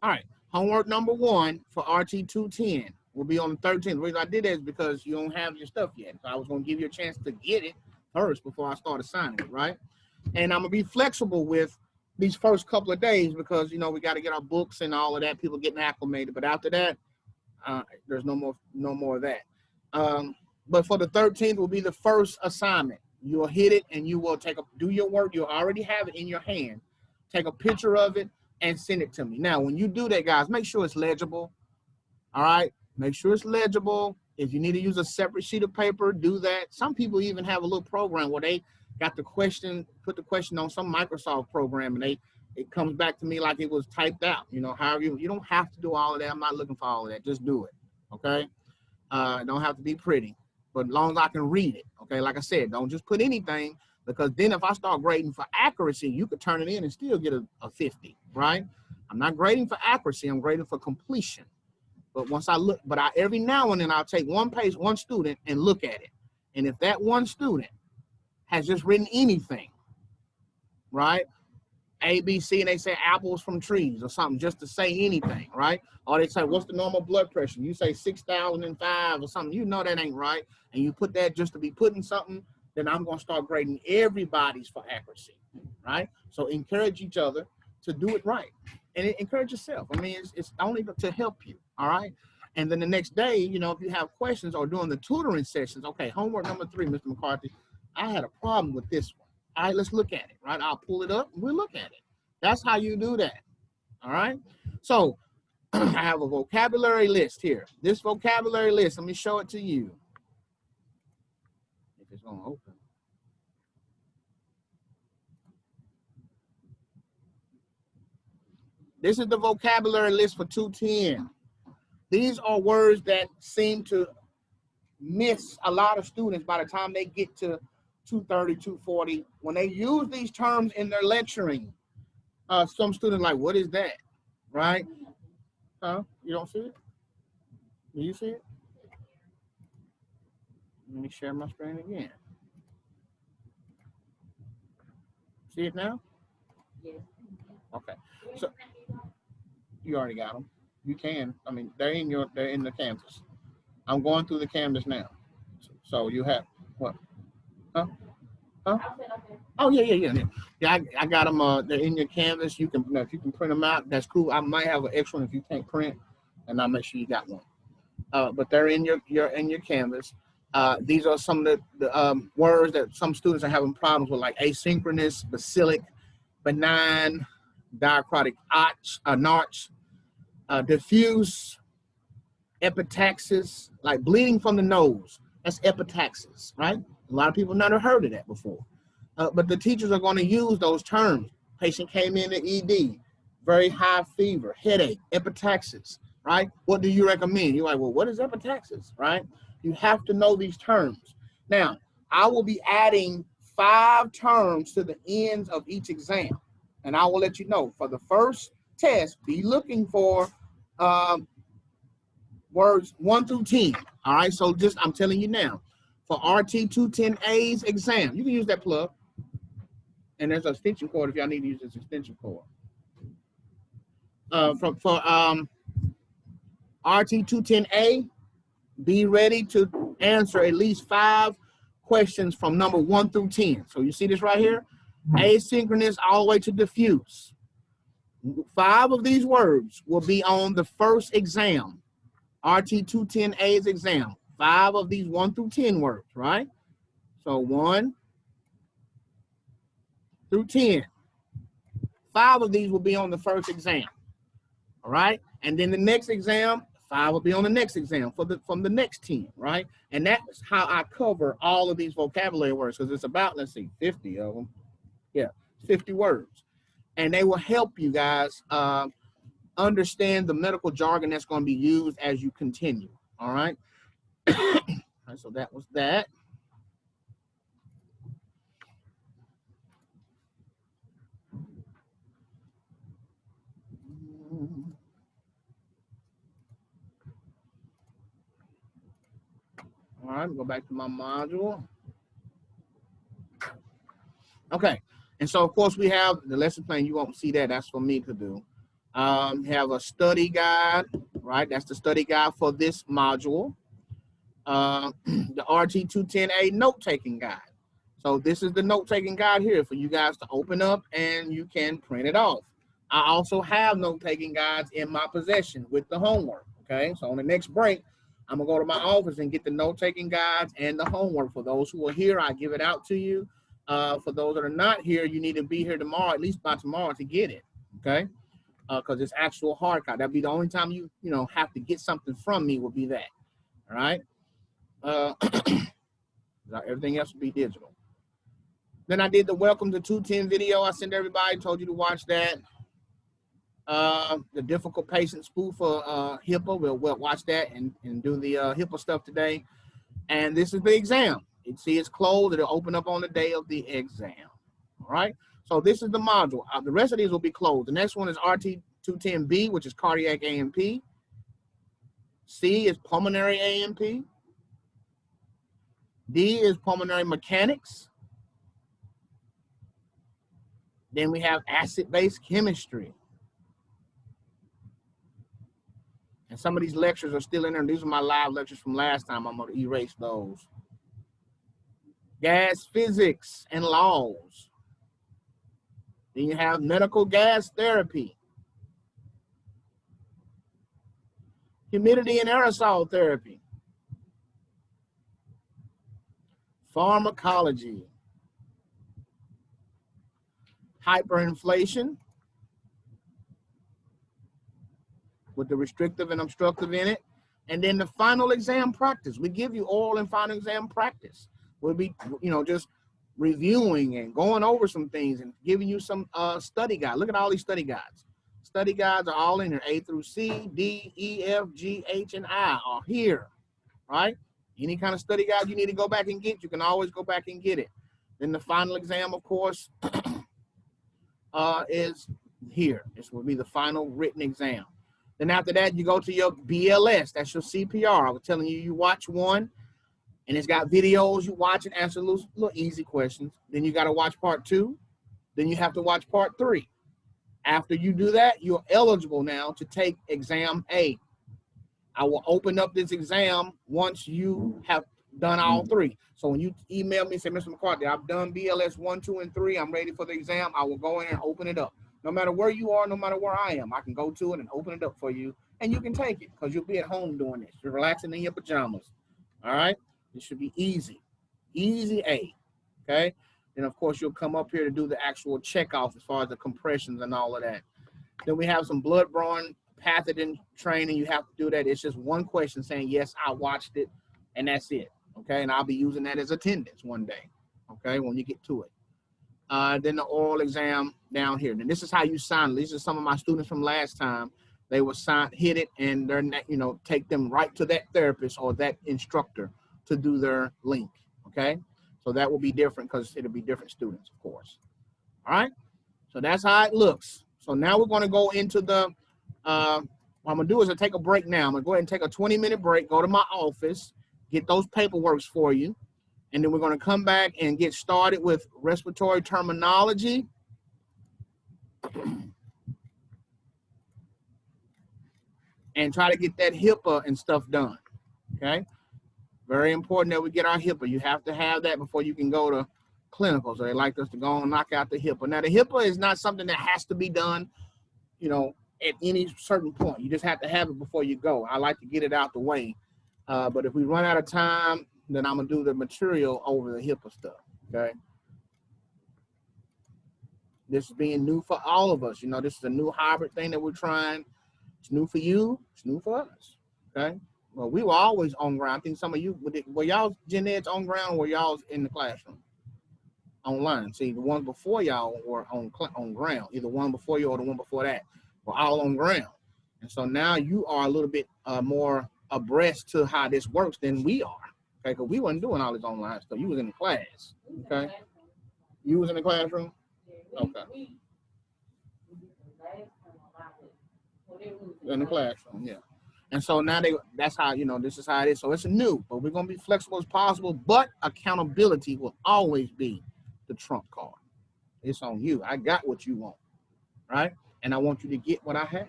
Speaker 1: All right, homework number 1 for RT 210 will be on the 13th. The reason I did that is because you don't have your stuff yet. So I was going to give you a chance to get it first before I start assigning it, right? And I'm going to be flexible with these first couple of days because, you know, we got to get our books and all of that, people getting acclimated. But after that, there's no more of that. But for the 13th will be the first assignment. You'll hit it and you will do your work. You'll already have it in your hand. Take a picture of it and send it to me. Now, when you do that, guys, make sure it's legible. All right, make sure it's legible. If you need to use a separate sheet of paper, do that. Some people even have a little program where they got the question, put the question on some Microsoft program, and it comes back to me like it was typed out. You know, however you don't have to do all of that. I'm not looking for all of that. Just do it. Okay. It don't have to be pretty, but as long as I can read it. Okay. Like I said, don't just put anything. Because then if I start grading for accuracy, you could turn it in and still get a 50, right? I'm not grading for accuracy, I'm grading for completion. But once I look, every now and then I'll take one student and look at it. And if that one student has just written anything, right? A, B, C, and they say apples from trees or something, just to say anything, right? Or they say, what's the normal blood pressure? You say 6,005 or something, you know that ain't right. And you put that just to be putting something, then I'm going to start grading everybody's for accuracy, right? So encourage each other to do it right. And encourage yourself. I mean, it's only to help you, all right? And then the next day, you know, if you have questions or during the tutoring sessions, okay, homework number 3, Mr. McCarthy, I had a problem with this one. All right, let's look at it, right? I'll pull it up and we'll look at it. That's how you do that, all right? So I have a vocabulary list here. This vocabulary list, let me show it to you. If it's going to open. This is the vocabulary list for 210. These are words that seem to miss a lot of students by the time they get to 230, 240. When they use these terms in their lecturing, some students are like, what is that? Right? Huh? You don't see it? Do you see it? Let me share my screen again. See it now?
Speaker 2: Yes.
Speaker 1: Okay. So you already got them. You can. I mean, they're in the Canvas. I'm going through the Canvas now. So you have what? Huh? Huh? Oh yeah. Yeah, I got them. They're in your Canvas. You can, if you can print them out, that's cool. I might have an extra one if you can't print, and I'll make sure you got one. But they're in your Canvas. These are some of the words that some students are having problems with, like asynchronous, bacillic, benign, diacritic notch, diffuse, epitaxis, like bleeding from the nose. That's epitaxis, right? A lot of people never heard of that before. But the teachers are going to use those terms. Patient came in to ED, very high fever, headache, epitaxis, right? What do you recommend? You're like, well, what is epitaxis, right? You have to know these terms. Now, I will be adding 5 terms to the ends of each exam. And I will let you know, for the first test, be looking for words 1 through 10. All right, so just, I'm telling you now, for RT 210A's exam, you can use that plug. And there's an extension cord if y'all need to use this extension cord. For RT 210A, be ready to answer at least 5 questions from number 1 through 10. So you see this right here? Asynchronous all the way to diffuse. 5 of these words will be on the first exam, RT 210A's exam. 5 of these 1 through 10 words, right? So 1 through 10. 5 of these will be on the first exam. All right. And then the next exam, 5 will be on the next exam from the next 10, right? And that's how I cover all of these vocabulary words, because it's about, let's see, 50 of them. Yeah, 50 words. And they will help you guys understand the medical jargon that's going to be used as you continue. All right. All right, so that was that. All right, go back to my module. Okay, and so of course we have the lesson plan. You won't see that. That's for me to do. Have a study guide, right? That's the study guide for this module. The RT 210A note-taking guide. So this is the note-taking guide here for you guys to open up and you can print it off. I also have note-taking guides in my possession with the homework, okay? So on the next break, I'm gonna go to my office and get the note-taking guides and the homework. For those who are here, I give it out to you. For those that are not here, you need to be here tomorrow, at least by tomorrow, to get it, okay? Because it's actual hard copy. That'll be the only time you have to get something from me will be that, all right? Everything else will be digital. Then I did the Welcome to 210 video. I sent everybody, told you to watch that. The difficult patient spoof for HIPAA. We'll watch that and do the HIPAA stuff today. And this is the exam. You see it's closed. It'll open up on the day of the exam. All right. So this is the module. The rest of these will be closed. The next one is RT 210B, which is cardiac A&P. C is pulmonary A&P. D is pulmonary mechanics. Then we have acid-base chemistry. And some of these lectures are still in there. These are my live lectures from last time. I'm going to erase those. Gas physics and laws. Then you have medical gas therapy. Humidity and aerosol therapy. Pharmacology. Hyperinflation, with the restrictive and obstructive in it. And then the final exam practice. We give you oral and final exam practice. We'll be, just reviewing and going over some things and giving you some study guide. Look at all these study guides. Study guides are all in here. A through C, D, E, F, G, H, and I are here, right? Any kind of study guide you need to go back and get, you can always go back and get it. Then the final exam, of course, is here. This will be the final written exam. Then after that, you go to your BLS. That's your CPR. I was telling you, you watch one, and it's got videos. You watch and answer little easy questions. Then you got to watch part 2. Then you have to watch part 3. After you do that, you're eligible now to take exam A. I will open up this exam once you have done all 3. So when you email me and say, Mr. McCarthy, I've done BLS 1, 2, and 3. I'm ready for the exam. I will go in and open it up. No matter where you are, no matter where I am, I can go to it and open it up for you, and you can take it because you'll be at home doing this. You're relaxing in your pajamas. All right. It should be easy. Easy A. Okay. And of course, you'll come up here to do the actual check off as far as the compressions and all of that. Then we have some blood-borne pathogen training. You have to do that. It's just one question saying, yes, I watched it, and that's it. Okay. And I'll be using that as attendance one day. Okay. When you get to it. Then the oral exam down here. And this is how you sign. These are some of my students from last time. They will hit it, and they're, take them right to that therapist or that instructor to do their link. Okay. So that will be different because it'll be different students, of course. All right. So that's how it looks. So now we're going to go into the, what I'm going to do is I'll take a break now. I'm going to go ahead and take a 20-minute break, go to my office, get those paperworks for you. And then we're going to come back and get started with respiratory terminology. And try to get that HIPAA and stuff done. Okay. Very important that we get our HIPAA. You have to have that before you can go to clinical. So they like us to go and knock out the HIPAA. Now, the HIPAA is not something that has to be done, at any certain point. You just have to have it before you go. I like to get it out the way. But if we run out of time, then I'm going to do the material over the HIPAA stuff. Okay. This is being new for all of us. This is a new hybrid thing that we're trying. It's new for you. It's new for us. Okay. Well, we were always on ground. I think some of you, were y'all gen eds on ground or were y'all in the classroom? Online. See, the ones before y'all were on ground. Either one before you or the one before that were all on ground. And so now you are a little bit more abreast to how this works than we are. Okay, because we wasn't doing all this online stuff. You was in the class. Okay. You was in the classroom? Okay. In the classroom, yeah. And so now that's how, this is how it is. So it's new, but we're going to be flexible as possible, but accountability will always be the trump card. It's on you. I got what you want, right? And I want you to get what I have,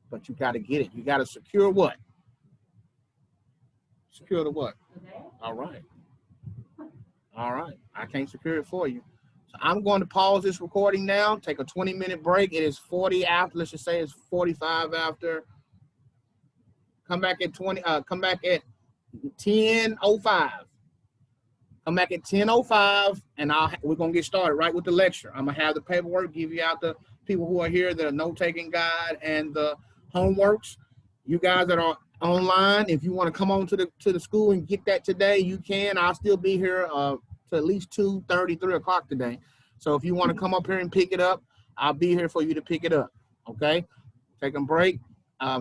Speaker 1: but you got to get it. You got to secure what? Secure the what? All right. All right. I can't secure it for you. So I'm going to pause this recording now, take a 20-minute break. It is 40 after, let's just say it's 45 after. Come back at 10:05. Come back at 10:05, and we're gonna get started right with the lecture. I'm gonna have the paperwork, give you out the people who are here, the note-taking guide and the homeworks. You guys that are online, if you want to come on to the school and get that today, you can. I'll still be here to at least 2:30, 3 o'clock today. So if you want to come up here and pick it up, I'll be here for you to pick it up. Okay. Take a break.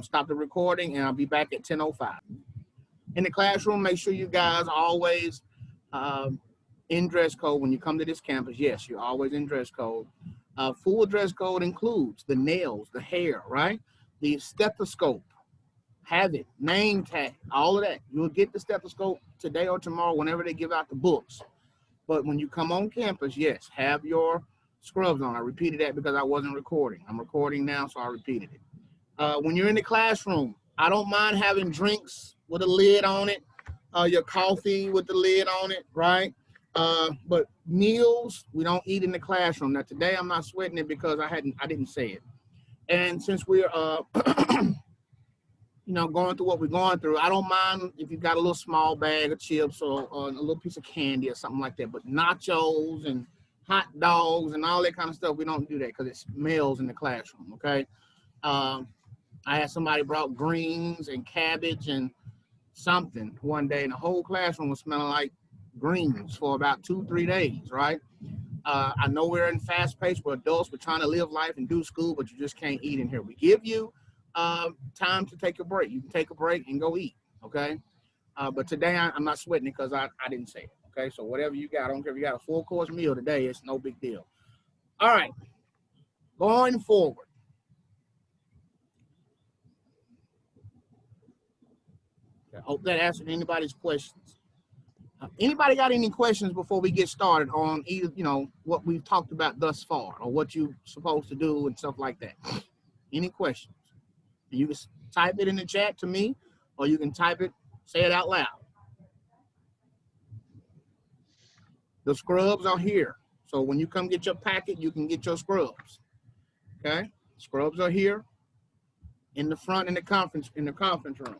Speaker 1: Stop the recording, and I'll be back at 10:05. In the classroom, make sure you guys are always in dress code when you come to this campus. Yes, you're always in dress code. Full dress code includes the nails, the hair, right? The stethoscope, have it, name tag, all of that. You'll get the stethoscope today or tomorrow whenever they give out the books. But when you come on campus, yes, have your scrubs on. I repeated that because I wasn't recording. I'm recording now, so I repeated it. When you're in the classroom, I don't mind having drinks with a lid on it, your coffee with the lid on it, right? But meals, we don't eat in the classroom. Now today I'm not sweating it because I didn't say it. And since we're going through what we're going through, I don't mind if you got a little small bag of chips or a little piece of candy or something like that. But nachos and hot dogs and all that kind of stuff, we don't do that because it smells in the classroom, okay? I had somebody brought greens and cabbage and something one day, and the whole classroom was smelling like greens for about 2-3 days, right? I know we're in fast pace, we're adults, we're trying to live life and do school, but you just can't eat in here. We give you time to take a break. You can take a break and go eat, okay? But today I'm not sweating it because I didn't say it, okay? So whatever you got, I don't care if you got a full course meal today, it's no big deal. All right, going forward. I hope that answered anybody's questions. Anybody got any questions before we get started on either, what we've talked about thus far or what you're supposed to do and stuff like that? Any questions? You can type it in the chat to me, or you can type it, say it out loud. The scrubs are here. So when you come get your packet, you can get your scrubs. Okay? Scrubs are here in the front in the conference room.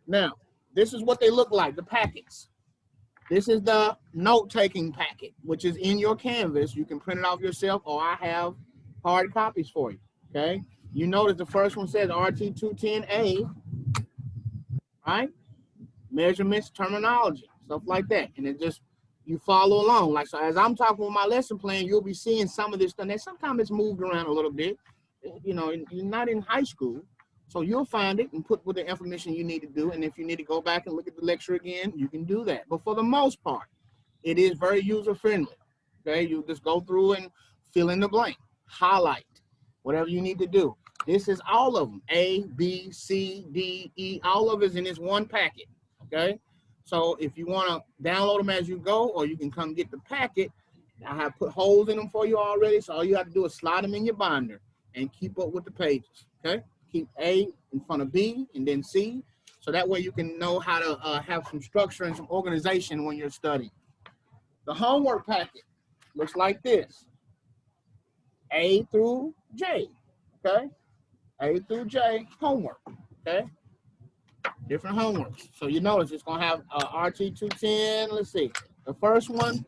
Speaker 1: Now, this is what they look like, the packets. This is the note-taking packet, which is in your Canvas. You can print it off yourself, or I have hard copies for you, okay? You notice the first one says RT210A, right? Measurements, terminology, stuff like that. And it just, you follow along. Like, so as I'm talking with my lesson plan, you'll be seeing some of this stuff. And sometimes it's moved around a little bit. You know, you're not in high school, so you'll find it and put with the information you need to do. And if you need to go back and look at the lecture again, you can do that. But for the most part, it is very user-friendly, okay? You just go through and fill in the blank, highlight, whatever you need to do. This is all of them, A, B, C, D, E, all of it is in this one packet, okay? So if you want to download them as you go, or you can come get the packet, I have put holes in them for you already, so all you have to do is slide them in your binder and keep up with the pages, okay? Keep A in front of B and then C, so that way you can know how to have some structure and some organization when you're studying. The homework packet looks like this, A through J, okay? A through J, homework, okay? Different homeworks. So you notice it's gonna have RT210, let's see. The first one,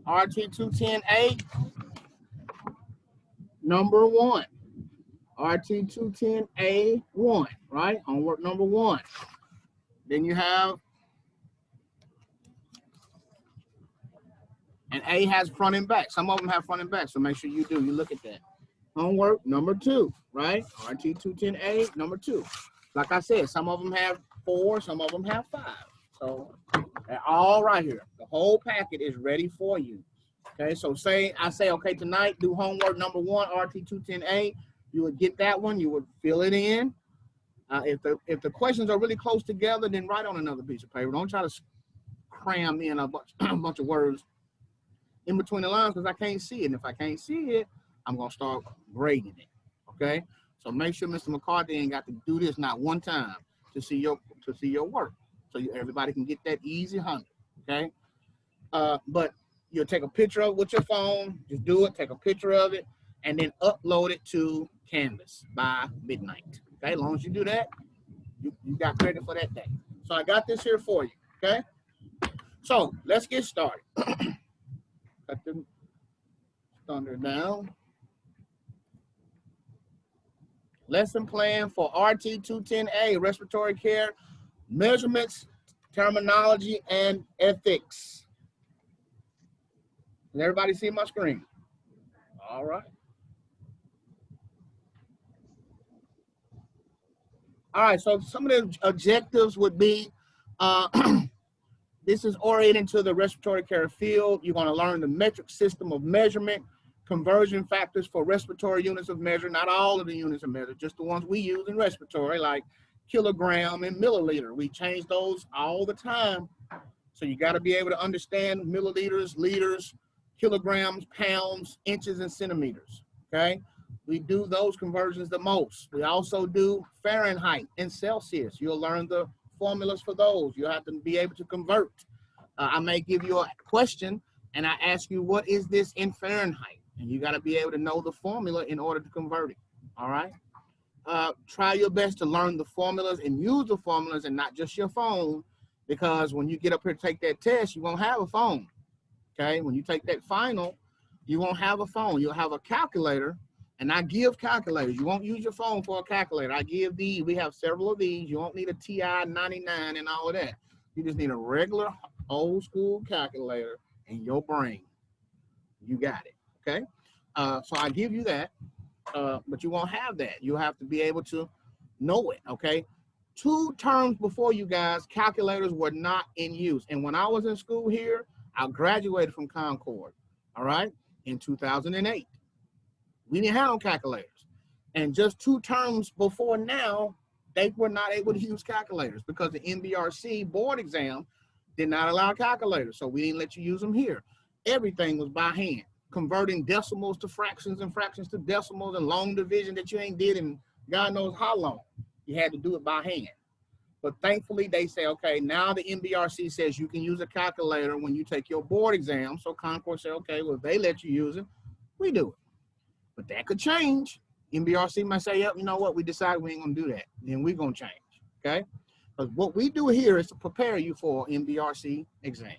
Speaker 1: RT210A, number 1. RT210A1, right? Homework number 1. Then you have, and A has front and back. Some of them have front and back, so make sure you look at that. Homework number 2, right? RT210A, number 2. Like I said, some of them have 4, some of them have 5. So they're all right here. The whole packet is ready for you. Okay, so I say, okay, tonight, do homework number 1, RT210A. You would get that one, you would fill it in. If the questions are really close together, then write on another piece of paper. Don't try to cram in a bunch of words in between the lines, because I can't see it. And if I can't see it, I'm gonna start grading it. Okay, so make sure Mr. McCarthy ain't got to do this not one time to see your work, so everybody can get that easy 100. Okay, but you'll take a picture of it with your phone. Just do it. Take a picture of it, and then upload it to Canvas by midnight. Okay, as long as you do that, you got credit for that day. So I got this here for you. Okay, so let's get started. Cut the thunder down. Lesson plan for RT210A, respiratory care, measurements, terminology, and ethics. Can everybody see my screen? All right. All right, so some of the objectives would be, this is oriented to the respiratory care field. You're gonna learn the metric system of measurement, conversion factors for respiratory units of measure, not all of the units of measure, just the ones we use in respiratory, like kilogram and milliliter. We change those all the time. So you gotta be able to understand milliliters, liters, kilograms, pounds, inches, and centimeters, okay? We do those conversions the most. We also do Fahrenheit and Celsius. You'll learn the formulas for those. You have to be able to convert. I may give you a question and I ask you, what is this in Fahrenheit? And you got to be able to know the formula in order to convert it. All right. Try your best to learn the formulas and use the formulas and not just your phone, because when you get up here to take that test, you won't have a phone. Okay. When you take that final, you won't have a phone. You'll have a calculator. And I give calculators. You won't use your phone for a calculator. I give these. We have several of these. You won't need a TI 99 and all of that. You just need a regular old school calculator in your brain. You got it. Okay. So I give you that, but you won't have that. You have to be able to know it. Okay. 2 terms before you guys, calculators were not in use. And when I was in school here, I graduated from Concord. All right. In 2008. We didn't have no calculators. And just 2 terms before now, they were not able to use calculators because the NBRC board exam did not allow calculators. So we didn't let you use them here. Everything was by hand, converting decimals to fractions and fractions to decimals and long division that you ain't did in God knows how long. You had to do it by hand. But thankfully they say, okay, now the NBRC says you can use a calculator when you take your board exam. So Concord said, okay, well, if they let you use it, we do it. But that could change. NBRC might say, yep, you know what, we decided we ain't gonna do that. Then we're gonna change, okay? Because what we do here is to prepare you for MBRC exam.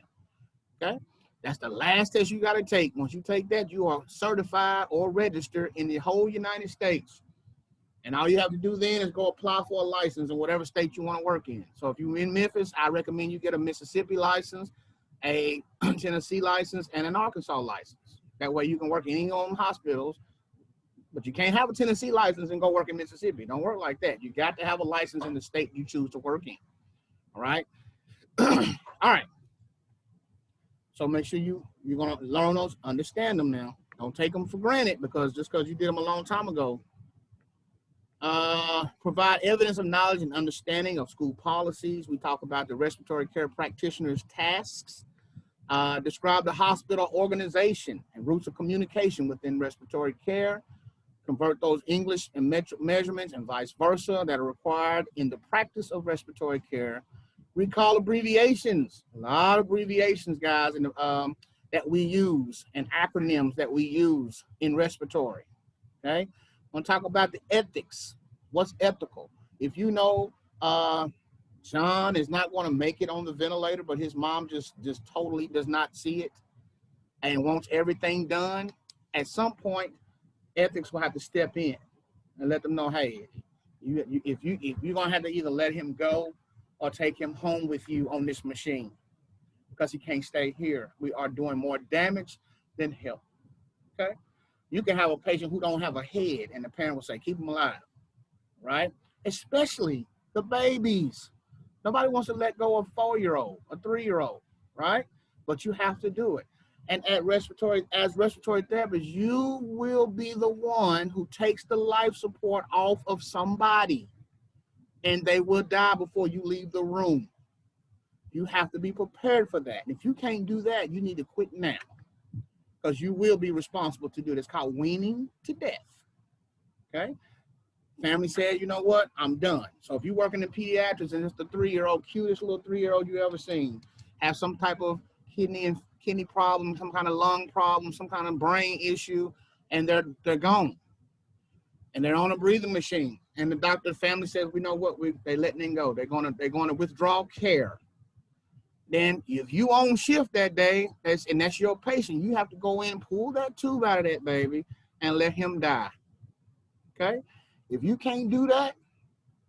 Speaker 1: Okay? That's the last test you got to take. Once you take that, you are certified or registered in the whole United States. And all you have to do then is go apply for a license in whatever state you want to work in. So if you're in Memphis, I recommend you get a Mississippi license, a Tennessee license, and an Arkansas license. That way you can work in any of them hospitals, but you can't have a Tennessee license and go work in Mississippi. Don't work like that. You got to have a license in the state you choose to work in. All right? All right. So make sure you're going to learn those, understand them now. Don't take them for granted because just because you did them a long time ago. Provide evidence of knowledge and understanding of school policies. We talk about the respiratory care practitioner's tasks. Describe the hospital organization and routes of communication within respiratory care. Convert those English and measurements and vice versa that are required in the practice of respiratory care. Recall abbreviations. A lot of abbreviations, guys, that we use and acronyms that we use in respiratory. Okay, I'm gonna talk about the ethics. What's ethical? If you know John is not going to make it on the ventilator, but his mom just totally does not see it and wants everything done, at some point, ethics will have to step in and let them know, hey, if you're gonna have to either let him go or take him home with you on this machine because he can't stay here. We are doing more damage than help. Okay. You can have a patient who don't have a head and the parent will say, keep him alive, right? Especially the babies. Nobody wants to let go of a 4-year-old, a 3-year-old, right? But you have to do it. And as respiratory therapists, you will be the one who takes the life support off of somebody and they will die before you leave the room. You have to be prepared for that. And if you can't do that, you need to quit now. Because you will be responsible to do it. It's called weaning to death. Okay? Family said, you know what? I'm done. So if you're working in pediatrics and it's the 3-year-old, cutest little 3-year-old you ever seen, have some type of kidney problem, some kind of lung problem, some kind of brain issue, and they're gone. And they're on a breathing machine. And the family says, we know what, they're letting them go. They're gonna withdraw care. Then if you on shift that day, that's your patient, you have to go in, pull that tube out of that baby, and let him die. Okay? If you can't do that,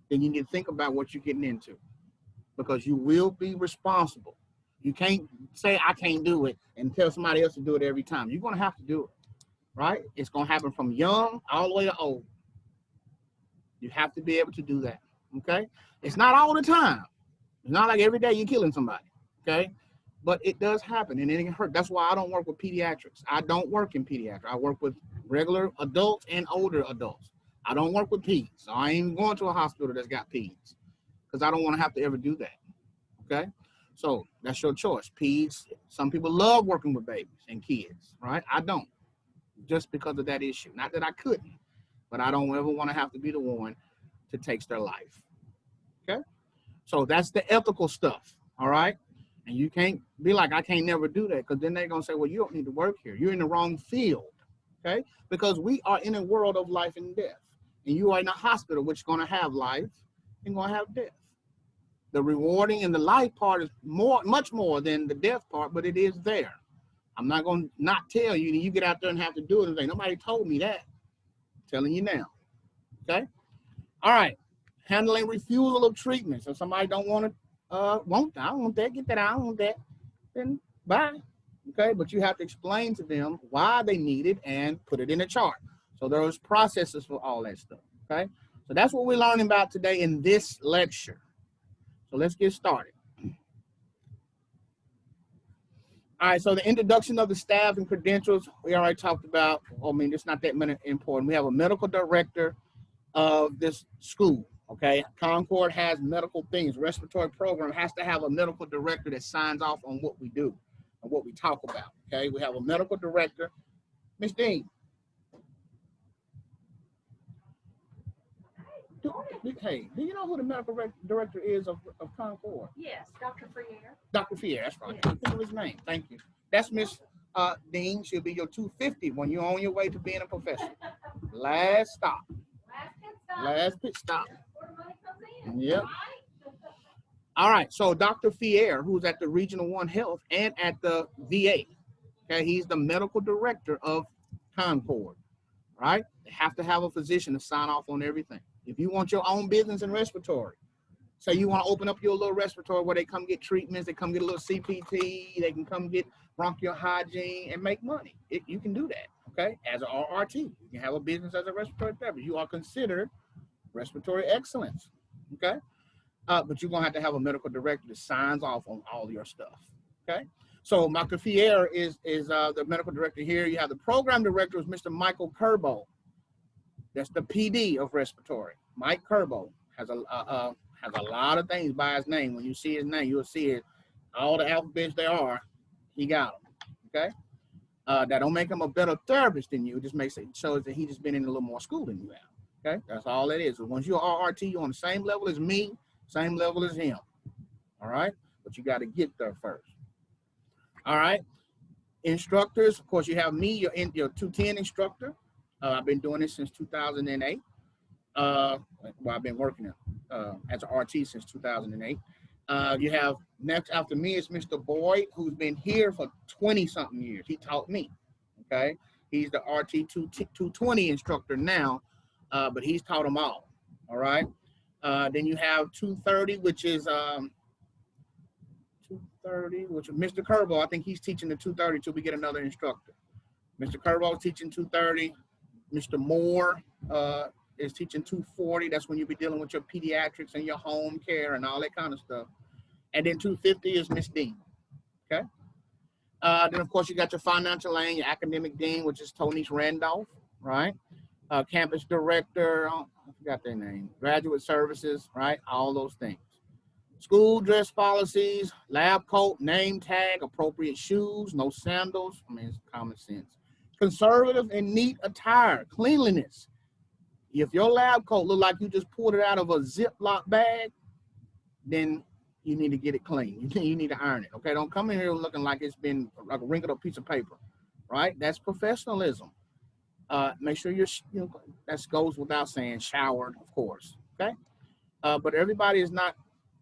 Speaker 1: then you need to think about what you're getting into because you will be responsible. You can't say, I can't do it and tell somebody else to do it every time. You're going to have to do it, right? It's going to happen from young all the way to old. You have to be able to do that, okay? It's not all the time. It's not like every day you're killing somebody, okay? But it does happen and it can hurt. That's why I don't work with pediatrics. I don't work in pediatrics. I work with regular adults and older adults. I don't work with peds. So I ain't even going to a hospital that's got peds because I don't want to have to ever do that, okay? So that's your choice. Peds, some people love working with babies and kids, right? I don't, just because of that issue. Not that I couldn't, but I don't ever want to have to be the one to take their life, okay? So that's the ethical stuff, all right? And you can't be like, I can't never do that because then they're going to say, well, you don't need to work here. You're in the wrong field, okay? Because we are in a world of life and death. And you are in a hospital, which is going to have life and going to have death. The rewarding and the life part is much more than the death part, but it is there. I'm not going to not tell you, and you get out there and have to do it and say, nobody told me that. I'm telling you now, okay? All right, handling refusal of treatment. So somebody don't want to, I don't want that, get that, I don't want that, then bye, okay? But you have to explain to them why they need it and put it in a chart. So there's processes for all that stuff, okay? So that's what we're learning about today in this lecture. So let's get started. All right, so the introduction of the staff and credentials, we already talked about. I mean, it's not that important. We have a medical director of this school, okay? Concord has medical things. Respiratory program has to have a medical director that signs off on what we do and what we talk about, okay? We have a medical director. Ms. Dean. Hey, do you know who the medical director is of Concord?
Speaker 2: Yes, Dr. Friere.
Speaker 1: Dr. Fier, that's right.
Speaker 2: Yeah.
Speaker 1: I can't think of his name. Thank you. That's Miss Dean. She'll be your 250 when you're on your way to being a professor. Last stop.
Speaker 2: Last pit stop.
Speaker 1: Last pit stop.
Speaker 2: Where the money comes in.
Speaker 1: Yep.
Speaker 2: Right?
Speaker 1: All right, so Dr. Fier, who's at the Regional One Health and at the VA, okay, he's the medical director of Concord, right? They have to have a physician to sign off on everything. If you want your own business in respiratory, say you want to open up your little respiratory where they come get treatments, they come get a little CPT, they can come get bronchial hygiene and make money. You can do that, okay? As an RRT, you can have a business as a respiratory therapist. You are considered respiratory excellence, okay? But you're gonna have to have a medical director that signs off on all your stuff, okay? So Dr. Fier is the medical director here. You have the program director is Mr. Michael Kerbo. That's the PD of respiratory. Mike Kerbo has a lot of things by his name. When you see his name, you'll see it. All the alphabets there are, he got them, okay? That don't make him a better therapist than you. It just makes it shows that he just been in a little more school than you have, okay? That's all it is. So once you're RRT, you're on the same level as me, same level as him, all right? But you got to get there first, all right? Instructors, of course, you have me, your 210 instructor. I've been doing this since 2008. Well, I've been working as an RT since 2008. You have next after me is Mr. Boyd, who's been here for 20-something years. He taught me, okay? He's the RT 220 instructor now, but he's taught them all right? Then you have 230, which is 230, which is Mr. Kerbo. I think he's teaching the 230 till we get another instructor. Mr. Kerbo is teaching 230. Mr. Moore is teaching 240. That's when you'll be dealing with your pediatrics and your home care and all that kind of stuff. And then 250 is Miss Dean, okay? Then, of course, you got your financial lane, your academic dean, which is Tony Randolph, right? Campus director, I forgot their name, graduate services, right? All those things. School dress policies, lab coat, name tag, appropriate shoes, no sandals. I mean, it's common sense. Conservative and neat attire, cleanliness. If your lab coat look like you just pulled it out of a Ziploc bag, then you need to get it clean. You need to iron it, okay? Don't come in here looking like it's been like a wrinkled up piece of paper, right? That's professionalism. Make sure that goes without saying, showered, of course, okay? But everybody is not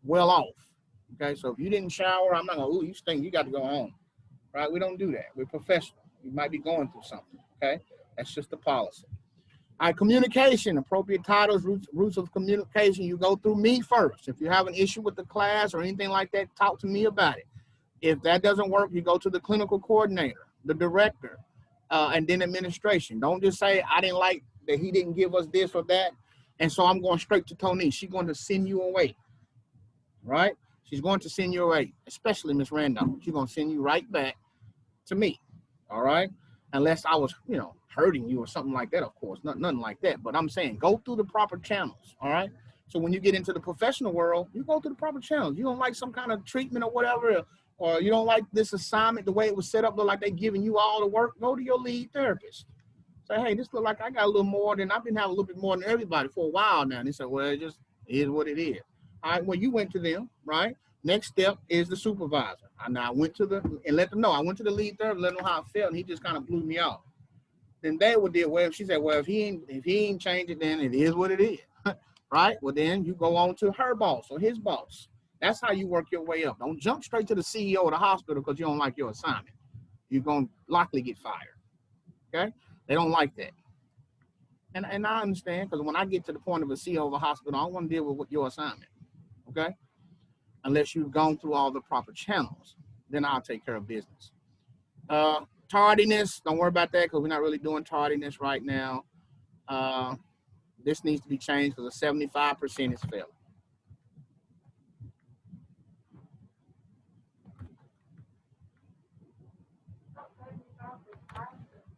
Speaker 1: well off, okay? So if you didn't shower, I'm not gonna, ooh, you stink, you got to go home, right? We don't do that. We're professional. You might be going through something, okay? That's just the policy. All right, communication, appropriate titles, roots of communication. You go through me first. If you have an issue with the class or anything like that, talk to me about it. If that doesn't work, you go to the clinical coordinator, the director, and then administration. Don't just say, I didn't like that he didn't give us this or that, and so I'm going straight to Tony. She's going to send you away, right? She's going to send you away, especially Miss Randolph. She's going to send you right back to me, all right? Unless I was, hurting you or something like that, of course, nothing like that. But I'm saying go through the proper channels, all right? So when you get into the professional world, you go through the proper channels. You don't like some kind of treatment or whatever, or you don't like this assignment, the way it was set up, look like they're giving you all the work, go to your lead therapist. Say, hey, this look like I got a little more than, I've been having a little bit more than everybody for a while now. And they said, well, it just is what it is. All right, well, you went to them, right? Next step is the supervisor. And I went to and let them know. I went to the lead therapist, let them know how I felt, and he just kind of blew me off. Then they would deal with, she said, well, if he ain't changed it, then it is what it is, right? Well, then you go on to her boss or his boss. That's how you work your way up. Don't jump straight to the CEO of the hospital because you don't like your assignment. You're going to likely get fired, okay? They don't like that. And I understand, because when I get to the point of a CEO of a hospital, I don't want to deal with your assignment, okay? Unless you've gone through all the proper channels, then I'll take care of business. Tardiness, don't worry about that because we're not really doing tardiness right now. This needs to be changed because the 75% is failing.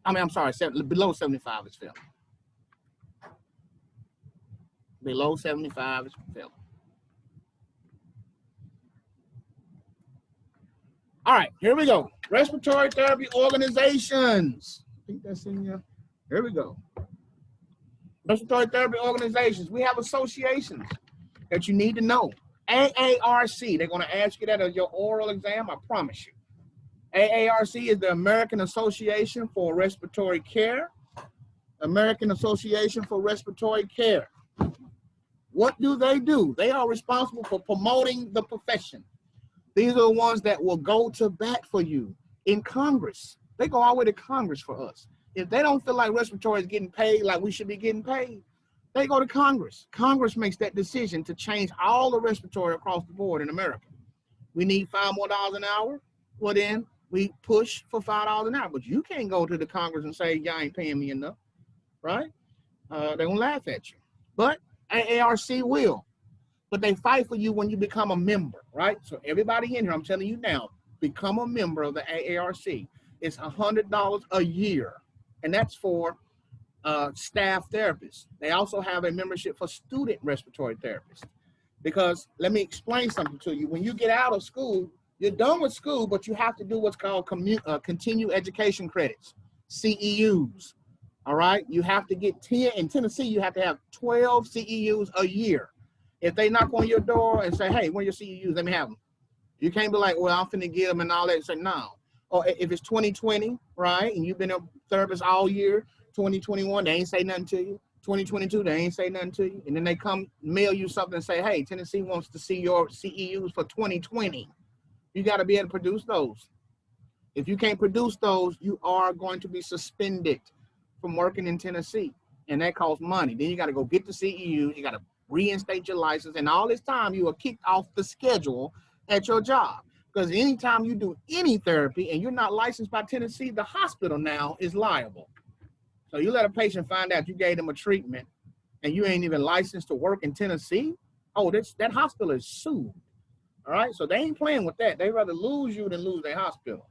Speaker 1: I'm sorry, below 75 is failing. Below 75 is failing. All right, here we go. Respiratory therapy organizations. I think that's in here. Here we go. Respiratory therapy organizations. We have associations that you need to know. AARC, they're going to ask you that on your oral exam, I promise you. AARC is the American Association for Respiratory Care. American Association for Respiratory Care. What do? They are responsible for promoting the profession. These are the ones that will go to bat for you in Congress. They go all the way to Congress for us. If they don't feel like respiratory is getting paid like we should be getting paid, they go to Congress. Congress makes that decision to change all the respiratory across the board in America. We need $5 more an hour. Well, then we push for $5 an hour. But you can't go to the Congress and say, y'all ain't paying me enough, right? They're going to laugh at you. But AARC will. But they fight for you when you become a member, right? So everybody in here, I'm telling you now, become a member of the AARC. It's $100 a year, and that's for staff therapists. They also have a membership for student respiratory therapists. Because let me explain something to you. When you get out of school, you're done with school, but you have to do what's called continued education credits, CEUs. All right, you have to get 10. In Tennessee, you have to have 12 CEUs a year. If they knock on your door and say, hey, where are your CEUs? Let me have them. You can't be like, well, I'm finna get them and all that. Say, no. Or if it's 2020, right, and you've been a therapist all year, 2021, they ain't say nothing to you. 2022, they ain't say nothing to you. And then they come mail you something and say, hey, Tennessee wants to see your CEUs for 2020. You got to be able to produce those. If you can't produce those, you are going to be suspended from working in Tennessee. And that costs money. Then you got to go get the CEUs. You got to reinstate your license. And all this time, you are kicked off the schedule at your job. Because anytime you do any therapy and you're not licensed by Tennessee, the hospital now is liable. So you let a patient find out you gave them a treatment and you ain't even licensed to work in Tennessee. Oh, that hospital is sued. All right. So they ain't playing with that. They rather lose you than lose their hospital.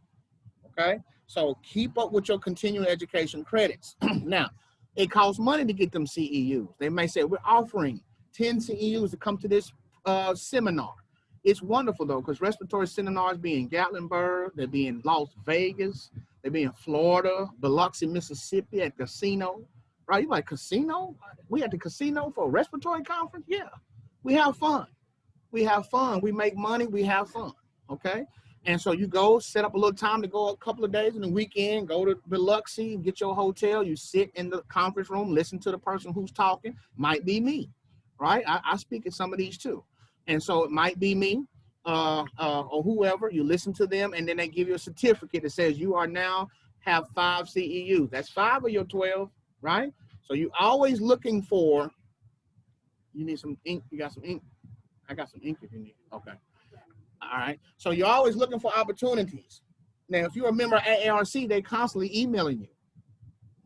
Speaker 1: Okay. So keep up with your continuing education credits. Now, it costs money to get them CEUs. They may say, we're offering 10 CEUs to come to this seminar. It's wonderful, though, because respiratory seminars be in Gatlinburg, they be in Las Vegas, they be in Florida, Biloxi, Mississippi at casino. Right? You like casino? We at the casino for a respiratory conference? Yeah. We have fun. We have fun. We make money. We have fun. Okay? And so you go set up a little time to go a couple of days in the weekend, go to Biloxi, get your hotel, you sit in the conference room, listen to the person who's talking. Might be me, right? I speak at some of these too. And so it might be me or whoever. You listen to them, and then they give you a certificate that says you are now have 5 CEUs. That's 5 of your 12, right? So you're always looking for, you need some ink. You got some ink? I got some ink if you need. Okay. All right. So you're always looking for opportunities. Now, if you're a member of AARC, they constantly emailing you,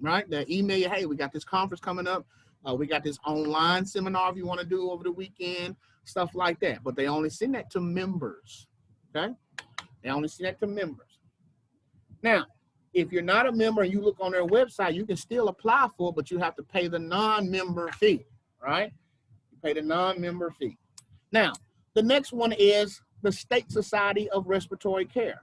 Speaker 1: right? They email you, hey, we got this conference coming up. We got this online seminar if you want to do over the weekend, stuff like that. But they only send that to members, okay? They only send that to members. Now, if you're not a member and you look on their website, you can still apply for it, but you have to pay the non-member fee, right? You pay the non-member fee. Now, the next one is the State Society of Respiratory Care.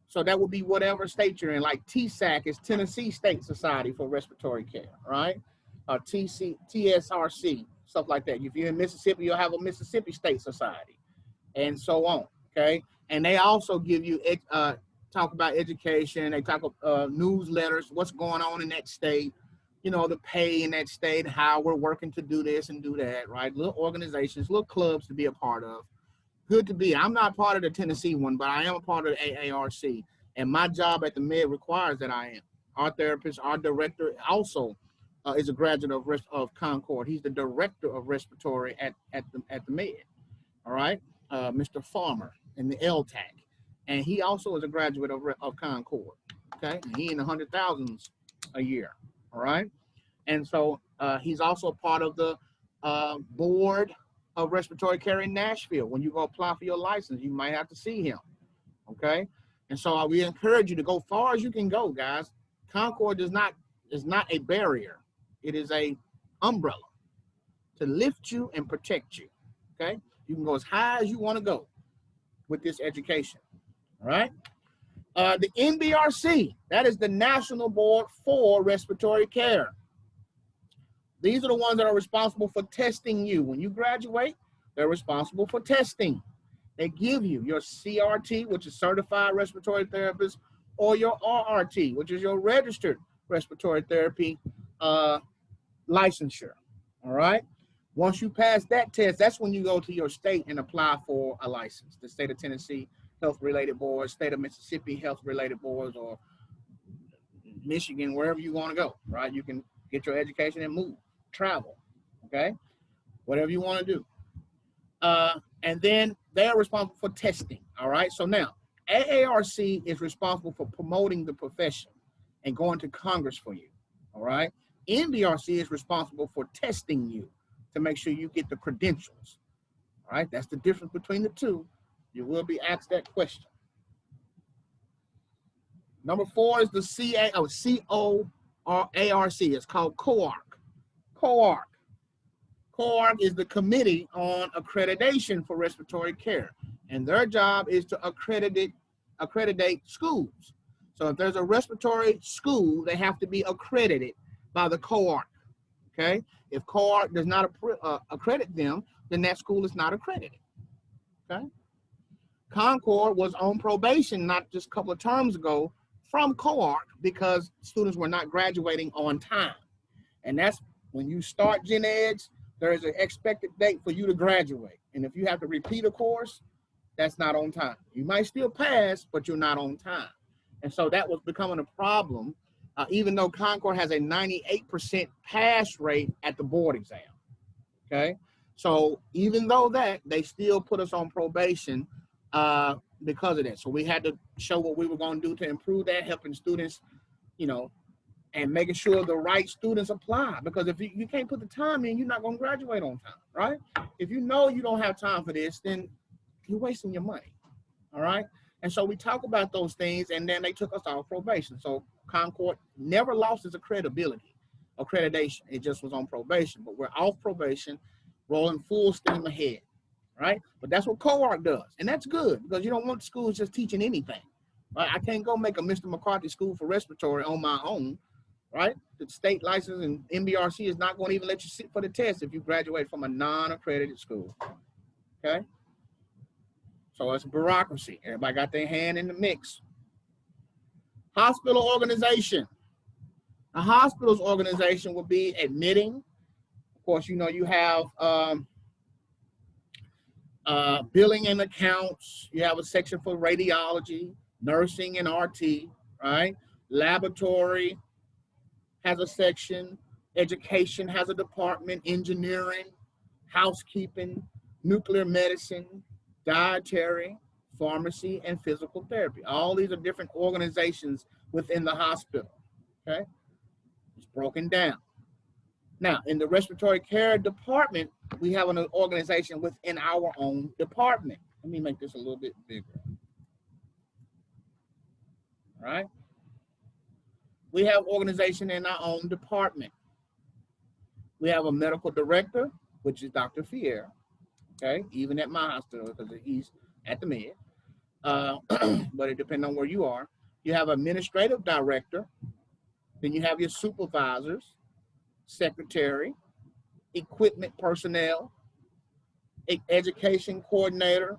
Speaker 1: So that would be whatever state you're in, like TSAC is Tennessee State Society for Respiratory Care, right? TSRC, stuff like that. If you're in Mississippi, you'll have a Mississippi State Society, and so on, okay? And they also give you, talk about education, they talk about newsletters, what's going on in that state, you know, the pay in that state, how we're working to do this and do that, right? Little organizations, little clubs to be a part of. Good to be. I'm not part of the Tennessee one, but I am a part of the AARC. And my job at the Med requires that I am. Our therapist, our director also is a graduate of Concord. He's the director of respiratory at the Med. All right. Mr. Farmer in the LTAC. And he also is a graduate of Concord. Okay. And he in the 100,000s a year. All right. And so he's also a part of the board of respiratory care in Nashville. When you go apply for your license, you might have to see him, okay? And so we encourage you to go far as you can go, guys. Concord is not a barrier. It is a umbrella to lift you and protect you, okay? You can go as high as you want to go with this education, all right? The NBRC, that is the National Board for Respiratory Care. These are the ones that are responsible for testing you. When you graduate, they're responsible for testing. They give you your CRT, which is Certified Respiratory Therapist, or your RRT, which is your Registered Respiratory Therapy licensure, all right? Once you pass that test, that's when you go to your state and apply for a license. The state of Tennessee health-related boards, state of Mississippi health-related boards, or Michigan, wherever you want to go, right? You can get your education and move, travel, okay? Whatever you want to do. And then they're responsible for testing, all right? So now, AARC is responsible for promoting the profession and going to Congress for you, all right? NBRC is responsible for testing you to make sure you get the credentials, all right? That's the difference between the two. You will be asked that question. Number 4 is the COARC. It's called COARC. COARC. COARC is the Committee on Accreditation for Respiratory Care, and their job is to accredit schools. So if there's a respiratory school, they have to be accredited by the COARC, okay? If COARC does not accredit them, then that school is not accredited, okay? Concord was on probation not just a couple of terms ago from COARC because students were not graduating on time. And that's when you start gen eds, there is an expected date for you to graduate. And if you have to repeat a course, that's not on time. You might still pass, but you're not on time. And so that was becoming a problem, even though Concord has a 98% pass rate at the board exam, okay? So even though that, they still put us on probation because of that. So we had to show what we were going to do to improve that, helping students, you know, and making sure the right students apply. Because if you can't put the time in, you're not going to graduate on time, right? If you know you don't have time for this, then you're wasting your money, all right? And so we talk about those things, and then they took us off probation. So Concord never lost its accreditation. It just was on probation, but we're off probation, rolling full steam ahead, right? But that's what COARC does, and that's good because you don't want schools just teaching anything, right? I can't go make a Mr. McCarthy school for respiratory on my own, right? The state license and NBRC is not going to even let you sit for the test if you graduate from a non-accredited school, okay? So it's bureaucracy. Everybody got their hand in the mix. Hospital organization. A hospital's organization will be admitting. Of course, you know, you have billing and accounts. You have a section for radiology, nursing and RT, right? Laboratory has a section. Education has a department. Engineering, housekeeping, nuclear medicine, dietary, pharmacy, and physical therapy. All these are different organizations within the hospital, okay? It's broken down. Now, in the respiratory care department, we have an organization within our own department. Let me make this a little bit bigger. All right? We have organization in our own department. We have a medical director, which is Dr. Fier, okay? Even at my hospital, because he's at the med. But it depends on where you are. You have administrative director, then you have your supervisors, secretary, equipment personnel, education coordinator.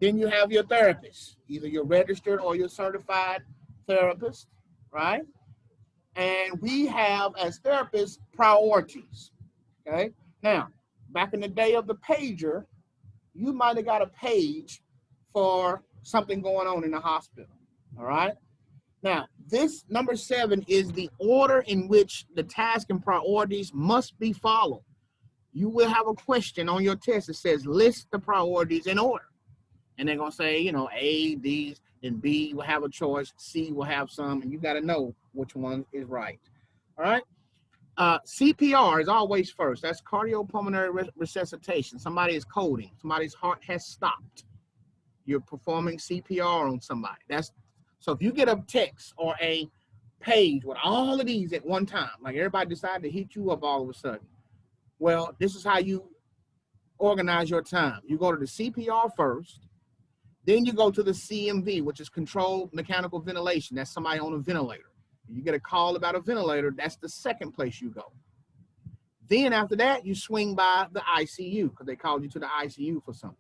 Speaker 1: Then you have your therapist, either your registered or your certified therapist, right? And we have, as therapists, priorities, okay? Now, back in the day of the pager, you might have got a page for something going on in the hospital, all right? Now, this number 7 is the order in which the task and priorities must be followed. You will have a question on your test that says, list the priorities in order. And they're going to say, you know, A, D, and B will have a choice, C will have some, and you got to know which one is right, all right? CPR is always first. That's cardiopulmonary resuscitation. Somebody is coding. Somebody's heart has stopped. You're performing CPR on somebody. So if you get a text or a page with all of these at one time, like everybody decided to hit you up all of a sudden, well, this is how you organize your time. You go to the CPR first, then you go to the CMV, which is controlled mechanical ventilation. That's somebody on a ventilator. You get a call about a ventilator, that's the second place you go. Then after that, you swing by the ICU because they called you to the ICU for something.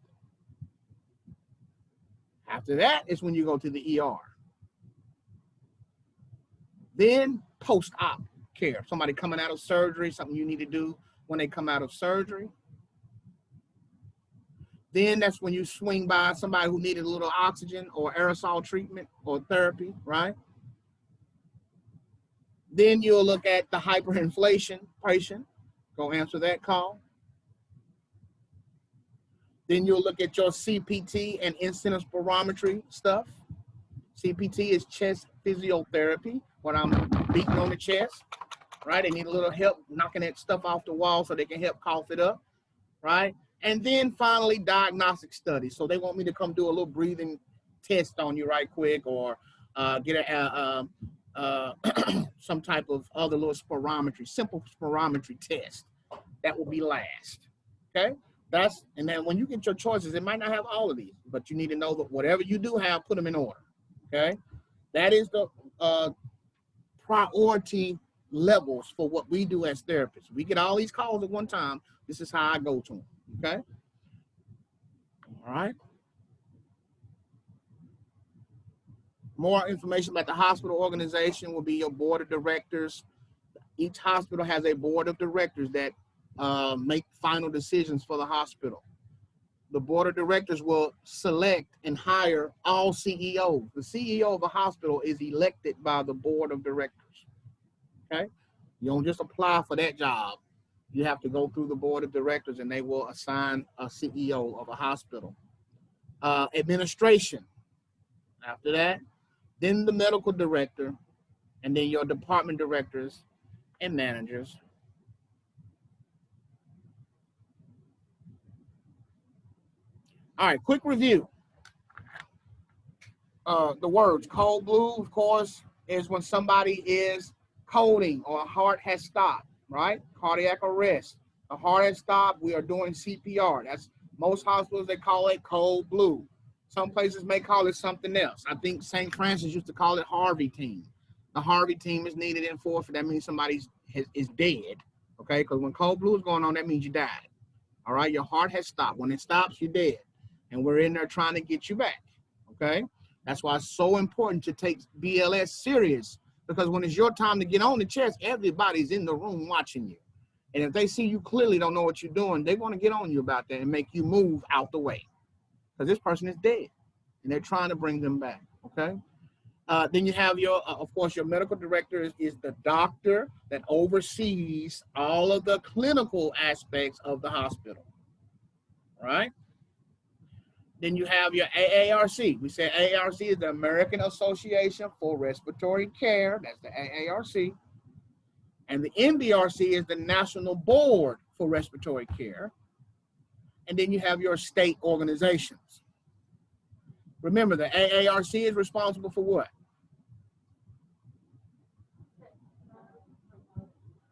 Speaker 1: After that is when you go to the ER. Then post-op care, somebody coming out of surgery, something you need to do, when they come out of surgery. Then that's when you swing by somebody who needed a little oxygen or aerosol treatment or therapy, right? Then you'll look at the hyperinflation patient. Go answer that call. Then you'll look at your CPT and incidence spirometry stuff. CPT is chest physiotherapy, when I'm beating on the chest, right? They need a little help knocking that stuff off the wall so they can help cough it up, right? And then finally, diagnostic studies. So they want me to come do a little breathing test on you right quick, or get some type of other little spirometry, simple spirometry test. That will be last, okay? And then when you get your choices, it might not have all of these, but you need to know that whatever you do have, put them in order, okay? That is the priority levels for what we do as therapists. We get all these calls at one time. This is how I go to them, okay? All right. More information about the hospital organization will be your board of directors. Each hospital has a board of directors that make final decisions for the hospital. The board of directors will select and hire all CEOs. The CEO of a hospital is elected by the board of directors, okay? You don't just apply for that job. You have to go through the board of directors, and they will assign a CEO of a hospital. Administration, after that, then the medical director, and then your department directors and managers. All right, quick review. The words cold blue, of course, is when somebody is coding or a heart has stopped, right? Cardiac arrest. A heart has stopped, we are doing CPR. That's most hospitals, they call it cold blue. Some places may call it something else. I think St. Francis used to call it Harvey team. The Harvey team is needed in forfeit. That means somebody is dead, okay? Because when cold blue is going on, that means you died. All right, your heart has stopped. When it stops, you're dead. And we're in there trying to get you back, okay? That's why it's so important to take BLS serious, because when it's your time to get on the chest, everybody's in the room watching you. And if they see you clearly don't know what you're doing, they want to get on you about that and make you move out the way, because this person is dead and they're trying to bring them back, okay? Then you have your, of course, your medical director is the doctor that oversees all of the clinical aspects of the hospital, right? Then you have your AARC. We say AARC is the American Association for Respiratory Care. That's the AARC. And the NBRC is the National Board for Respiratory Care. And then you have your state organizations. Remember, the AARC is responsible for what?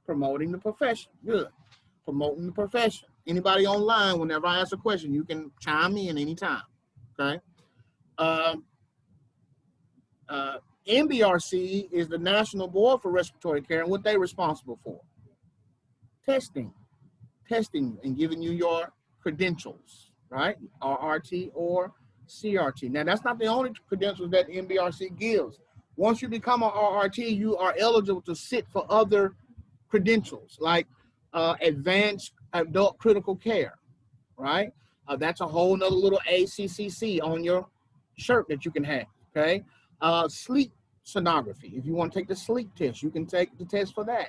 Speaker 1: Promoting the profession. Good. Promoting the profession. Anybody online, whenever I ask a question, you can chime in anytime, okay? NBRC is the National Board for Respiratory Care, and what they're responsible for? Testing and giving you your credentials, right? RRT or CRT. Now, that's not the only credentials that NBRC gives. Once you become a RRT, you are eligible to sit for other credentials, like advanced adult critical care, right? That's a whole nother little ACCC on your shirt that you can have, okay? Sleep sonography. If you want to take the sleep test, you can take the test for that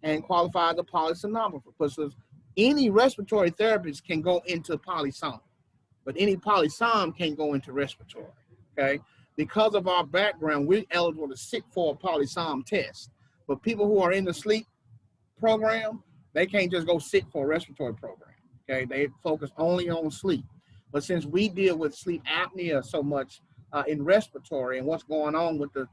Speaker 1: and qualify as a polysomnographer. Because any respiratory therapist can go into polysom, but any polysom can't go into respiratory, okay? Because of our background, we're eligible to sit for a polysom test. But people who are in the sleep program, they can't just go sit for a respiratory program, okay? They focus only on sleep. But since we deal with sleep apnea so much in respiratory and what's going on with the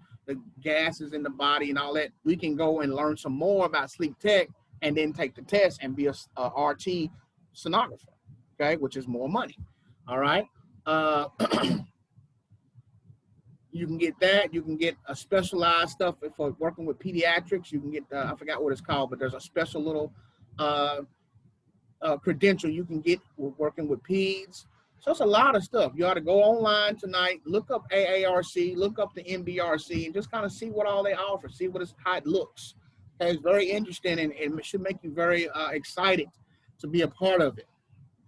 Speaker 1: gases in the body and all that, we can go and learn some more about sleep tech and then take the test and be a RT sonographer, okay, which is more money, all right? You can get that. You can get a specialized stuff for working with pediatrics. You can get, I forgot what it's called, but there's a special little credential you can get working with peds. So it's a lot of stuff. You ought to go online tonight, look up AARC, look up the NBRC, and just kind of see what all they offer, see how it looks. Okay, it's very interesting, and it should make you very excited to be a part of it.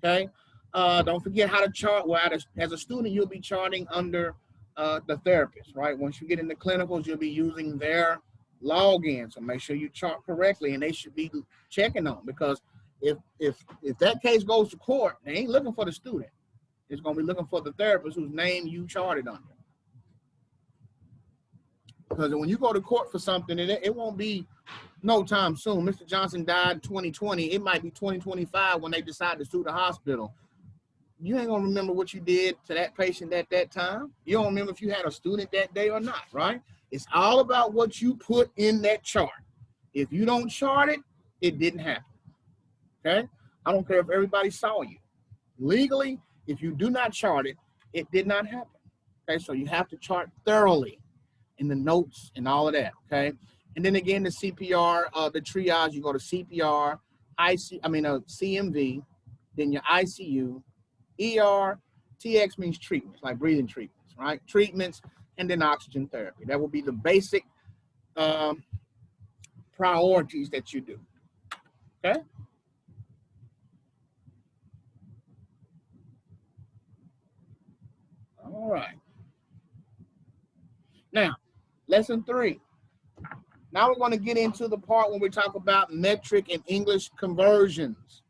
Speaker 1: Okay, don't forget how to chart. Well, as a student, you'll be charting under the therapist, right? Once you get into clinicals, you'll be using their login, so make sure you chart correctly, and they should be checking on, because if that case goes to court, they ain't looking for the student. It's going to be looking for the therapist whose name you charted under. Because when you go to court for something, it won't be no time soon. Mr. Johnson died in 2020. It might be 2025 when they decide to sue the hospital. You ain't going to remember what you did to that patient at that time. You don't remember if you had a student that day or not, right? It's all about what you put in that chart. If you don't chart it, it didn't happen. Okay? I don't care if everybody saw you. Legally, if you do not chart it, it did not happen. Okay, so you have to chart thoroughly in the notes and all of that. Okay, and then again, the CPR, the triage, you go to CPR, CMV, then your ICU, ER, TX means treatments, like breathing treatments, right? Treatments, and then oxygen therapy. That will be the basic priorities that you do. Okay. All right. Now, lesson 3. Now we're going to get into the part when we talk about metric and English conversions.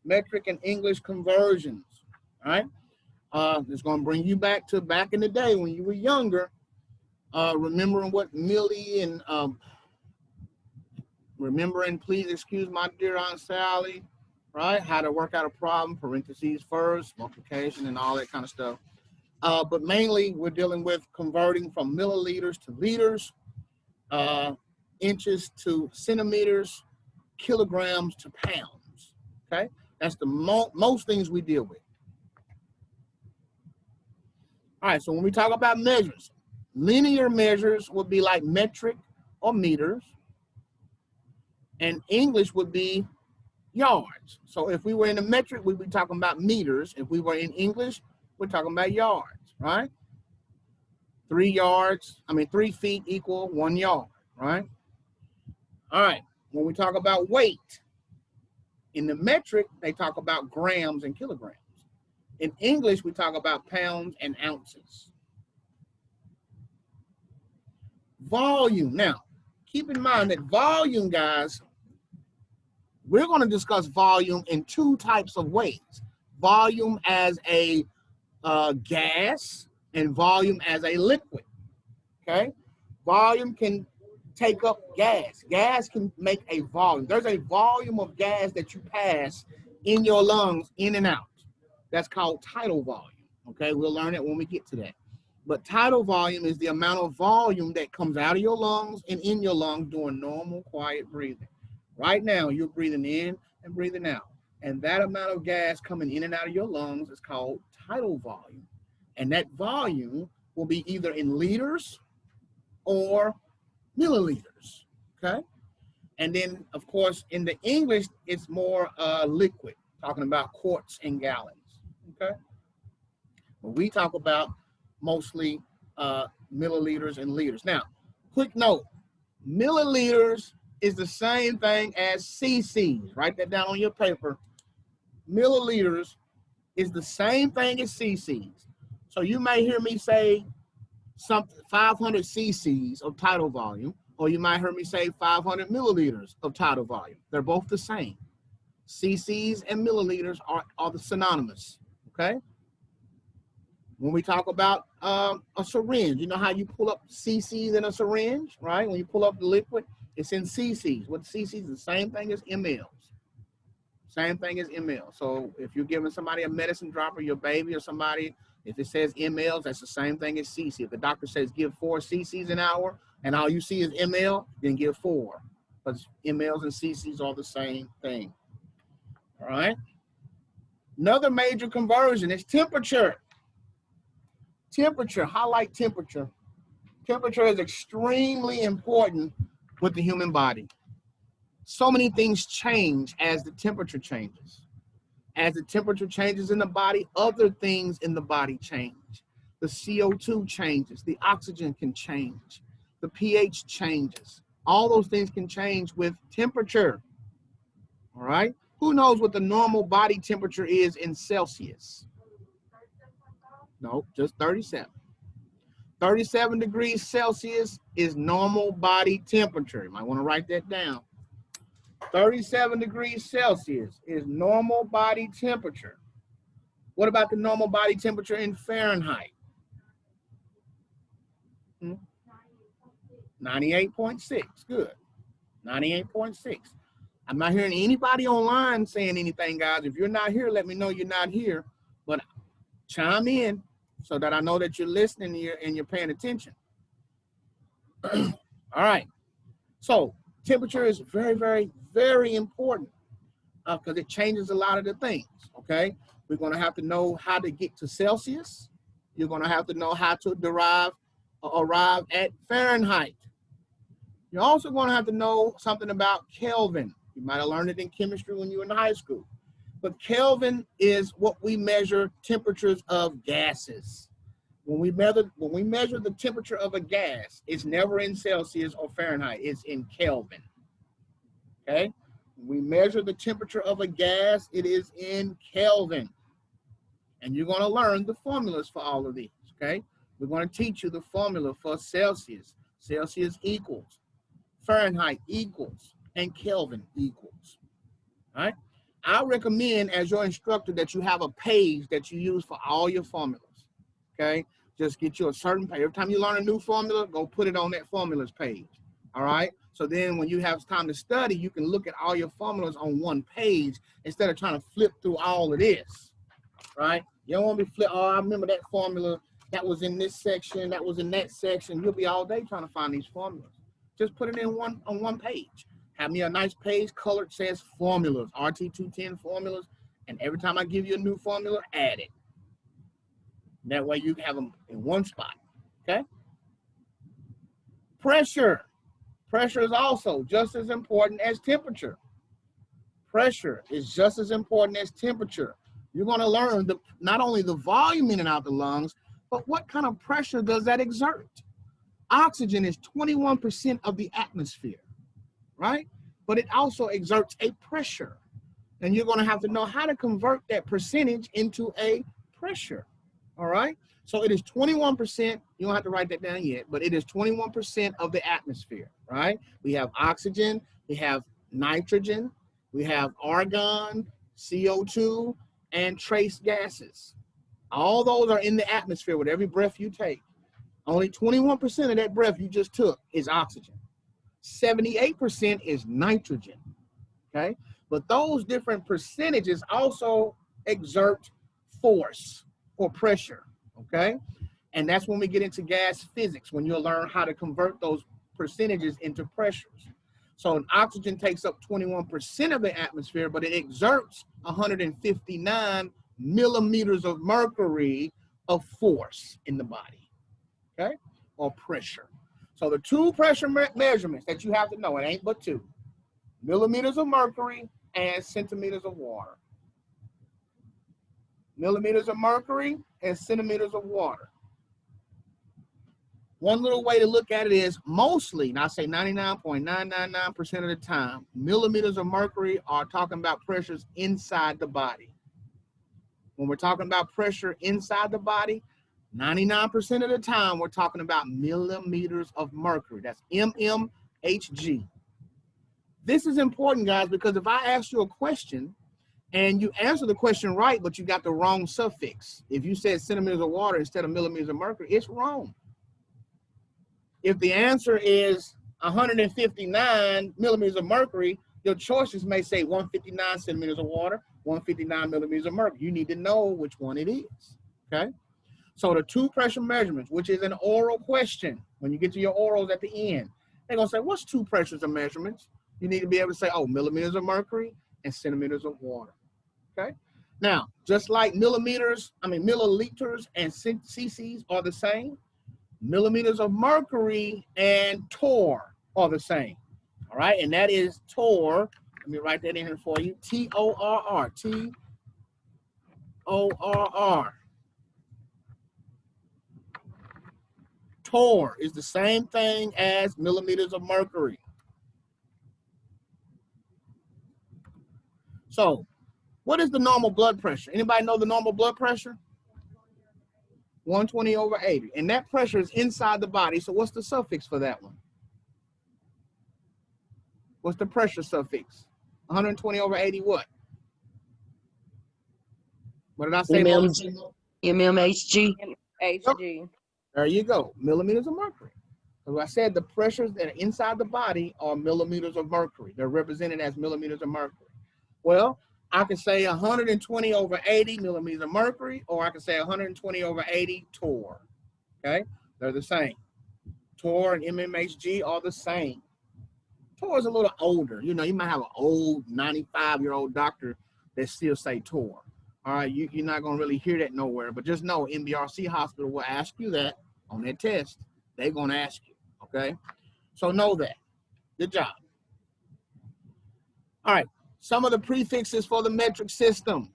Speaker 1: Metric and English conversions. All right. It's going to bring you back in the day when you were younger, remembering what milli and remembering, please excuse my dear Aunt Sally, right? How to work out a problem, parentheses first, multiplication, and all that kind of stuff. But mainly, we're dealing with converting from milliliters to liters, inches to centimeters, kilograms to pounds. Okay, that's the most things we deal with. All right, so when we talk about measures, linear measures would be like metric or meters, and English would be yards. So if we were in a metric, we'd be talking about meters. If we were in English, we're talking about yards, right? 3 feet equal 1 yard, right? All right, when we talk about weight, in the metric, they talk about grams and kilograms. In English, we talk about pounds and ounces. Volume. Now, keep in mind that volume, guys, we're going to discuss volume in 2 types of ways. Volume as a gas and volume as a liquid, okay? Volume can take up gas. Gas can make a volume. There's a volume of gas that you pass in your lungs, in and out. That's called tidal volume, okay? We'll learn it when we get to that. But tidal volume is the amount of volume that comes out of your lungs and in your lungs during normal, quiet breathing. Right now, you're breathing in and breathing out. And that amount of gas coming in and out of your lungs is called tidal volume. And that volume will be either in liters or milliliters, okay? And then, of course, in the English, it's more liquid, talking about quarts and gallons, okay? But we talk about mostly milliliters and liters. Now, quick note, milliliters is the same thing as cc's. Write that down on your paper. Milliliters is the same thing as cc's. So you may hear me say something 500 cc's of tidal volume, or you might hear me say 500 milliliters of tidal volume. They're both the same. Cc's and milliliters are the synonymous, okay? When we talk about a syringe, you know how you pull up cc's in a syringe, right? When you pull up the liquid, it's in cc's. What cc's is the same thing as mLs. Same thing as mL. So if you're giving somebody a medicine dropper, your baby or somebody, if it says mLs, that's the same thing as cc. If the doctor says give 4 cc's an hour and all you see is mL, then give 4. But mLs and cc's are the same thing. All right. Another major conversion is temperature. Temperature, highlight temperature. Temperature is extremely important with the human body. So many things change as the temperature changes. As the temperature changes in the body, other things in the body change. The CO2 changes, the oxygen can change, the pH changes, All those things can change with temperature. All right. Who knows what the normal body temperature is in Celsius? No, just 37. 37 degrees Celsius is normal body temperature. You might want to write that down. 37 degrees Celsius is normal body temperature. What about the normal body temperature in Fahrenheit? 98.6. Good. 98.6. I'm not hearing anybody online saying anything, guys. If you're not here, let me know you're not here. But chime in so that I know that you're listening and you're paying attention. All right. So temperature is very, very, very important because it changes a lot of the things, okay? We're going to have to know how to get to Celsius. You're going to have to know how to arrive at Fahrenheit. You're also going to have to know something about Kelvin. You might have learned it in chemistry when you were in high school. But Kelvin is what we measure temperatures of gases. When we measure the temperature of a gas, it's never in Celsius or Fahrenheit. It's in Kelvin. Okay? When we measure the temperature of a gas, it is in Kelvin. And you're going to learn the formulas for all of these. Okay? We're going to teach you the formula for Celsius. Celsius equals, Fahrenheit equals, and Kelvin equals. All right? I recommend as your instructor that you have a page that you use for all your formulas. Okay, just get you a certain page. Every time you learn a new formula, go put it on that formulas page. All right, so then when you have time to study, you can look at all your formulas on one page instead of trying to flip through all of this. Right, you don't want to be flip. Oh, I remember that formula that was in this section, that was in that section. You'll be all day trying to find these formulas. Just put it in on one page. Have me a nice page colored, says formulas, RT210 formulas, and every time I give you a new formula, add it. That way you can have them in one spot, okay? Pressure. Pressure is also just as important as temperature. Pressure is just as important as temperature. You're going to learn not only the volume in and out the lungs, but what kind of pressure does that exert? Oxygen is 21% of the atmosphere, right? But it also exerts a pressure. And you're going to have to know how to convert that percentage into a pressure. All right. So it is 21%. You don't have to write that down yet, but it is 21% of the atmosphere, right? We have oxygen, we have nitrogen, we have argon, CO2, and trace gases. All those are in the atmosphere with every breath you take. Only 21% of that breath you just took is oxygen. 78% is nitrogen, okay? But those different percentages also exert force or pressure, okay? And that's when we get into gas physics, when you'll learn how to convert those percentages into pressures. So oxygen takes up 21% of the atmosphere, but it exerts 159 millimeters of mercury of force in the body, okay? Or pressure. So the two pressure measurements that you have to know, it ain't but two: millimeters of mercury and centimeters of water. Millimeters of mercury and centimeters of water. One little way to look at it is mostly, and I say 99.999% of the time, millimeters of mercury are talking about pressures inside the body. When we're talking about pressure inside the body, 99% of the time, we're talking about millimeters of mercury. That's mmHg. This is important, guys, because if I ask you a question and you answer the question right, but you got the wrong suffix, if you said centimeters of water instead of millimeters of mercury, it's wrong. If the answer is 159 millimeters of mercury, your choices may say 159 centimeters of water, 159 millimeters of mercury. You need to know which one it is, okay? So the two pressure measurements, which is an oral question, when you get to your orals at the end, they're going to say, what's two pressures of measurements? You need to be able to say, oh, millimeters of mercury and centimeters of water, okay? Now, just like milliliters and cc's are the same, millimeters of mercury and torr are the same, all right? And that is torr. Let me write that in here for you. T-O-R-R, T-O-R-R. Torr is the same thing as millimeters of mercury. So what is the normal blood pressure? Anybody know the normal blood pressure? 120/80. And that pressure is inside the body. So what's the suffix for that one? What's the pressure suffix? 120/80 what? What did I say?
Speaker 3: MMHG.
Speaker 2: HG.
Speaker 1: There you go, millimeters of mercury. So I said the pressures that are inside the body are millimeters of mercury. They're represented as millimeters of mercury. Well, I can say 120/80 millimeters of mercury, or I can say 120/80 torr. Okay, they're the same. Torr and MMHG are the same. Torr is a little older. You know, you might have an old 95-year-old doctor that still say torr. All right, you're not going to really hear that nowhere, but just know MBRC hospital will ask you that on that test. They're going to ask you, okay? So know that. Good job. All right, some of the prefixes for the metric system.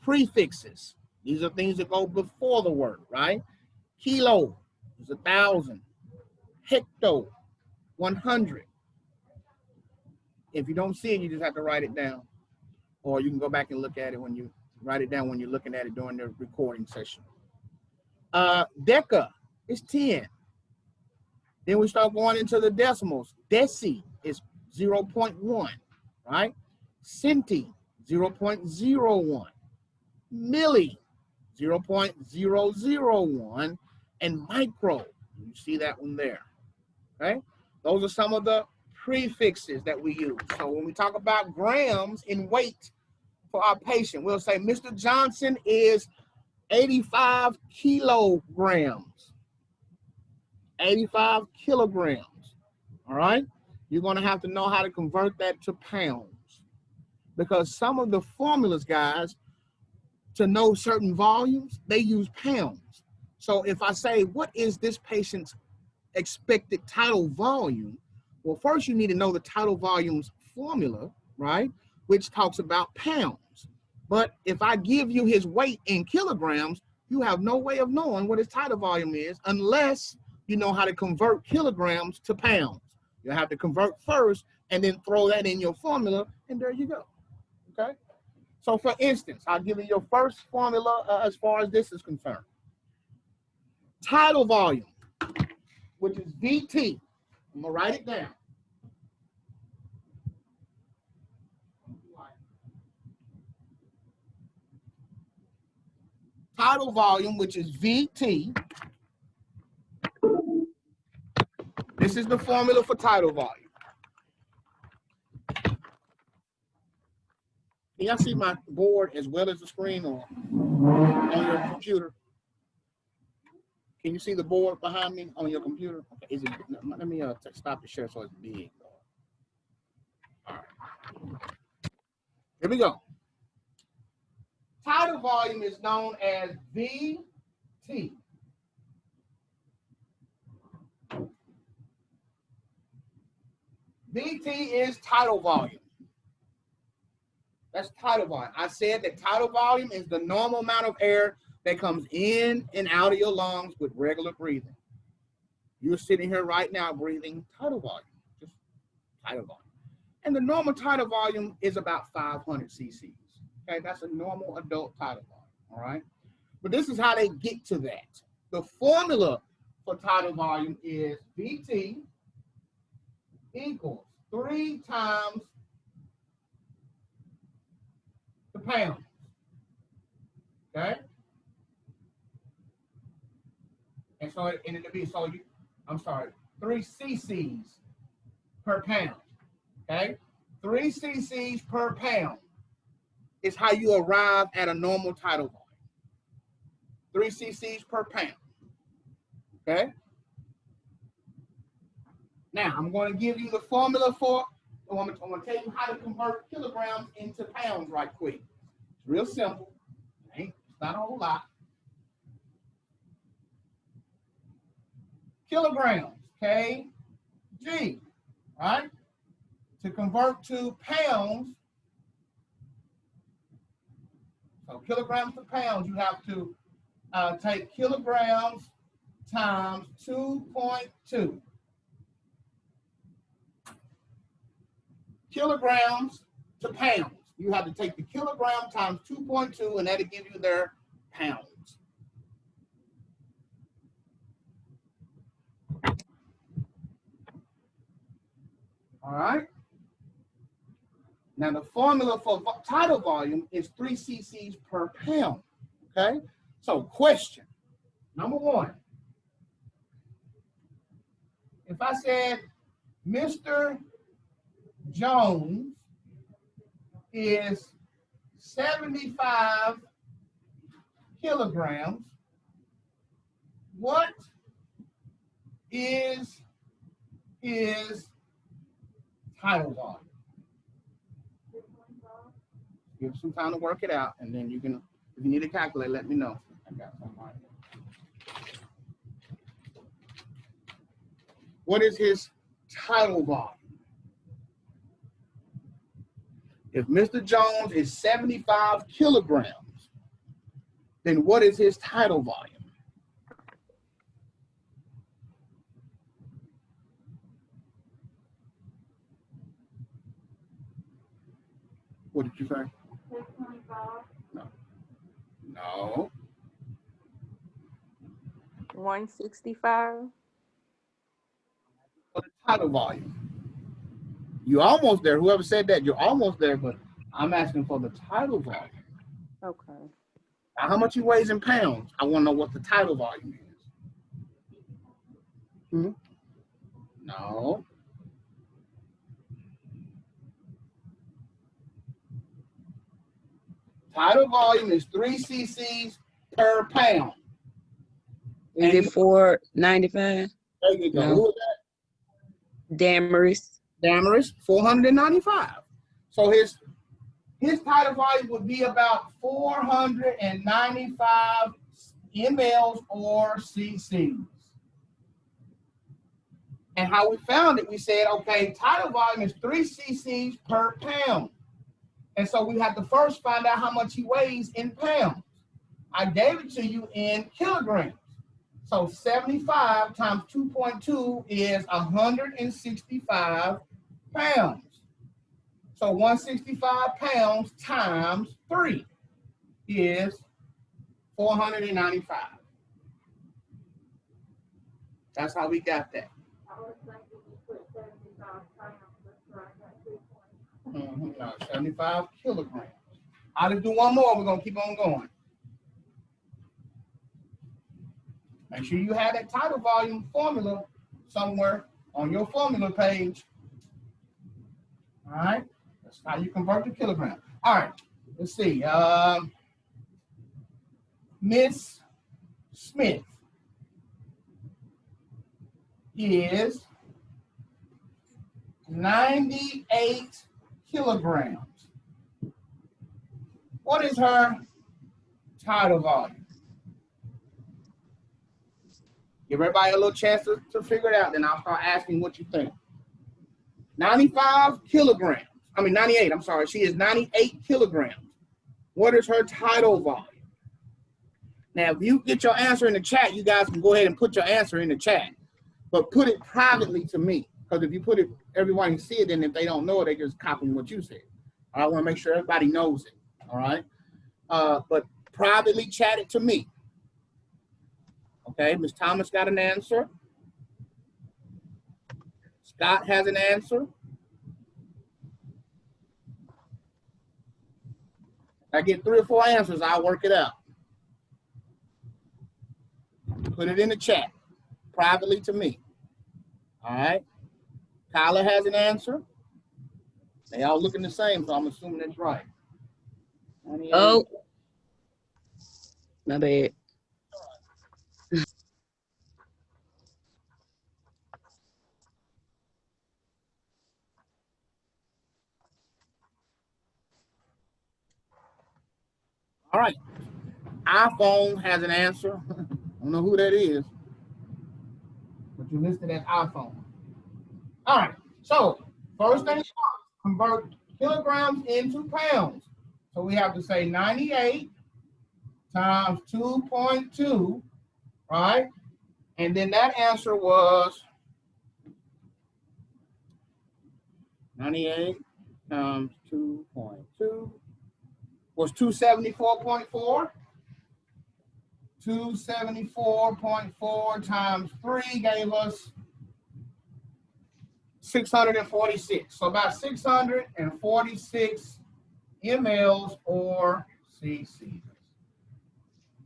Speaker 1: Prefixes. These are things that go before the word, right? Kilo is 1,000. Hecto, 100. If you don't see it, you just have to write it down. Or you can go back and look at it when you write it down when you're looking at it during the recording session. Deca is 10. Then we start going into the decimals. Deci is 0.1, right? Centi, 0.01. Milli, 0.001. And micro, you see that one there, okay? Those are some of the prefixes that we use. So when we talk about grams in weight for our patient, we'll say Mr. Johnson is 85 kilograms. 85 kilograms. All right? You're going to have to know how to convert that to pounds, because some of the formulas, guys, to know certain volumes, they use pounds. So if I say, what is this patient's expected tidal volume? Well, first you need to know the tidal volumes formula, right? Which talks about pounds. But if I give you his weight in kilograms, you have no way of knowing what his tidal volume is unless you know how to convert kilograms to pounds. You have to convert first and then throw that in your formula, and there you go, okay? So for instance, I'll give you your first formula as far as this is concerned. Tidal volume, which is VT. I'm gonna write it down. Tidal volume, which is VT. This is the formula for tidal volume. Can y'all see my board as well as the screen or on your computer? Can you see the board behind me on your computer? Okay, is it, let me stop the share so it's big. All right. Here we go. Tidal volume is known as VT. VT is tidal volume. That's tidal volume. I said that tidal volume is the normal amount of air that comes in and out of your lungs with regular breathing. You're sitting here right now breathing tidal volume, just tidal volume. And the normal tidal volume is about 500 cc's. Okay, that's a normal adult tidal volume, all right? But this is how they get to that. The formula for tidal volume is VT equals 3 times the pounds, okay? And so it'll be, 3 cc's per pound, okay? 3 cc's per pound is how you arrive at a normal tidal volume. 3 cc's per pound, okay? Now, I'm going to give you the formula for, I'm going to tell you how to convert kilograms into pounds right quick. It's real simple. It's not a whole lot. Kilograms, kg, right? To convert to pounds, so kilograms to pounds, you have to take kilograms times 2.2. Kilograms to pounds. you have to take the kilogram times 2.2, and that'll give you their pounds. All right. Now the formula for tidal volume is 3 cc's per pound. Okay. So question number 1. If I said Mr. Jones is 75 kilograms, what is his tidal volume? Give some time to work it out, and then you can, if you need to calculate, let me know. I got somebody. What is his tidal volume? If Mr. Jones is 75 kilograms, then what is his tidal volume? What did you say?
Speaker 2: 625.
Speaker 1: No. No.
Speaker 4: 165.
Speaker 1: For the tidal volume. You're almost there. Whoever said that, you're almost there, but I'm asking for the tidal volume.
Speaker 4: Okay.
Speaker 1: Now, how much he weighs in pounds? I want to know what the tidal volume is. No. Tidal volume is 3 cc's per pound.
Speaker 3: Is it 495?
Speaker 1: There you go.
Speaker 3: No.
Speaker 1: Who is that?
Speaker 3: Damaris.
Speaker 1: Damaris, 495. So his tidal volume would be about 495 mLs or cc's. And how we found it, we said, okay, tidal volume is 3 cc's per pound. And so we have to first find out how much he weighs in pounds. I gave it to you in kilograms. So 75 times 2.2 is 165 pounds. So 165 pounds times 3 is 495. That's how we got that.
Speaker 2: I was thinking you put 75 pounds, that's right, that 2.2.
Speaker 1: No, 75 kilograms. I'll just do one more. We're going to keep on going. Make sure you have that tidal volume formula somewhere on your formula page. All right. That's how you convert to kilogram. All right. Let's see. Miss Smith is 98 kilograms. What is her tidal volume? Give everybody a little chance to figure it out, then I'll start asking what you think. 95 kilograms. 98, I'm sorry. She is 98 kilograms. What is her tidal volume? Now, if you get your answer in the chat, you guys can go ahead and put your answer in the chat. But put it privately to me. Because if you put it, everyone can see it, and if they don't know it, they just copy what you said. I want to make sure everybody knows it. All right? But privately chat it to me. Okay, Ms. Thomas got an answer. Scott has an answer. If I get 3 or 4 answers, I'll work it out. Put it in the chat, privately to me. All right. Kyla has an answer. They all looking the same, so I'm assuming that's right.
Speaker 3: Oh, my bad.
Speaker 1: All right. iPhone has an answer. I don't know who that is, but you listed as iPhone. All right. So first thing first, convert kilograms into pounds. So we have to say 98 times 2.2, right? And then that answer was 98 times 2.2 was 274.4. 274.4 times 3 gave us 646. So about 646 mLs or cc.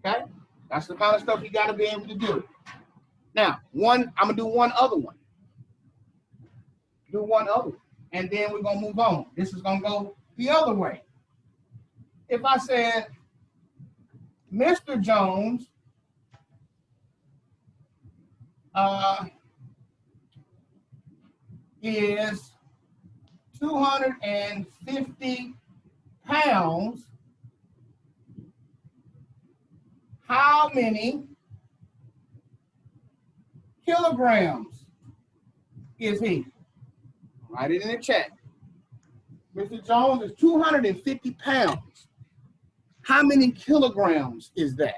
Speaker 1: Okay? That's the kind of stuff you got to be able to do. Now, I'm going to do one other one. And then we're going to move on. This is going to go the other way. If I said, Mr. Jones is 250 pounds, how many kilograms is he? Write it in the chat. Mr. Jones is 250 pounds. How many kilograms is that?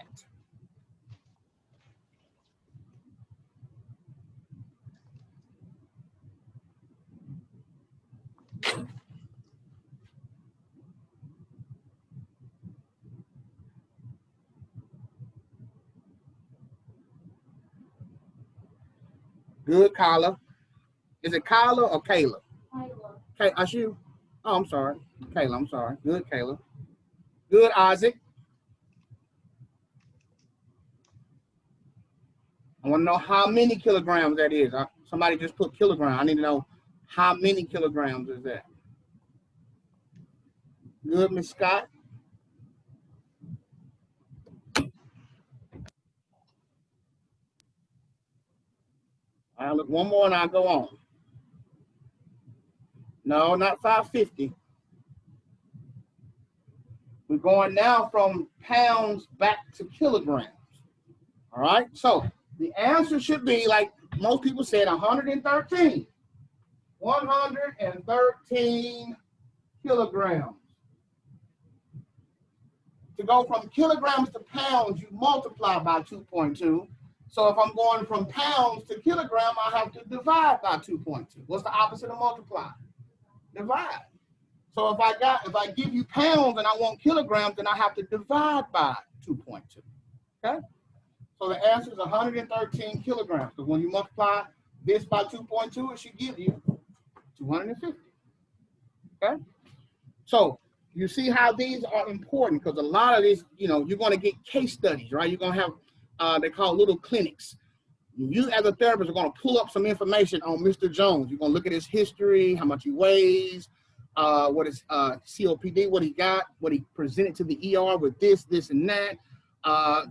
Speaker 1: Good, Kyla. Is it Kyla or Kayla? Kayla. Ashu? Oh, I'm sorry. Kayla, I'm sorry. Good, Kayla. Good, Isaac. I want to know how many kilograms that is. Somebody just put kilogram. I need to know how many kilograms is that. Good, Miss Scott. All right, look, one more and I'll go on. No, not 550. We're going now from pounds back to kilograms. All right, so the answer should be, like most people said, 113. 113 kilograms. To go from kilograms to pounds, you multiply by 2.2. So if I'm going from pounds to kilogram, I have to divide by 2.2. What's the opposite of multiply? Divide. So if I give you pounds and I want kilograms, then I have to divide by 2.2. Okay? So the answer is 113 kilograms. Because when you multiply this by 2.2, it should give you 250. Okay? So you see how these are important, because a lot of these, you're going to get case studies, right? You're going to have, they call little clinics. You as a therapist are going to pull up some information on Mr. Jones. You're going to look at his history, how much he weighs, what his COPD, what he got, what he presented to the ER with this, and that,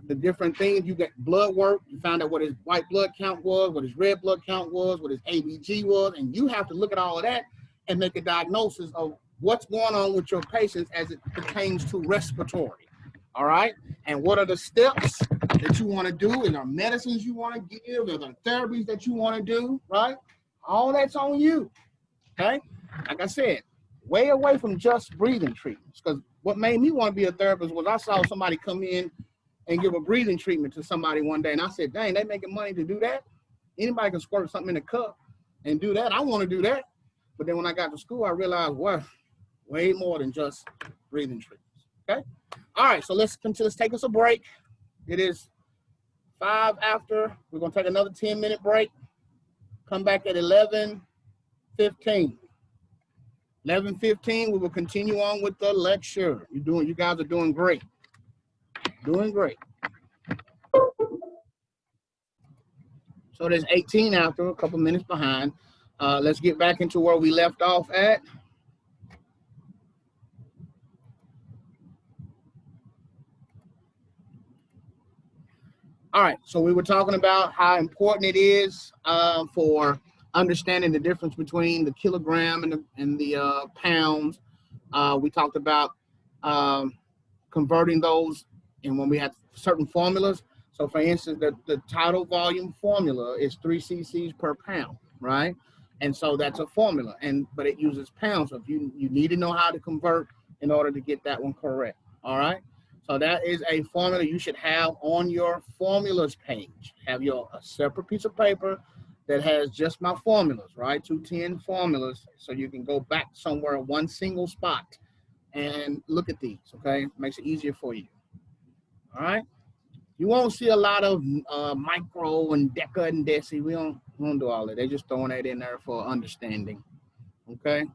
Speaker 1: the different things. You get blood work. You found out what his white blood count was, what his red blood count was, what his ABG was, and you have to look at all of that and make a diagnosis of what's going on with your patients as it pertains to respiratory. All right, and what are the steps that you want to do, and the medicines you want to give, or the therapies that you want to do, right? All that's on you. Okay, like I said, way away from just breathing treatments, because what made me want to be a therapist was I saw somebody come in and give a breathing treatment to somebody one day, and I said, dang, they making money to do that? Anybody can squirt something in a cup and do that. I want to do that. But then when I got to school, I realized, well, way more than just breathing treatments. Okay. All right. So let's take us a break. It is 5 after. We're going to take another 10-minute break. Come back at 11:15. 11:15. We will continue on with the lecture. You guys are doing great. Doing great. So there's 18 after, a couple minutes behind. Let's get back into where we left off at. All right, so we were talking about how important it is for understanding the difference between the kilogram and the pounds. We talked about converting those, and when we had certain formulas. So for instance, the tidal volume formula is 3 cc's per pound, right? And so that's a formula, but it uses pounds. So if you need to know how to convert in order to get that one correct, all right? So that is a formula you should have on your formulas page. Have a separate piece of paper that has just my formulas, right? 210 formulas, so you can go back somewhere at one single spot and look at these, okay? Makes it easier for you, all right? You won't see a lot of micro and deca and deci. We don't do all that. They're just throwing that in there for understanding, okay?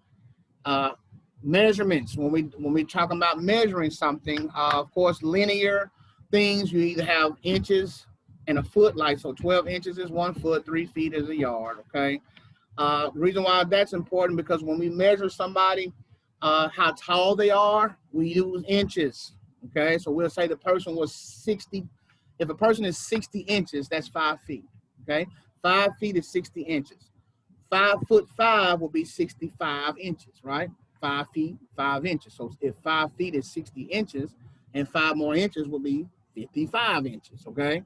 Speaker 1: Measurements, when we talking about measuring something, of course, linear things, you either have inches and a foot, like, so 12 inches is 1 foot, 3 feet is a yard, okay? Reason why that's important, because when we measure somebody, how tall they are, we use inches, okay? So we'll say the person was 60, if a person is 60 inches, that's 5 feet, okay? 5 feet is 60 inches. 5'5" will be 65 inches, right? 5 feet, 5 inches. So if 5 feet is 60 inches, and 5 more inches will be 55 inches, okay?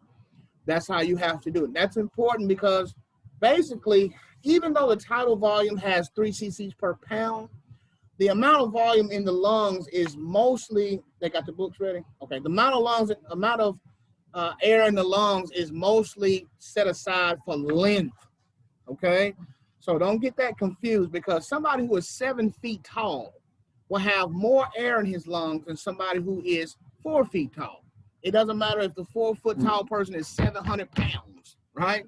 Speaker 1: That's how you have to do it. That's important because basically, even though the tidal volume has 3 cc's per pound, the amount of volume in the lungs is mostly, they got the books ready? Okay, the amount of air in the lungs is mostly set aside for length, okay? So don't get that confused, because somebody who is 7 feet tall will have more air in his lungs than somebody who is 4 feet tall. It doesn't matter if the 4 foot tall person is 700 pounds, right?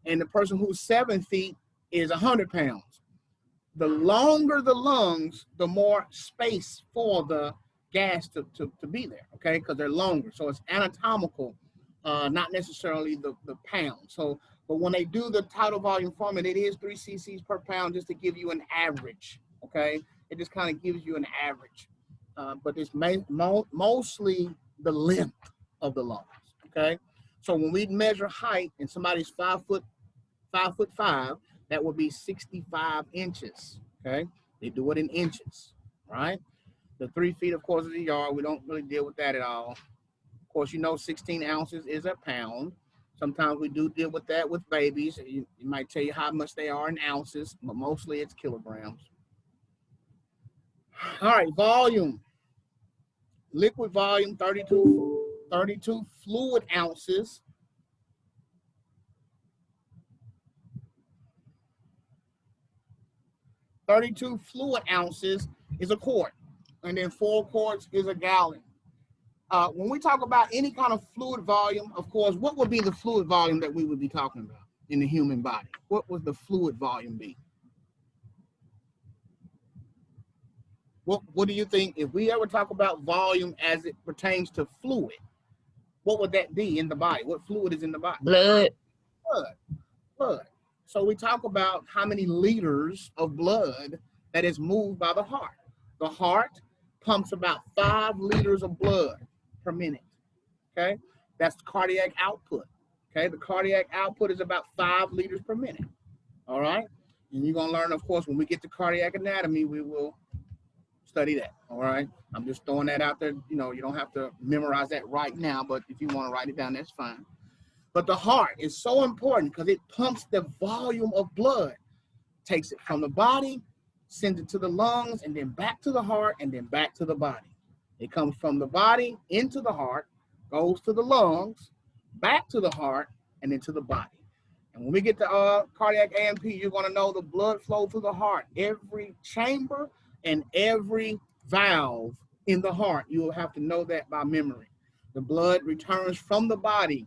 Speaker 1: And the person who's 7 feet is 100 pounds. The longer the lungs, the more space for the gas to be there, okay? Because they're longer. So it's anatomical, not necessarily the pound. So, but when they do the tidal volume formula, it is 3 cc's per pound, just to give you an average, okay? It just kind of gives you an average. But it's mostly the length of the lungs, okay? So when we measure height and somebody's 5'5", that would be 65 inches, okay? They do it in inches, right? The 3 feet, of course, is a yard. We don't really deal with that at all. Of course, you know 16 ounces is a pound. Sometimes we do deal with that with babies. It might tell you how much they are in ounces, but mostly it's kilograms. All right, volume. Liquid volume, 32 fluid ounces. 32 fluid ounces is a quart, and then 4 quarts is a gallon. When we talk about any kind of fluid volume, of course, what would be the fluid volume that we would be talking about in the human body? What would the fluid volume be? What do you think, if we ever talk about volume as it pertains to fluid, what would that be in the body? What fluid is in the body?
Speaker 3: Blood.
Speaker 1: Blood. So we talk about how many liters of blood that is moved by the heart. The heart pumps about 5 liters of blood per minute, okay? That's cardiac output, okay? The cardiac output is about 5 liters per minute, all right? And you're gonna learn, of course, when we get to cardiac anatomy, we will study that, all right? I'm just throwing that out there. You know, you don't have to memorize that right now, but if you wanna write it down, that's fine. But the heart is so important because it pumps the volume of blood, takes it from the body, sends it to the lungs, and then back to the heart, and then back to the body. It comes from the body into the heart, goes to the lungs, back to the heart, and into the body. And when we get to cardiac A&P, you're going to know the blood flow through the heart. Every chamber and every valve in the heart, you will have to know that by memory. The blood returns from the body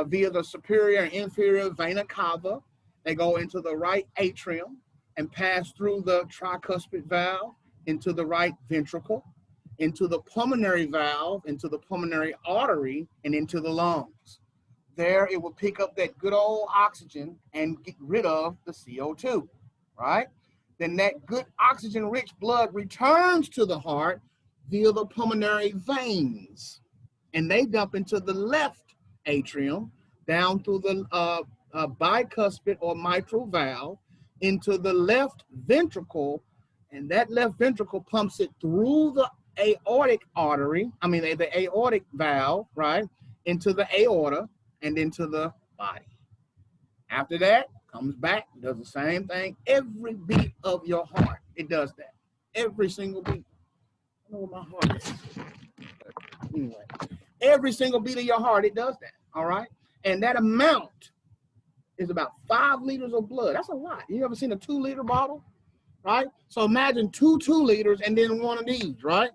Speaker 1: via the superior and inferior vena cava. They go into the right atrium and pass through the tricuspid valve into the right ventricle, into the pulmonary valve, into the pulmonary artery, and into the lungs. There it will pick up that good old oxygen and get rid of the CO2, right? Then that good oxygen-rich blood returns to the heart via the pulmonary veins, and they dump into the left atrium, down through the bicuspid or mitral valve, into the left ventricle, and that left ventricle pumps it through the aortic artery, the aortic valve, right, into the aorta and into the body. After that, comes back, does the same thing. Every beat of your heart, it does that. Every single beat. I know where my heart is. Anyway, every single beat of your heart, it does that, all right? And that amount is about 5 liters of blood. That's a lot. You ever seen a 2-liter bottle, right? So imagine 2 liters and then one of these, right?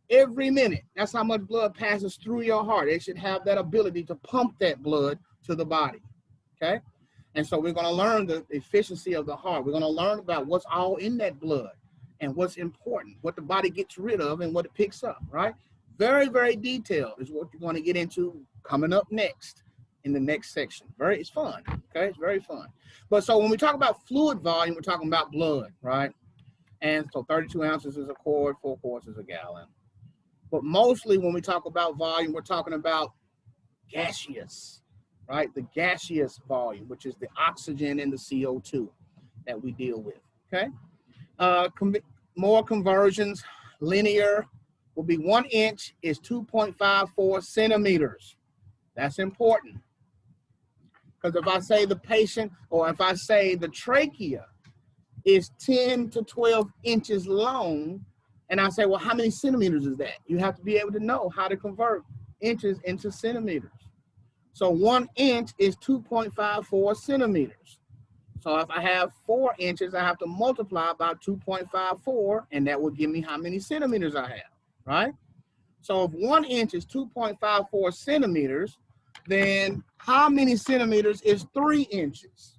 Speaker 1: Every minute. That's how much blood passes through your heart. It should have that ability to pump that blood to the body, okay? And so we're going to learn the efficiency of the heart. We're going to learn about what's all in that blood and what's important, what the body gets rid of and what it picks up, right? Very, very detailed is what you're going to get into coming up next in the next section. It's fun, okay? It's very fun. But so when we talk about fluid volume, we're talking about blood, right? And so 32 ounces is a quart, 4 quarts is a gallon. But mostly when we talk about volume, we're talking about gaseous, right? The gaseous volume, which is the oxygen and the CO2 that we deal with, okay? More conversions, linear will be 1 inch is 2.54 centimeters. That's important. Because if I say the patient, or if I say the trachea is 10 to 12 inches long, and I say, well, how many centimeters is that? You have to be able to know how to convert inches into centimeters. So 1 inch is 2.54 centimeters. So if I have 4 inches, I have to multiply by 2.54, and that will give me how many centimeters I have, right? So if 1 inch is 2.54 centimeters, then how many centimeters is 3 inches?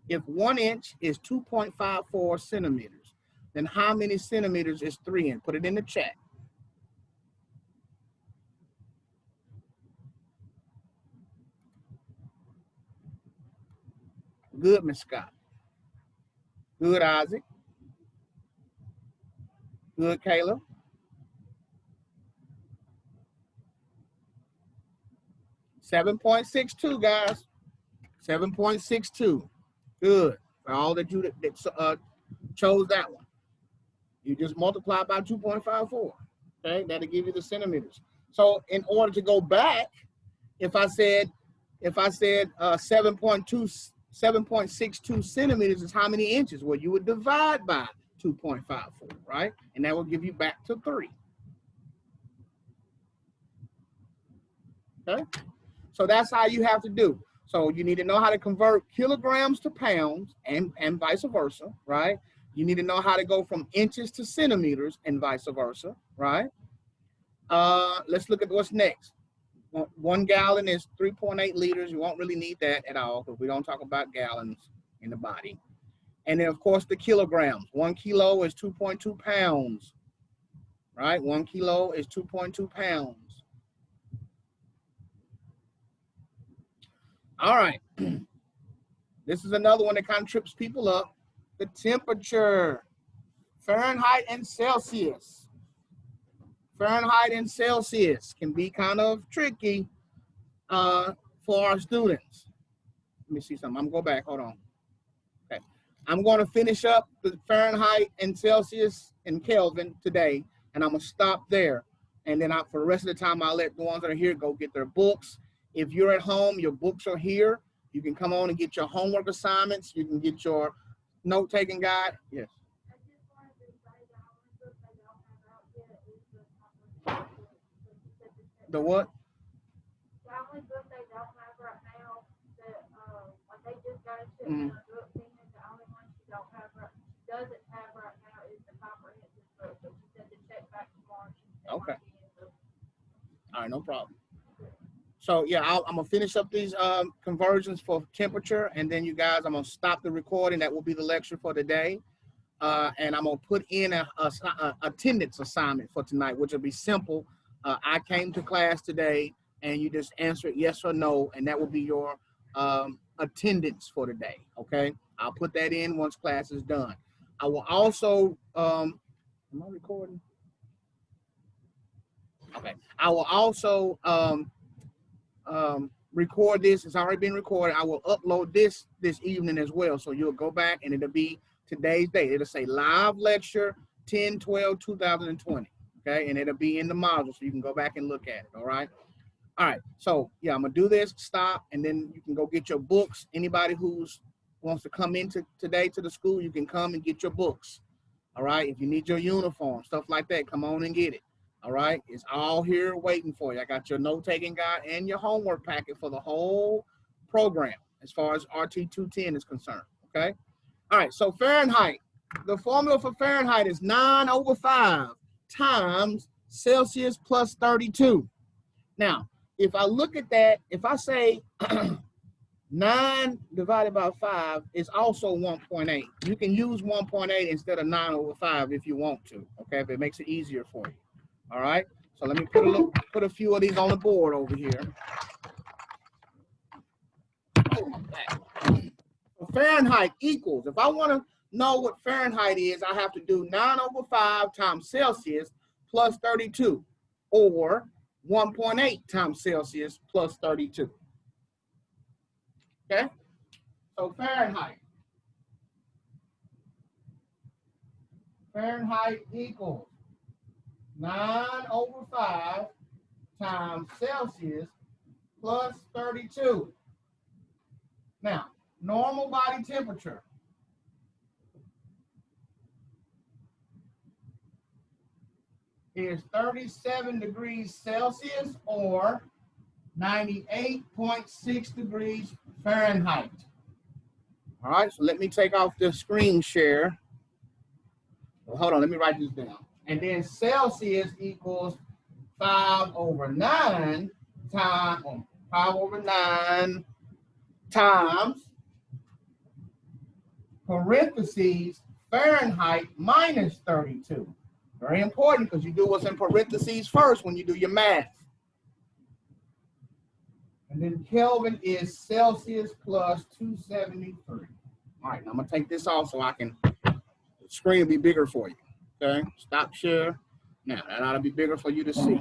Speaker 1: If 1 inch is 2.54 centimeters, then how many centimeters is 3 inches? Put it in the chat. Good, Miss Scott. Good, Isaac. Good, Caleb. .62, guys. 7.62. Good. For all that you chose that one. You just multiply by 2.54. Okay, that'll give you the centimeters. So in order to go back, if I said 7.62 centimeters is how many inches? Well, you would divide by 2.54, right? And that will give you back to 3. Okay, so that's how you have to do. So you need to know how to convert kilograms to pounds and vice versa, right? You need to know how to go from inches to centimeters and vice versa, right? Let's look at what's next. 1 gallon is 3.8 liters. You won't really need that at all because we don't talk about gallons in the body. And then, of course, the kilograms. 1 kilo is 2.2 pounds, right? 1 kilo is 2.2 pounds. All right. This is another one that kind of trips people up. The temperature, Fahrenheit and Celsius. Fahrenheit and Celsius can be kind of tricky for our students. Let me see something. I'm going to go back. Hold on. Okay. I'm going to finish up the Fahrenheit and Celsius and Kelvin today, and I'm going to stop there. And then for the rest of the time, I'll let the ones that are here go get their books. If you're at home, your books are here. You can come on and get your homework assignments. You can get your note-taking guide. Yes. The what?
Speaker 2: The only book they don't have right now that like they just got a shipment of books in, the only one she doesn't have right now is the comprehensive book. But she said to check back tomorrow.
Speaker 1: Okay. All right, no problem. So yeah, I'm gonna finish up these conversions for temperature, and then you guys, I'm gonna stop the recording. That will be the lecture for today, and I'm gonna put in a attendance assignment for tonight, which will be simple. I came to class today, and you just answer it yes or no, and that will be your attendance for today. Okay, I'll put that in once class is done. I will also am I recording? Okay, I will also record this. It's already been recorded. I will upload this evening as well. So you'll go back and it'll be today's date. It'll say live lecture 10/12/2020. Okay, and it'll be in the module so you can go back and look at it. All right. All right. So yeah, I'm gonna do this, stop, and then you can go get your books. Anybody who's wants to come into today to the school, you can come and get your books. All right. If you need your uniform, stuff like that, come on and get it. All right. It's all here waiting for you. I got your note-taking guide and your homework packet for the whole program as far as RT 210 is concerned. Okay. All right. So Fahrenheit, the formula for Fahrenheit is 9/5 times Celsius plus 32. Now, if I look at that, if I say 9 divided by 5 is also 1.8. You can use 1.8 instead of 9/5 if you want to, okay, if it makes it easier for you. All right, so let me put a few of these on the board over here. Fahrenheit equals, if I want to know what Fahrenheit is, I have to do 9/5 times Celsius plus 32, or 1.8 times Celsius plus 32. Okay, so Fahrenheit equals 9/5 times Celsius plus 32. Now, normal body temperature is 37 degrees Celsius or 98.6 degrees Fahrenheit. All right, so let me take off the screen share. Well, hold on, let me write this down. And then Celsius equals 5/9 times 5/9 times parentheses Fahrenheit minus 32. Very important because you do what's in parentheses first when you do your math. And then Kelvin is Celsius plus 273. All right, now I'm gonna take this off so I can, the screen will be bigger for you. Okay, stop share. Now that ought to be bigger for you to see.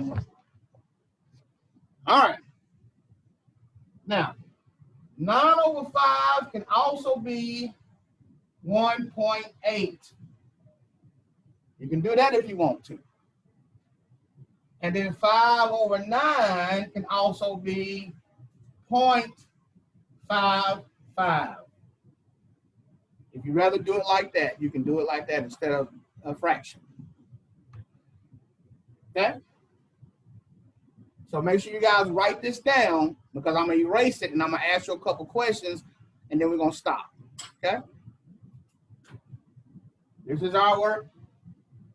Speaker 1: All right. Now, 9/5 can also be 1.8. You can do that if you want to. And then 5/9 can also be 0.55. If you rather do it like that, you can do it like that instead of a fraction. Okay? So make sure you guys write this down because I'm going to erase it and I'm going to ask you a couple questions and then we're going to stop. Okay? This is our work.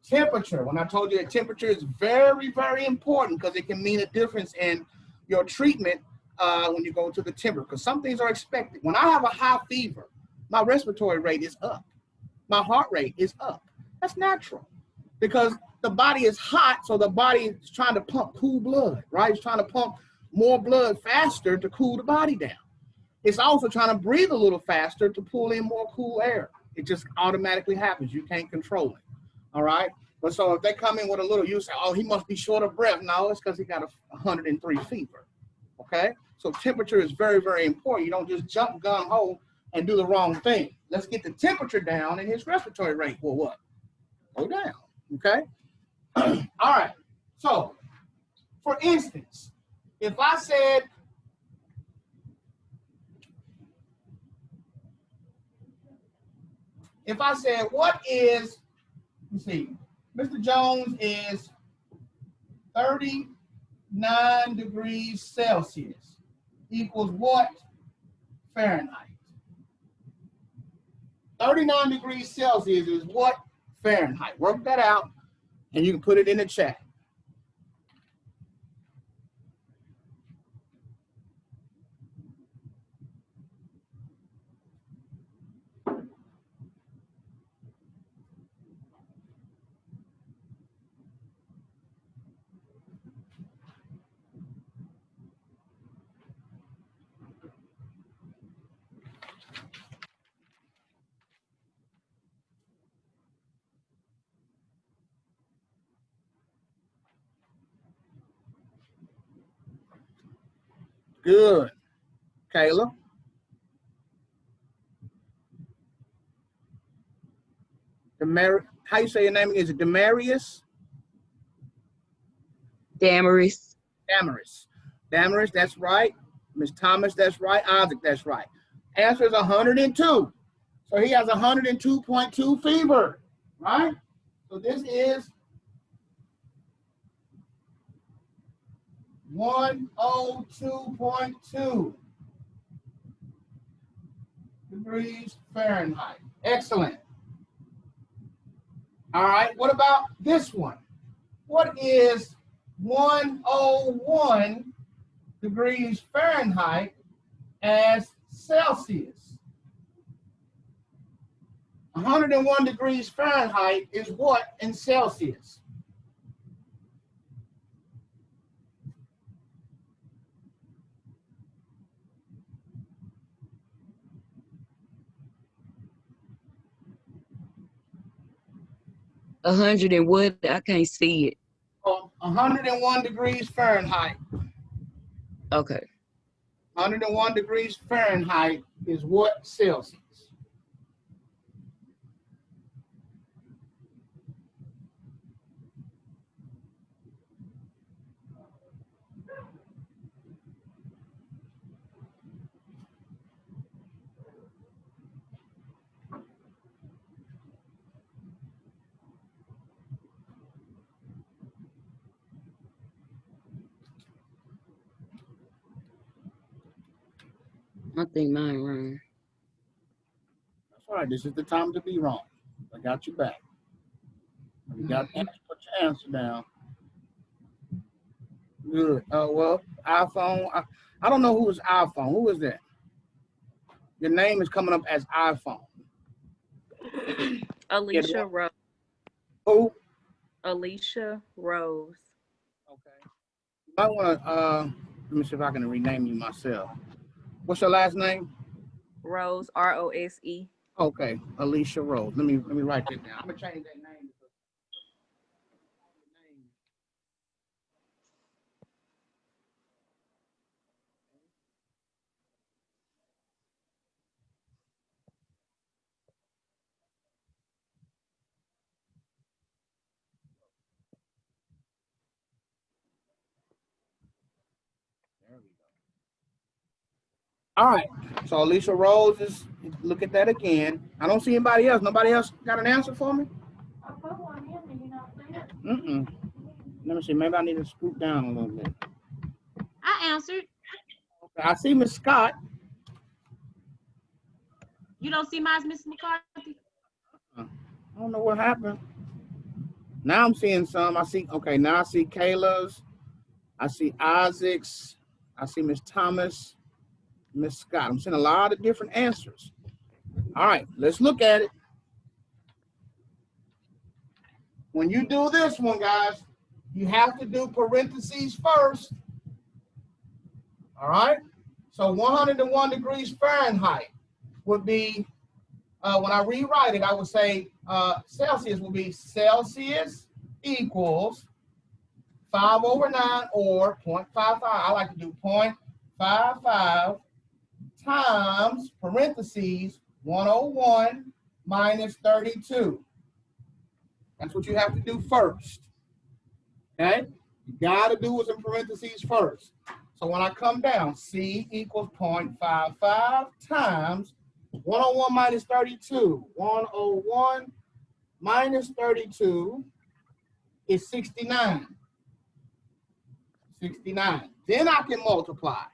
Speaker 1: Temperature. When I told you that temperature is very, very important because it can mean a difference in your treatment when you go to the temperature, because some things are expected. When I have a high fever, my respiratory rate is up. My heart rate is up. That's natural because the body is hot, so the body is trying to pump cool blood, right? It's trying to pump more blood faster to cool the body down. It's also trying to breathe a little faster to pull in more cool air. It just automatically happens. You can't control it. All right. But so if they come in with a little, you say, oh, he must be short of breath. No, it's because he got a 103 fever. Okay. So temperature is very, very important. You don't just jump gun ho and do the wrong thing. Let's get the temperature down and his respiratory rate will what? Go down. Okay. All right. So for instance, if I said, what is, let's see, Mr. Jones is 39 degrees Celsius equals what Fahrenheit? 39 degrees Celsius is what Fahrenheit? Work that out and you can put it in the chat. Good. Kayla. How you say your name? Is it Demarius?
Speaker 3: Damaris.
Speaker 1: Damaris, that's right. Miss Thomas, that's right. Isaac, that's right. Answer is 102. So he has 102.2 fever, right? So this is 102.2 degrees Fahrenheit. Excellent. All right, what about this one? What is 101 degrees Fahrenheit as Celsius? 101 degrees Fahrenheit is what in Celsius?
Speaker 3: A 100 and what? I can't see it.
Speaker 1: 101 degrees Fahrenheit.
Speaker 3: Okay.
Speaker 1: 101 degrees Fahrenheit is what Celsius?
Speaker 3: I think mine wrong.
Speaker 1: That's all right. This is the time to be wrong. I got you back. You got to put your answer down. Good. Well, iPhone. I don't know who is iPhone. Who is that? Your name is coming up as iPhone.
Speaker 4: Alicia Rose.
Speaker 1: Who?
Speaker 4: Alicia Rose.
Speaker 1: Okay. You might want to. Let me see if I can rename you myself. What's your last name?
Speaker 4: Rose, R-O-S-E.
Speaker 1: Okay, Alicia Rose. Let me write that down. I'm gonna change that name. There we go. All right. So Alicia Rose is. Look at that again. I don't see anybody else. Nobody else got an answer for me?
Speaker 2: I put one in, and you not see it.
Speaker 1: Let me see. Maybe I need to scoot down a little bit.
Speaker 5: I answered.
Speaker 1: Okay, I see Miss Scott.
Speaker 5: You don't see mine, Mrs. McCarthy?
Speaker 1: I don't know what happened. Now I'm seeing some. I see. Okay, now I see Kayla's. I see Isaac's. I see Miss Thomas, Miss Scott. I'm seeing a lot of different answers. All right, let's look at it. When you do this one, guys, you have to do parentheses first. All right? So 101 degrees Fahrenheit would be, when I rewrite it, I would say Celsius would be Celsius equals 5/9 or 0.55. I like to do 0.55 times parentheses 101 minus 32. That's what you have to do first. Okay? You got to do what's in parentheses first. So when I come down, C equals 0.55 times 101 minus 32. 101 minus 32 is 69. 69. Then I can multiply.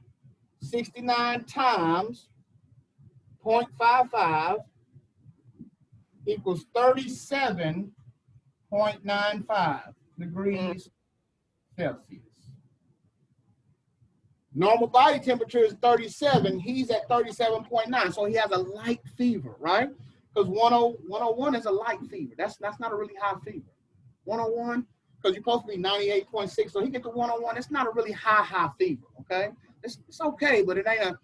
Speaker 1: 69 times 0.55 equals 37.95 degrees Celsius. Normal body temperature is 37. He's at 37.9. So he has a light fever, right? Because 101 is a light fever. That's not a really high fever. 101, because you're supposed to be 98.6. So he gets to 101. It's not a really high fever, okay? It's okay, but it ain't a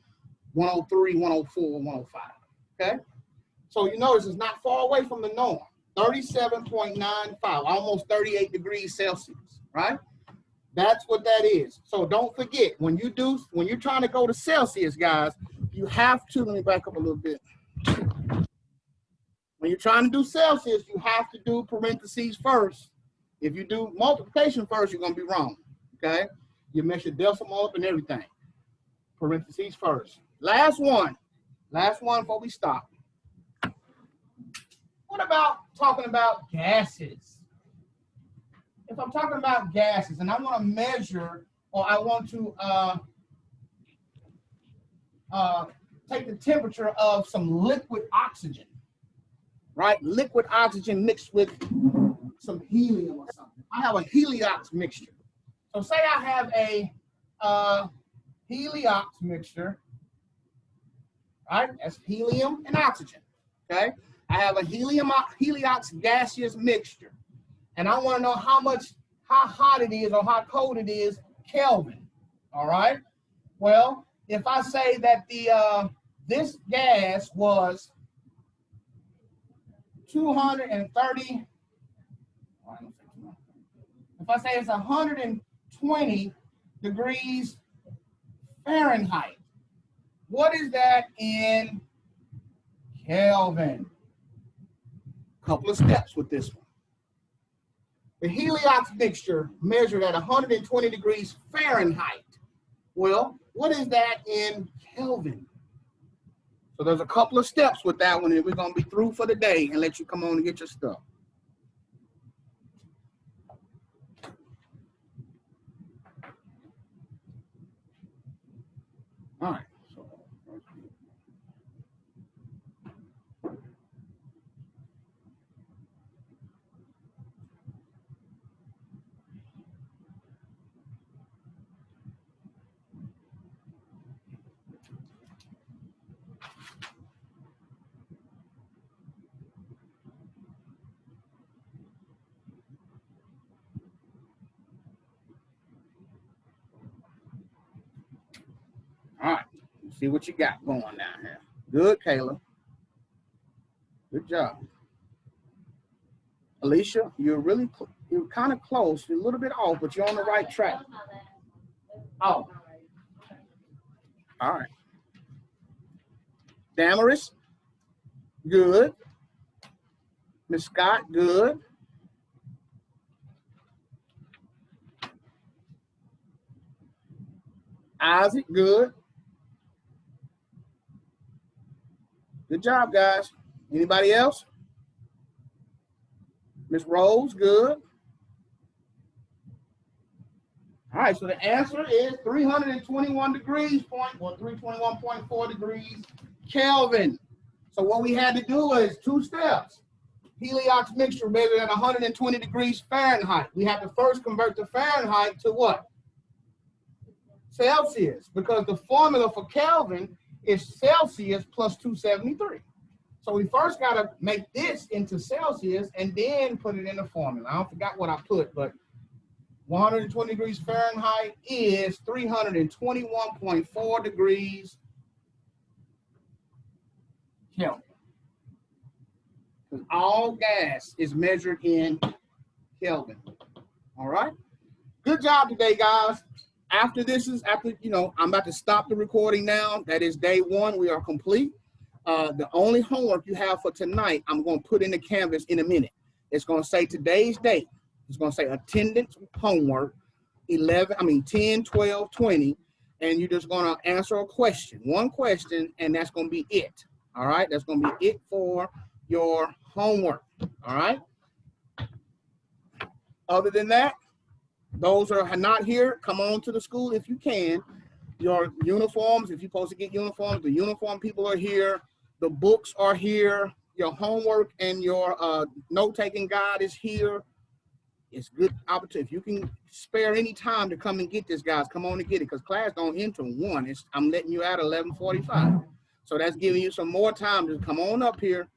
Speaker 1: 103, 104, 105, okay? So you notice it's not far away from the norm. 37.95, almost 38 degrees Celsius, right? That's what that is. So don't forget, when you're trying to go to Celsius, guys, you have to, let me back up a little bit. When you're trying to do Celsius, you have to do parentheses first. If you do multiplication first, you're going to be wrong, okay? You mess your decimal up and everything. Parentheses first. Last one. Last one before we stop. What about talking about gases? If I'm talking about gases and I want to measure or I want to take the temperature of some liquid oxygen, right? Liquid oxygen mixed with some helium or something. I have a heliox mixture. So say I have a heliox mixture, right? That's helium and oxygen, okay? I have a heliox gaseous mixture, and I want to know how hot it is or how cold it is, Kelvin, all right? Well, if I say that this gas was 230, if I say it's 120 degrees Fahrenheit, what is that in Kelvin? Couple of steps with this one. The heliox mixture measured at 120 degrees Fahrenheit. Well, what is that in Kelvin? So there's a couple of steps with that one, and we're going to be through for the day and let you come on and get your stuff. All right. All right, let's see what you got going down here. Good, Kayla. Good job. Alicia, you're kind of close. You're a little bit off, but you're on the right track. Oh. All right. Damaris, good. Miss Scott, good. Isaac, good. Good job, guys. Anybody else? Miss Rose, good. All right, so the answer is 321 degrees, 321.4 degrees Kelvin. So what we had to do is 2 steps. Heliox mixture measured at 120 degrees Fahrenheit. We have to first convert the Fahrenheit to what? Celsius, because the formula for Kelvin is Celsius plus 273. So we first got to make this into Celsius and then put it in the formula. I forgot what I put, but 120 degrees Fahrenheit is 321.4 degrees Kelvin. Because all gas is measured in Kelvin. All right. Good job today, guys. After I'm about to stop the recording now. That is day 1. We are complete. The only homework you have for tonight, I'm going to put in the Canvas in a minute. It's going to say today's date. It's going to say attendance homework 10, 12, 20, and you're just going to answer a question, one question, and that's going to be it. All right, that's going to be it for your homework. All right. Other than that, those are not here, come on to the school if you can. Your uniforms, if you're supposed to get uniforms, the uniform people are here. The books are here. Your homework and your note-taking guide is here. It's good opportunity. If you can spare any time to come and get this, guys, come on and get it, because class don't end till 1. I'm letting you out at 11:45. So that's giving you some more time to come on up here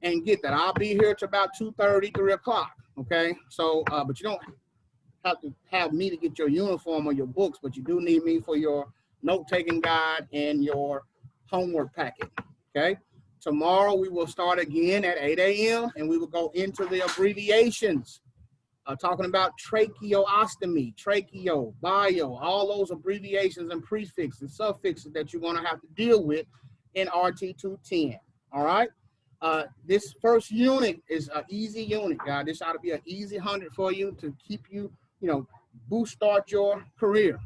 Speaker 1: and get that. I'll be here till about 2:30, 3 o'clock, okay? So, but you don't have to have me to get your uniform or your books, but you do need me for your note-taking guide and your homework packet, okay? Tomorrow we will start again at 8 a.m. and we will go into the abbreviations, talking about tracheostomy, tracheo, bio, all those abbreviations and prefixes and suffixes that you're gonna have to deal with in RT 210, all right? This first unit is an easy unit, guys. This ought to be an easy 100 for you to keep you, start your career.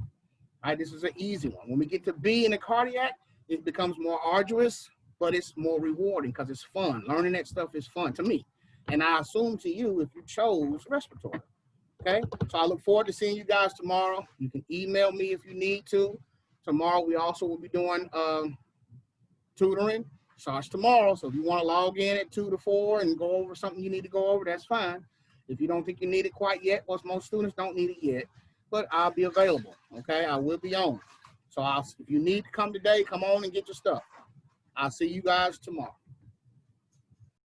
Speaker 1: All right, this is an easy one. When we get to B in the cardiac, it becomes more arduous. but it's more rewarding because it's fun. Learning that stuff is fun to me. And I assume to you if you chose respiratory. Okay, so I look forward to seeing you guys tomorrow. You can email me if you need to. Tomorrow we also will be doing tutoring. Starts tomorrow, so if you want to log in at 2 to 4 and go over something you need to go over, that's fine. If you don't think you need it quite yet, well, most students don't need it yet, but I'll be available. Okay, I will be on. So if you need to come today, come on and get your stuff. I'll see you guys tomorrow.